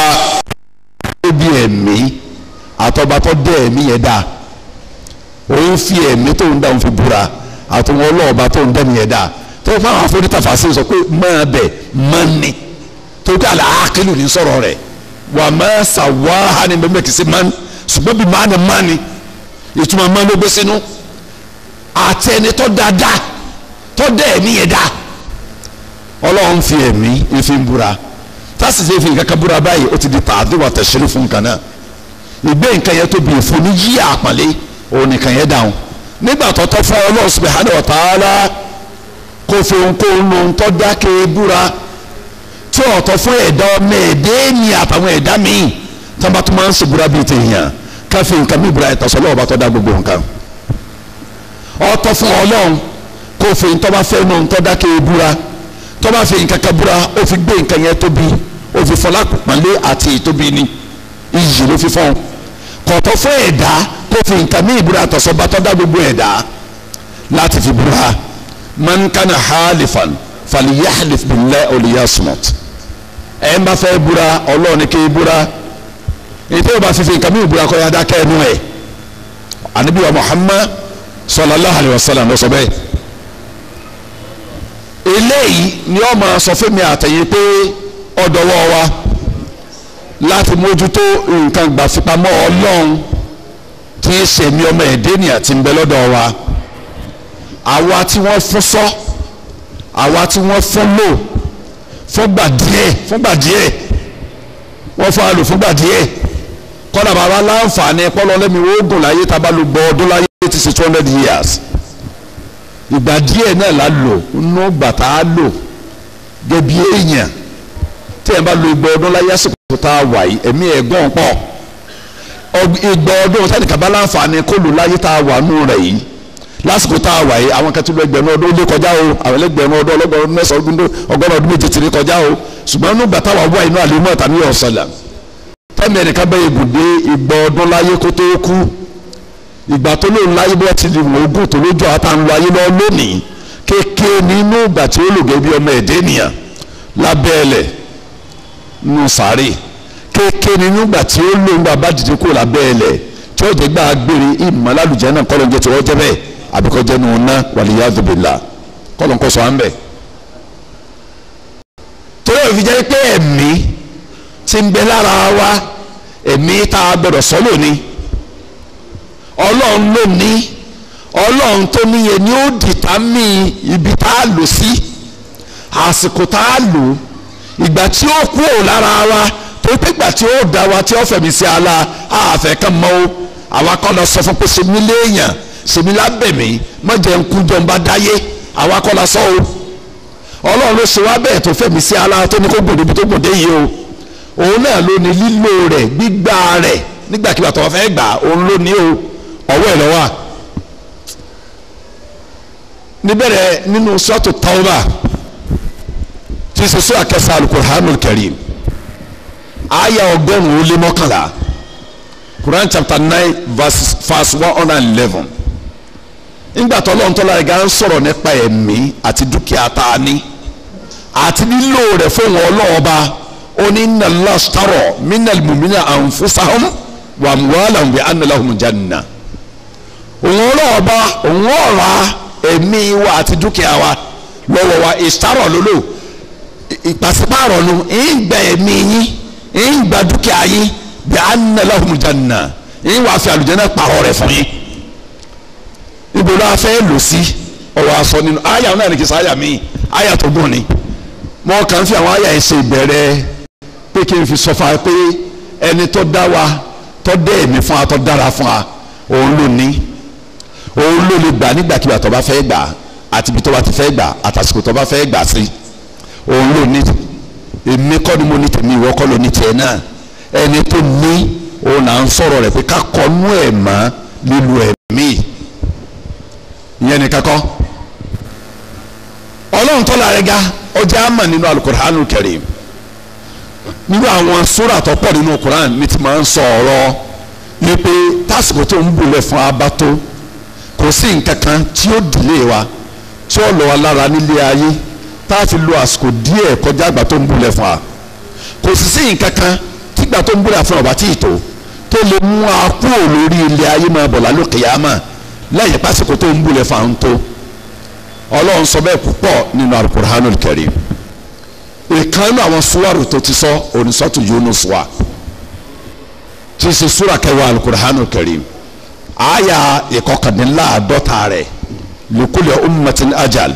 bí ẹ̀mí àtọ́ba tó dẹ́ ẹ̀mí yẹn dá òun fi ẹ̀mí tó ń dá òun fi búra àtọwọ́ ọlọ́ọ̀ba tó ń dẹ́mi yẹn dá tó fún àwọn afọ́nítà fàṣẹ sọ pé máa bẹ̀ máa ní tó dé àlà ákìlù ní sọ̀rọ̀ rẹ̀ wà máa sàwáhà ní bẹ́ẹ̀ kìí ṣe máa ní ṣùgbọ́n bí máa ní ìtumọ̀ máa ló gbé sínú àti ẹni tó dáadáa tó dẹ́ ẹ̀mí yẹn dá ọlọ́run fi ẹ̀mí ìfi ń búra tásìsì ìfi nǹkan kan búra báyìí ó ti di tààdé wà tẹ̀sírí fún nǹkan náà ìgbé nǹkan yẹn tó bí ìfún ní yí àpàlẹ́ òun nìkan yẹn dáhùn nígbà tó tọ́ fún ọlọ́run subhanahu wa ta'ala kó fi ohunkóhun tó dákẹ́ búra tí ọ̀tọ̀ fún ẹ̀dá ọmọ ẹ̀dẹ́ ní àtàwọn ẹ̀dá míì tí wọ́n bá tún máa ń ṣe búra bíi tèèyàn káfí nǹkan mí búra ẹ̀tọ́ sọ́lọ́ ọba tó dá gbogbo nǹkan ọ̀tọ̀ fún ọlọ́run kó fi tó bá fẹ́ nù tó dákẹ́ búra tó bá fi nǹkan kan búra ó fi gbé nǹkan yẹn tóbi ó fi fọlá pàlẹ àti ìtóbi ni iyì ló fi fọ́n kọ̀tọ́ fún ẹ̀dá kó fi nǹkan mí ìbúra àtọ̀sọ́ba tó dá gbogbo ẹ̀dá láti fi búra man kana halifan falyahlif billahi aw liyasmut ẹ̀ ń bá fẹ́ búra ọlọ́run ní kí n búra èyí tó bá fi nǹkan mí ìbúra kọ́ ya dákẹ́ ẹnu ẹ̀ Ànábì wa Muhammad sallallahu alayhi wa sallam ló sọ bẹ́ẹ̀ eléyìí ni ó máa sọ fún mi àtẹ̀yìn pé ọ̀dọ̀wọ́ wa láti mójútó nǹkan gbàfipamọ́ ọlọ́run tí í ṣèmi ọmọ ẹ̀dẹ́nìyà tí ń bẹ lọ́dọ̀ wa àwa tí wọ́n fún sọ àwa tí wọ́n fún lò fúngbà díẹ̀ wọ́n fún àlò fúngbà díẹ̀ kọ́dà bàbá láǹfààní pọ́lọ́lẹ́mi oògùn láyé tá a bá lu gbọ́ ọdún láyé ti ṣe 200 years ìgbà díẹ̀ náà la lò nínú gbàtà á lò gẹ̀bí èèyàn tí ẹ̀ bá lo ìgbà ọdún láyé àsìkò tá a wà yìí ẹ̀mí ẹ̀gbọ́n pọ̀ ìgbà ọdún sẹ́nìkà bá láǹfààní kó lò láyé tá a wà nù rẹ̀ yìí lásìkò tá a wà yìí àwọn kan ti lọ ẹgbẹ̀rún ọdún ó lé kọjá o àwọn ẹlẹgbẹ̀rún ọdún ọlọ́gbọ̀rún mẹ́sàn-án ọgọ́rùn ọdún méje ti rí kọjá o ṣùgbọ́n nígbà táwa wà inú àlè mọ́ta ní ọ̀sọ̀là tẹ́mi ẹnìkan bẹ́ẹ̀ ibùdó ìgbà ọdún láyé kó tó kú ìgbà tó lóun láyé bó ti lè wọ́n ogún tó lójú àwọn táwọn ayé lọ lónìí kékeré nínú ìgbà tí ó lò gẹ́gẹ́ bí ọmọ ẹ̀dẹ́ ènìyàn lábẹ́ẹ̀lẹ̀ nù sáré kékeré nínú ìgbà tí ó lò ń gbà bá dìde kúrò lábẹ́ẹ̀lẹ̀ tí ó jẹ́ gbà gbére ìmọ̀ lálùjẹ́ náà kọ́lọ́ ń jẹ́ tí wọ́n jẹ́ bẹ́ẹ̀ àbíkọ́ jẹ́ nù ná waliyadhu billah kọ́lọ́ ń kọ́ sọ à ń bẹ̀. torí òfin jẹ́ pé ẹ̀mí tí ń bẹ lára wa ẹ̀mí tá a gbọ́dọ̀ sọ lónìí ọlọ́run ló ní ọlọ́run tó níye ni ó dìtámì ibi tá a lò sí àsìkò tá a lò ìgbà tí ó kúrò lára wa tó pé ìgbà tí ó dá wa tí ó fẹ̀mí sí ala àfẹ́ kan mọ́ o àwa kọ́ lọ sọ fún pé sèmi léèyàn sèmi lábẹ̀mí mọ̀jẹ̀ ń kú jọ̀ǹba dáyé àwa kọ́ lọ sọ o ọlọ́run ló ṣe wá bẹ́ẹ̀ tó fẹ̀mí sí ala tó ní kó gbòdì ibi tó gbòdì yìí o òun náà ló ní lílò rẹ̀ gbígbà rẹ̀ nígbàkigbà tó fẹ́ gbà òun ló ní o ọwọ́ ẹ̀ lọ́wọ́ níbẹ̀rẹ̀ nínú suratu Tawbah tí ṣe sura kẹsàn-án al-Qur'anul Karim aya 111 Quran chapter 9 verse 111 nígbà tó lọ́n tó lára ga ń sọ̀rọ̀ nípa ẹ̀mí àti dúkìá tá a ní àti lílò rẹ̀ fún wọn ọlọ́ọ̀ba ó ní inna Allah ishtara minal mu'minina anfusahum wa amwalahum bi anna lahumul janna òun ọlọ́ọ̀ba òun ọ̀ra ẹ̀mí wa àti dúkìá wa lọ́wọ́ wa ìsítárọ̀ lólò ìpàsípàrọ̀ nu ìgbà ẹ̀mí yín ìgbà dúkìá yín bí anna lahumul janna ìwà fi àlùjánnà pàrọ̀ rẹ̀ fún yín ibo la fẹ́ lò sí ọ̀rọ̀ aṣọ nínú àyà náà ní kí sáyà mi àyà tó gùn ni mo kàn fi àwọn àyà yẹn ṣe ìbẹ̀rẹ̀ pé kí n fi sọ fún wa pé ẹni tó dá wa tó dé ẹ̀mí fún wa tó dára fún wa òun ló ní òun ló lè gbà nígbàkigbà tó bá fẹ́ gbà àti ibi tó bá ti fẹ́ gbà àtàsìkò tó bá fẹ́ gbà sí òun ló ní èmi kọ́ ni mo ní tèmi ìwọ kọ́ ló ní tiẹ̀ náà ẹni tó ní òun là ń sọ̀rọ̀ rẹ̀ pé ká kọ́nú ẹ̀ mọ́ lílo ẹ̀mí ìyẹn ní kakọ́ ọlọ́run tó lára ga ọjà àmà nínú Al-Qur'anul Karim nínú àwọn sura tó pọ̀ nínú Qur'an ní ti máa ń sọ ọ̀rọ̀ ní pé tásìkò tó ń bulẹ̀ fún abató kò sí nǹkan kan tí ó dìlé wa tí ó lọ wa lára nílé ayé tá a fi lo àsìkò díẹ̀ kọjá àgbà tó ń bulẹ̀ fún wa kò sì sí nǹkan kan tígbà tó ń bulẹ̀ fún ọba tí ì tó lè mú a kúrò lórí ilé ayé máa bọ̀ lálẹ́ kìyàmá lẹ́yìn pásìkò tó ń bulẹ̀ fún àwọn tó ọlọ́run sọ bẹ́ẹ̀ púpọ̀ nínú Al-Qur'anul Karim ìkan nínú àwọn súwárù tó ti sọ onísọ́tù Yunus wa tí í ṣe súrà kẹwàá Al-Qur'anul Karim aya ìkọkàndínláàdọ́ta rẹ̀ likulli ummatin ajal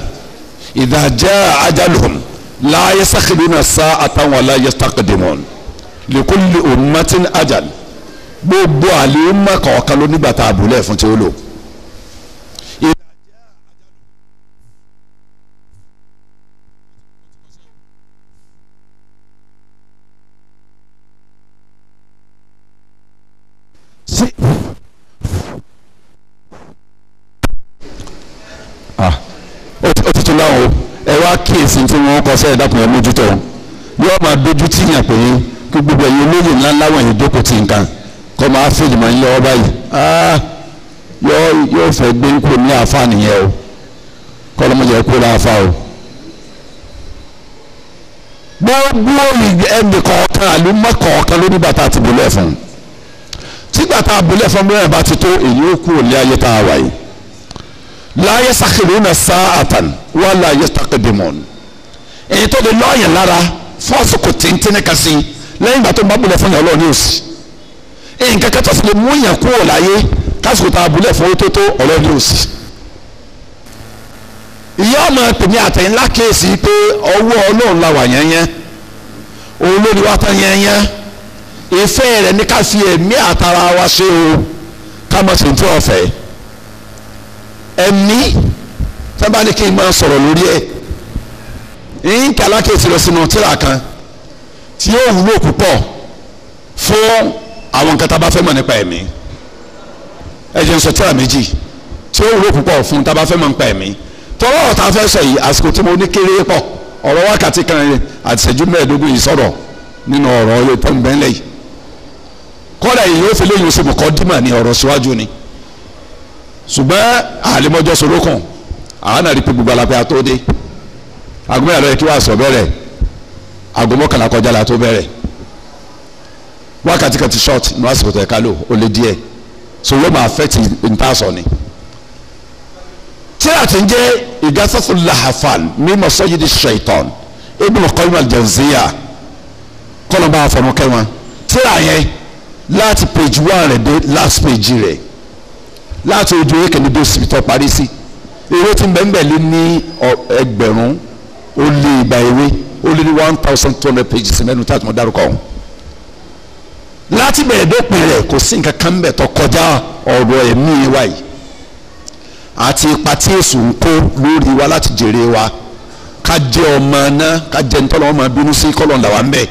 idha jaa ajaluhum la yastakhiruna sa'atan wa la yastaqdimun likulli ummatin ajal gbogbo àlè ọmọ kọ̀ọ̀kan ló nígbà tá a bùlẹ̀ fún tí ó lò. ó ti tún láwọn ẹ wá kíyèsí tí wọ́n kọ sẹ́yìn dákun ẹ̀ mójútó yóò máa dojú tí yàn pé kí gbogbo ẹ̀yin olóyè ńlá ńlá wọ̀nyí jókòó ti nǹkan kọ́ máa fèjì máa ń yọ ọ báyìí yóò fẹ́ gbé kúrò ní àfa nìyẹn o kọ́ lọ́mọdé kúrò láàfa o. gbogbo ẹnì kọ̀ọ̀kan àlùmọ́ kọ̀ọ̀kan ló ní bàtà àti bùlẹ̀ fún tí bàtà bùlẹ̀ fún mìíràn bá ti tó èyí ó kúrò ní ayé tá a wà yìí. la yastakhiruna sa'atan wa la yastaqdimun èyí tó lè lọ́ọ̀yàn lára fọ́ọ̀sì kò tìǹtìǹ kan sí lẹ́yìn ìgbà tó bá bùlẹ̀ fún yàn lọ́ọ̀ ní òsì nǹkan kẹtọ́ sì lè mú yàn kúrò láyé kásìkò tá a bùlẹ̀ fún tó tó ọ̀rọ̀ ní òsì. ìyá ọmọ tèmi àtẹ̀yìn lákèésí pé ọwọ́ ọlọ́run la wà yẹnyẹn òun ló ní wá tán yẹnyẹn ìfẹ́ rẹ̀ ní ká fi ẹ̀mí àtara wa ṣe o ká mọ̀ sí ní tí wọ́n fẹ́ ẹ̀mí sábà ní kí n máa sọ̀rọ̀ lórí ẹ̀ ń kí alákèésí lọ sínú tírà kan tí yóò wúlò púpọ̀ fún àwọn nǹkan tá a bá fẹ́ mọ̀ nípa ẹ̀mí ẹ jẹ́ n sọ tírà méjì tí yóò wúlò púpọ̀ fún tá a bá fẹ́ mọ̀ nípa ẹ̀mí tọ́wọ́ ọ̀tá fẹ́ sọ yìí àsìkò tí mo ní kéré pọ̀ ọ̀rọ̀ wákàtí kan àti ìṣẹ́jú mẹ́ẹ̀ẹ́dógún yìí sọ̀rọ̀ nínú ọ̀rọ̀ yóò tọ́ nbẹ́ ńlẹ̀ yìí kọ́lá yìí yóò fi léyìn oṣù mọ̀kọ́ dímà ní ọ̀rọ̀ síwájú ni ṣùgbọ́n àlèmọ́jọ́ sọ̀rọ̀ kan àwọn náà rí pé gbogbo alápẹ́ àtó dé aago mẹ́rin lọ́yẹ̀ kí wàá sọ bẹ̀rẹ̀ aago mọ́kànlá kọjá la tó bẹ̀rẹ̀ wákàtí kan ti short ní àsìkò tó ẹ̀ka lò ó lé díẹ̀ so yóò máa affect ntaasọ ni. tíra ti ń jẹ́ Ighathathul Lahfan min Masayidi Shaitan Ibn Qayyim al-Jawziyya kọ́nà bá a fọ̀nù kẹ́wọ́n tíra yẹn láti page 1 rẹ̀ dé last page rẹ̀ láti ojú ewé kẹ́ni bí oṣù tó parí sí ewé tí bẹ́ẹ̀ lé ní ẹgbẹ̀rún ó lé ìgbà ewé ó lé ní 1200 pages mẹ́nu tí a tún dárúkọ ọ̀hún láti bẹ̀rẹ̀ dópin rẹ̀ kò sí nǹkan kan bẹ̀ tó kọjá ọ̀rọ̀ ẹ̀mí wa yìí àti ipa tí èṣù ń kó lórí wa láti jèrè wa ká jẹ́ ọmọ náà ká jẹ́ ntọ́lọ́ ọmọ bínú sí kọ́lọ̀ ńlá wa ń bẹ̀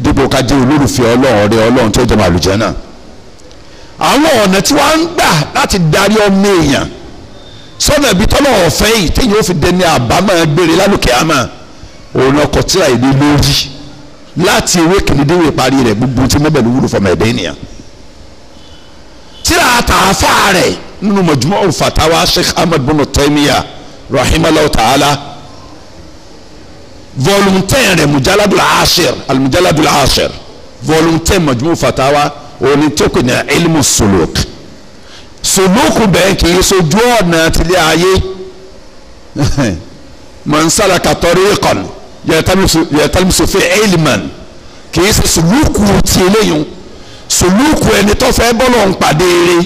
dípò ká jẹ́ olólùfẹ́ ọlọ́run ọ̀rẹ́ ọlọ́run tó jẹ́ màlúùjẹ́ náà. àwọn ọ̀nà tí wọ́n ń gbà láti darí ọmọ èèyàn sọ́nà ibi tọ́lọ̀ ọ̀fẹ́ yìí téèyàn ó fi dẹni àbámọ̀ gbére lálùkẹ́ àmà òun ọkọ̀ tíra ìdí lórí láti ewé kìnìún ìwé parí rẹ̀ gbogbo tí mẹ́bẹ̀lú wúlò fọmọ ẹ̀dẹ́ ènìyàn. tíra àtàfà rẹ̀ nínú Majmu' Fatawa Sheikh Ahmad bin Taymiyyah rahimahullah ta'ala volume 10 rẹ̀ al-mujalladul ashir volume 10 Majmu' Fatawa òní tó kù ní ilmu suluk bẹ́ẹ̀ kì í sojú ọ̀nà tìlẹ̀ ayé man salaka tariqan yẹtalimuso fi ilman kì í ṣe sùlùkù tí eléyìí sùlùkù ẹni tó fẹ́ bọ́lọ̀ ń pàdé eré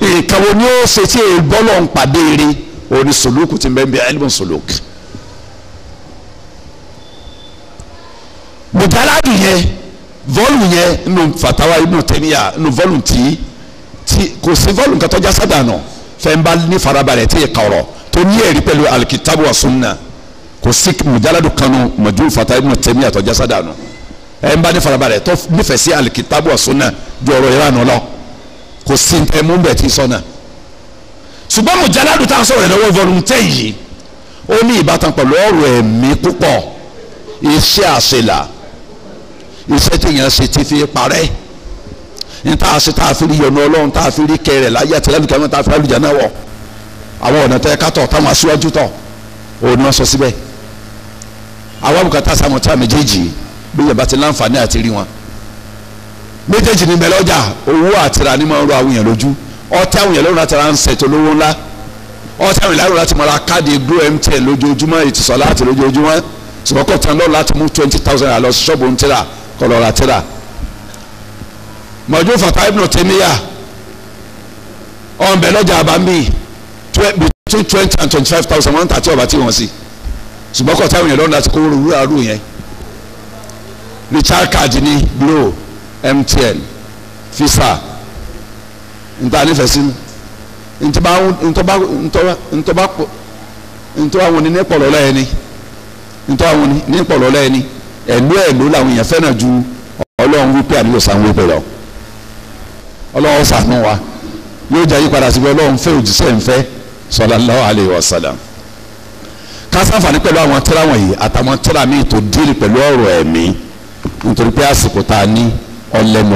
nǹkan wo ni ó ṣe tí èyí bọ́lọ̀ ń pàdé eré òní sùlùkù tí ń bẹ́ẹ̀ bí ilmu sùlùkù. mùjáládù yẹn vọ́ọ̀lù yẹn nínú Fatawa Ibn Taymiyyah nínú vọ́ọ̀lù tí kò sí vọ́ọ̀lù nǹkan tó já sádànù fẹ́ ń bá ní farabalẹ̀ tí ì kọ̀rọ̀ tó ní ẹ̀rí pẹ̀lú al-kitabu wa sunna kò sí mujaladu kanu Majmu' Fatawa Ibn Taymiyyah àtọjá sádànù ẹ ń bá ní farabalẹ̀ tó nífẹ̀ẹ́ sí al-kitabu wa sunna ju ọ̀rọ̀ yẹn lánàá lọ kò sí ẹ mú bẹ̀ tí sọ́nà ṣùgbọ́n mujaladu tá a sọ̀rọ̀ lọ́wọ́ volume 10 yìí ó ní ìbátan pẹ̀lú ọ̀rọ̀ ẹ̀mí púpọ̀ iṣẹ́ àṣelà iṣẹ́ tí yẹn ṣe ti fi parẹ́ ní tá a ṣe tá a fi rí yọnu Ọlọ́run tá a fi rí kẹrẹ̀ láyé àtìlẹ́yìn kẹrin tá a fi rí àlùjá náà wọ̀ àwọn ọ̀nà tẹ́ ká tọ̀ táwọn aṣíwájú tọ̀ òun ni wọ́n sọ síbẹ̀ àwọn àbùkátà sàmù tí a méjèèjì bí yẹn bá ti láǹfààní àti rí wọn méjèèjì ní bẹ̀rẹ̀ ọjà owó àtìrà ni máa ń ro àwọn èèyàn lójú ọtí àwọn èèyàn lọ́rùn láti ra ń ṣètò olówó ńlá ọtí àwọn èèyàn lọ́rùn láti máa ra káàdì Glo MTN lójoojúmọ́ ìtìsọ̀ láti lójoojúmọ́ ṣùgbọ́n kò tán lọ́rùn láti mú 20,000 lọ sí ṣọ́ọ̀bù ń tẹ́ra kọ́ lọ́ọ́ ra tẹ́ra. Majmu' Fatawa Ibn Taymiyyah ọ̀nbẹ lọ́jà àbámbí between 20 and 25,000 wọ́n ń tà tí ọba tí wọ́n sí ṣùgbọ́n kọ́ táwọn èèyàn lọ́rùn láti kó wúrà rú yẹn recharge card ní Glo MTN Visa nta nífẹ̀ẹ́ sí ntọ́ba àwọn ní pọ̀lọ́ lẹ́yìn ni ntọ́ba àwọn ní pọ̀lọ́ lẹ́yìn ni ẹ̀lú làwọn èèyàn fẹ́ràn ju Ọlọ́run wípé àníyàn sàn wípé lọ Ọlọ́run ṣàánú wa yóò jẹ́ àyípadà síbi Ọlọ́run fẹ́ òjíṣẹ́ ń sallallahu alayhi wa sallam ká ṣàǹfààní pẹ̀lú àwọn tírà wọ̀nyí àtàwọn tírà míì tó díìlì pẹ̀lú ọ̀rọ̀ ẹ̀mí nítorí pé àsìkò tá a ní ọlẹ́nu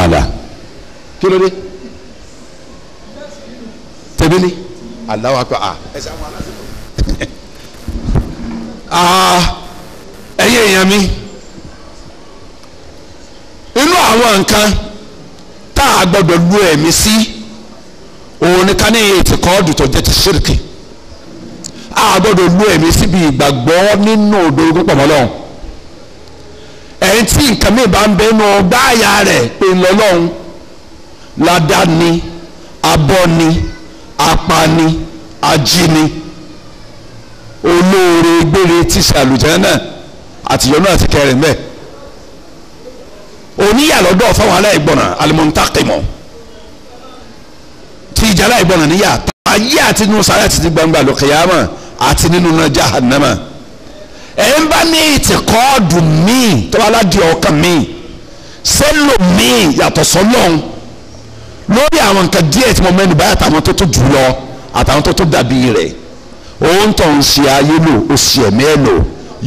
àlà kí ló dé tẹ̀bí ni Allahu akbar ẹ̀sẹ̀ àwọn alásìkò ẹ̀yẹ èèyàn mi inú àwọn nǹkan tá a gbọ́dọ̀ lu ẹ̀mí sí òun ni ká ní ètò kọ́ọ̀dù tó jẹ́ ti ṣírìkì a gbọ́dọ̀ lu ẹ̀mí síbi ìgbàgbọ́ nínú òdòdó pọ̀ mọ́lọ́hún ẹ̀yìn tí nǹkan mi bá ń bẹ nù gbáàyà rẹ̀ pé ńlọ́lọ́hún ládàáni abọ́ni apani ajíni olóore gbére tíṣà àlùjánnà àtìyọ́nù àti kẹrin mẹ́ẹ̀ oníyàlọ́dọ̀ fáwọn aláìgbọ̀nà alimuntakimu tí ìjà aláìgbọ̀nà níyà ayé àti nínú sáré àti ti gbangba lókèyàmà àti nínú náà jahannama ẹ̀ ń bá ní ìtìkọ́ọ̀dù míì tó bá ládìí ọkàn míì sẹ́lò míì yàtọ̀ sọ́lọ́hún lórí àwọn nǹkan díẹ̀ tí mo mẹ́nu báyà àtàwọn tó tó jù lọ àtàwọn tó tó dàbí rẹ̀ òun tó ń ṣe ayé lò ó ṣe ẹ̀mí ẹ̀ lò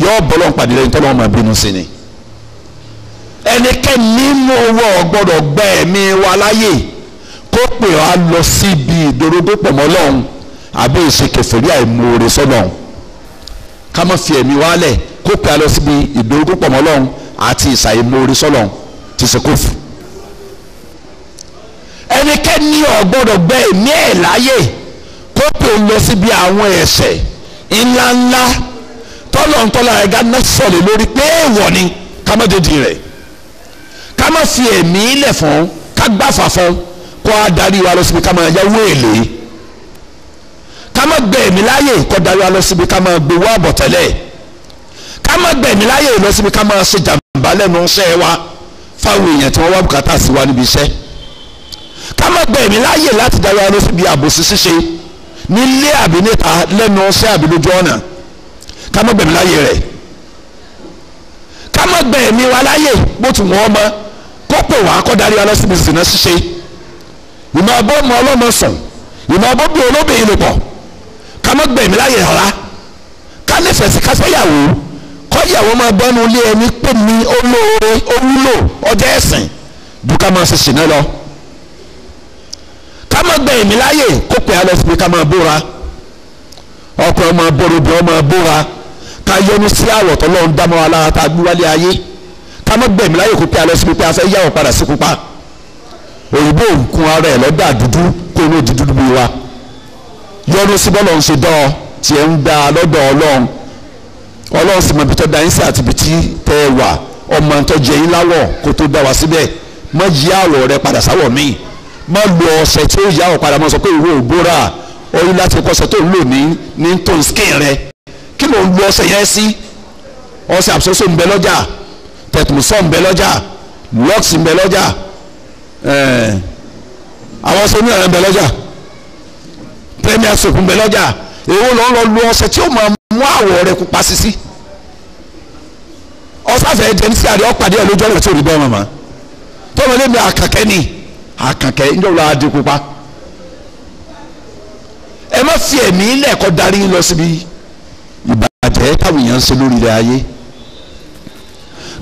yọ bọ́lọ̀ ń pàdé lẹ́yìn tó lọ́wọ́ máa bínú sí ni ẹnikẹ́ni nínú owó gbọ́dọ̀ gba ẹ̀mí wa láyè kó pè wá lọ síbi ìdorodópọ̀ mọ́ Ọlọ́run àbí ìṣekèfèrí àìmoore sọ́lọ́run. ká má fi ẹ̀mí wa lẹ̀ kó pè wá lọ síbi ìdorodópọ̀ mọ́ Ọlọ́run àti ìṣàìmoore sọ́lọ́run ti ṣe kófù. ẹnikẹ́ni ò gbọ́dọ̀ gba ẹ̀mí ẹ̀ láyè kó pè ó lọ síbi àwọn ẹ̀ṣẹ̀ ńláńlá tọ́lọ̀ntọ́lá ẹ̀gá náà sọ̀lẹ̀ lórí pé èèwọ̀ ni ká má dédìí rẹ̀. ká má fi ẹ̀mí lẹ̀ fún ká gbáfà fún kó a darí wa lọ síbi ká máa yáwó èlé. ká má gbẹ ẹ̀mí láyè kó darí wa lọ síbi ká máa gbowó àbọ̀tẹ́lẹ̀. ká má gbẹ ẹ̀mí láyè lọ síbi ká máa ṣe jàǹbá lẹ́nu iṣẹ́ wa fáwọn èèyàn tí wọ́n wá bùkátà sí wa níbi iṣẹ́. ká má gbẹ ẹ̀mí láyè láti darí wa lọ síbi àbòsí ṣíṣe nílé àbí níta lẹ́nu iṣẹ́ àbí lójú ọ̀nà. ká má gbẹ ẹ̀mí láyè rẹ̀. ká má gbẹ ẹ̀mí wa láyè bó ti wọ́n mọ́ kó pè wá kó darí wa lọ síbi zìnà ṣíṣe. ìmọ̀ abọ́ ọmọ ọlọ́mọ sùn ìmọ̀ abọ́ bí olóbìnrin lò pọ̀. ká má gbẹ ẹ̀mí láyè rárá. ká nífẹ̀ẹ́ sí káfẹ́yàwó kọ́yàwó máa bọ́nu ilé ẹni pé ní olóore owúlò ọjọ́ ẹ̀sìn ju ká máa ṣe ṣìnà lọ. ká má gbẹ ẹ̀mí láyè kó pè á lọ síbi ká máa bóra ọkùnrin ọmọ bóra obìnrin ọmọ bóra ká yọnu sí àwọ̀ tó lọ́n dámọ́ wa lára tá a gbé wálé ayé. ká má gbẹ ẹ̀mí láyè kó pè á lọ síbi pé a fẹ́ yàwó padà sí pupa òyìnbó òǹkun ara ẹ̀ lọ́dà dúdú kó ní ojú dúdú bí wa yọnu sí bọ́lọ̀ ń ṣe dán tiẹ̀ ń da lọ́dọ̀ Ọlọ́run Ọlọ́run sì mọ ibi tó da yín sí àti ibi tí tẹ́ ẹ wà ọmọ tó jẹ yín láwọ̀ kó tó dá wa síbẹ̀ má yí àwọ̀ rẹ padà sáwọ̀ míì má lo ọṣẹ tí ó yí àwọ̀ padà má sọ pé ìwé ògbóra orí láti kọ́ṣẹ́ tó ń lò ní tó ń skin rẹ kí ló ń lo ọṣẹ yẹn sí ọṣẹ àbùsọ̀sọ̀ ń bẹ lọ́jà tẹ̀tùmùsọ̀ ń bẹ lọ́jà lux ń bẹ lọ́jà àwọn ọṣẹ mìíràn ń bẹ lọ́jà premier soap ń bẹ lọ́jà èwo ló ń lọ lo ọṣẹ tí ó máa mú àwọ̀ rẹ pupa sisi ọsàfẹ́ jẹ́ ní sí àdé ọ̀pàdé ẹ̀ lójú ọ̀rẹ́ tí ò rí bẹ́ẹ̀ mọ̀mọ́ tọ́wọ́ lé mi àkànkẹ́ ni àkànkẹ́ ń jọ̀wọ́ adé pupa ẹ má fi ẹ̀mí lẹ́ẹ̀kọ́ darí lọ síbi ìbàjẹ́ táwọn èèyàn ń ṣe lórí ilẹ̀ ayé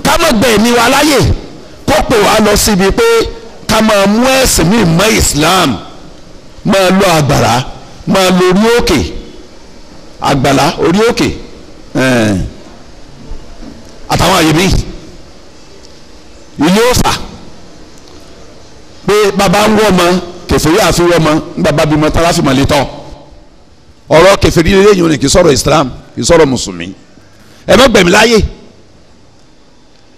ká má gbẹ ẹ̀mí wa láyè kó pè wá lọ síbi pé ká máa mú ẹ̀sìn míì mọ́ Islam máa lọ àgbàrá máa lọ orí òkè àgbàlá orí òkè àtàwọn àyè míì ilé òòfà pé bàbá ń wọ́ ọmọ kẹfìrí àfi wọ́ ọmọ ń bàbá bímọ tara fìmọ̀ lè tọ́ ọ̀rọ̀ kẹfìrí lẹ́yìn òní kì í sọ̀rọ̀ Islam kì í sọ̀rọ̀ mùsùlùmí ẹ má gbẹ̀mí láàyè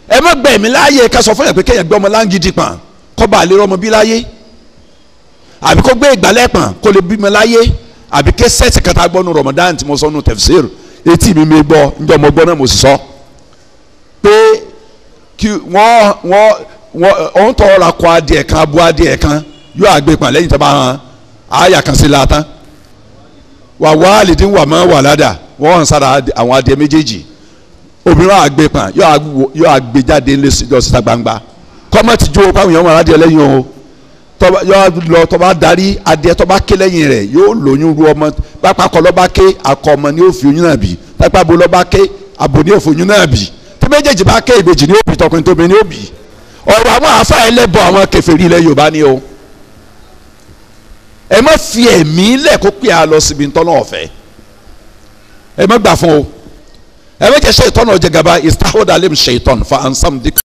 ẹ má gbẹ̀mí láàyè ká sọ fún yẹn pé kéèyàn gbé ọmọ láǹgídì pọ̀n kó bá lè rọmọ bí láyé àbí kó gbé ìgbálẹ̀ pọ̀n kó lè bímọ láyé àbí ké sẹ́ẹ̀tì kata gbọ́ nu Ramadan tí mo sọ nu tafsir etí mi gbọ́ njọ́ mo gbọ́ náà mo sì sọ pé kí wọ́n tọ́ ra kọ adìẹ kan abo adìẹ kan yóò àgbẹ̀ pọ̀n lẹ́yìn tó bá hàn áyà kan sí la tán wà wálìdín wà má wà ládà wọ́n hàn sára àwọn adìẹ méjèèjì obìnrin àgbẹ̀ pọ̀n yóò àgbẹ̀ jáde lọ síta gbangba kọ́mọ̀tì jó pàwọn èèyàn wọn adìẹ lẹ́yìn o yóò lọ tọba darí adìẹ tọba ké lẹ́yìn rẹ̀ yóò lóyún ru ọmọ pápá kọ lọba ké akọ ọmọ ní òfin oyún náà bì pápá bo lọba ké abo ní òfin oyún náà bì tí méjèèjì bá ké ìbejì ní òbí tọkùnrin tóbi ní òbí ọ̀rọ̀ àwọn àáfà ẹlẹ́bọ àwọn kèfèrí ilẹ̀ Yorùbá ni o ẹ má fi ẹ̀mí lẹ̀ kó pè á lọ síbi ntọ́nà ọ̀fẹ́ ẹ má gbà fún o ẹ má jẹ́ ṣe ìtọ́nà ọ̀jẹ̀ gaba ìstáhódà lẹ́mu ṣe ìtọ́nù fa ansam dik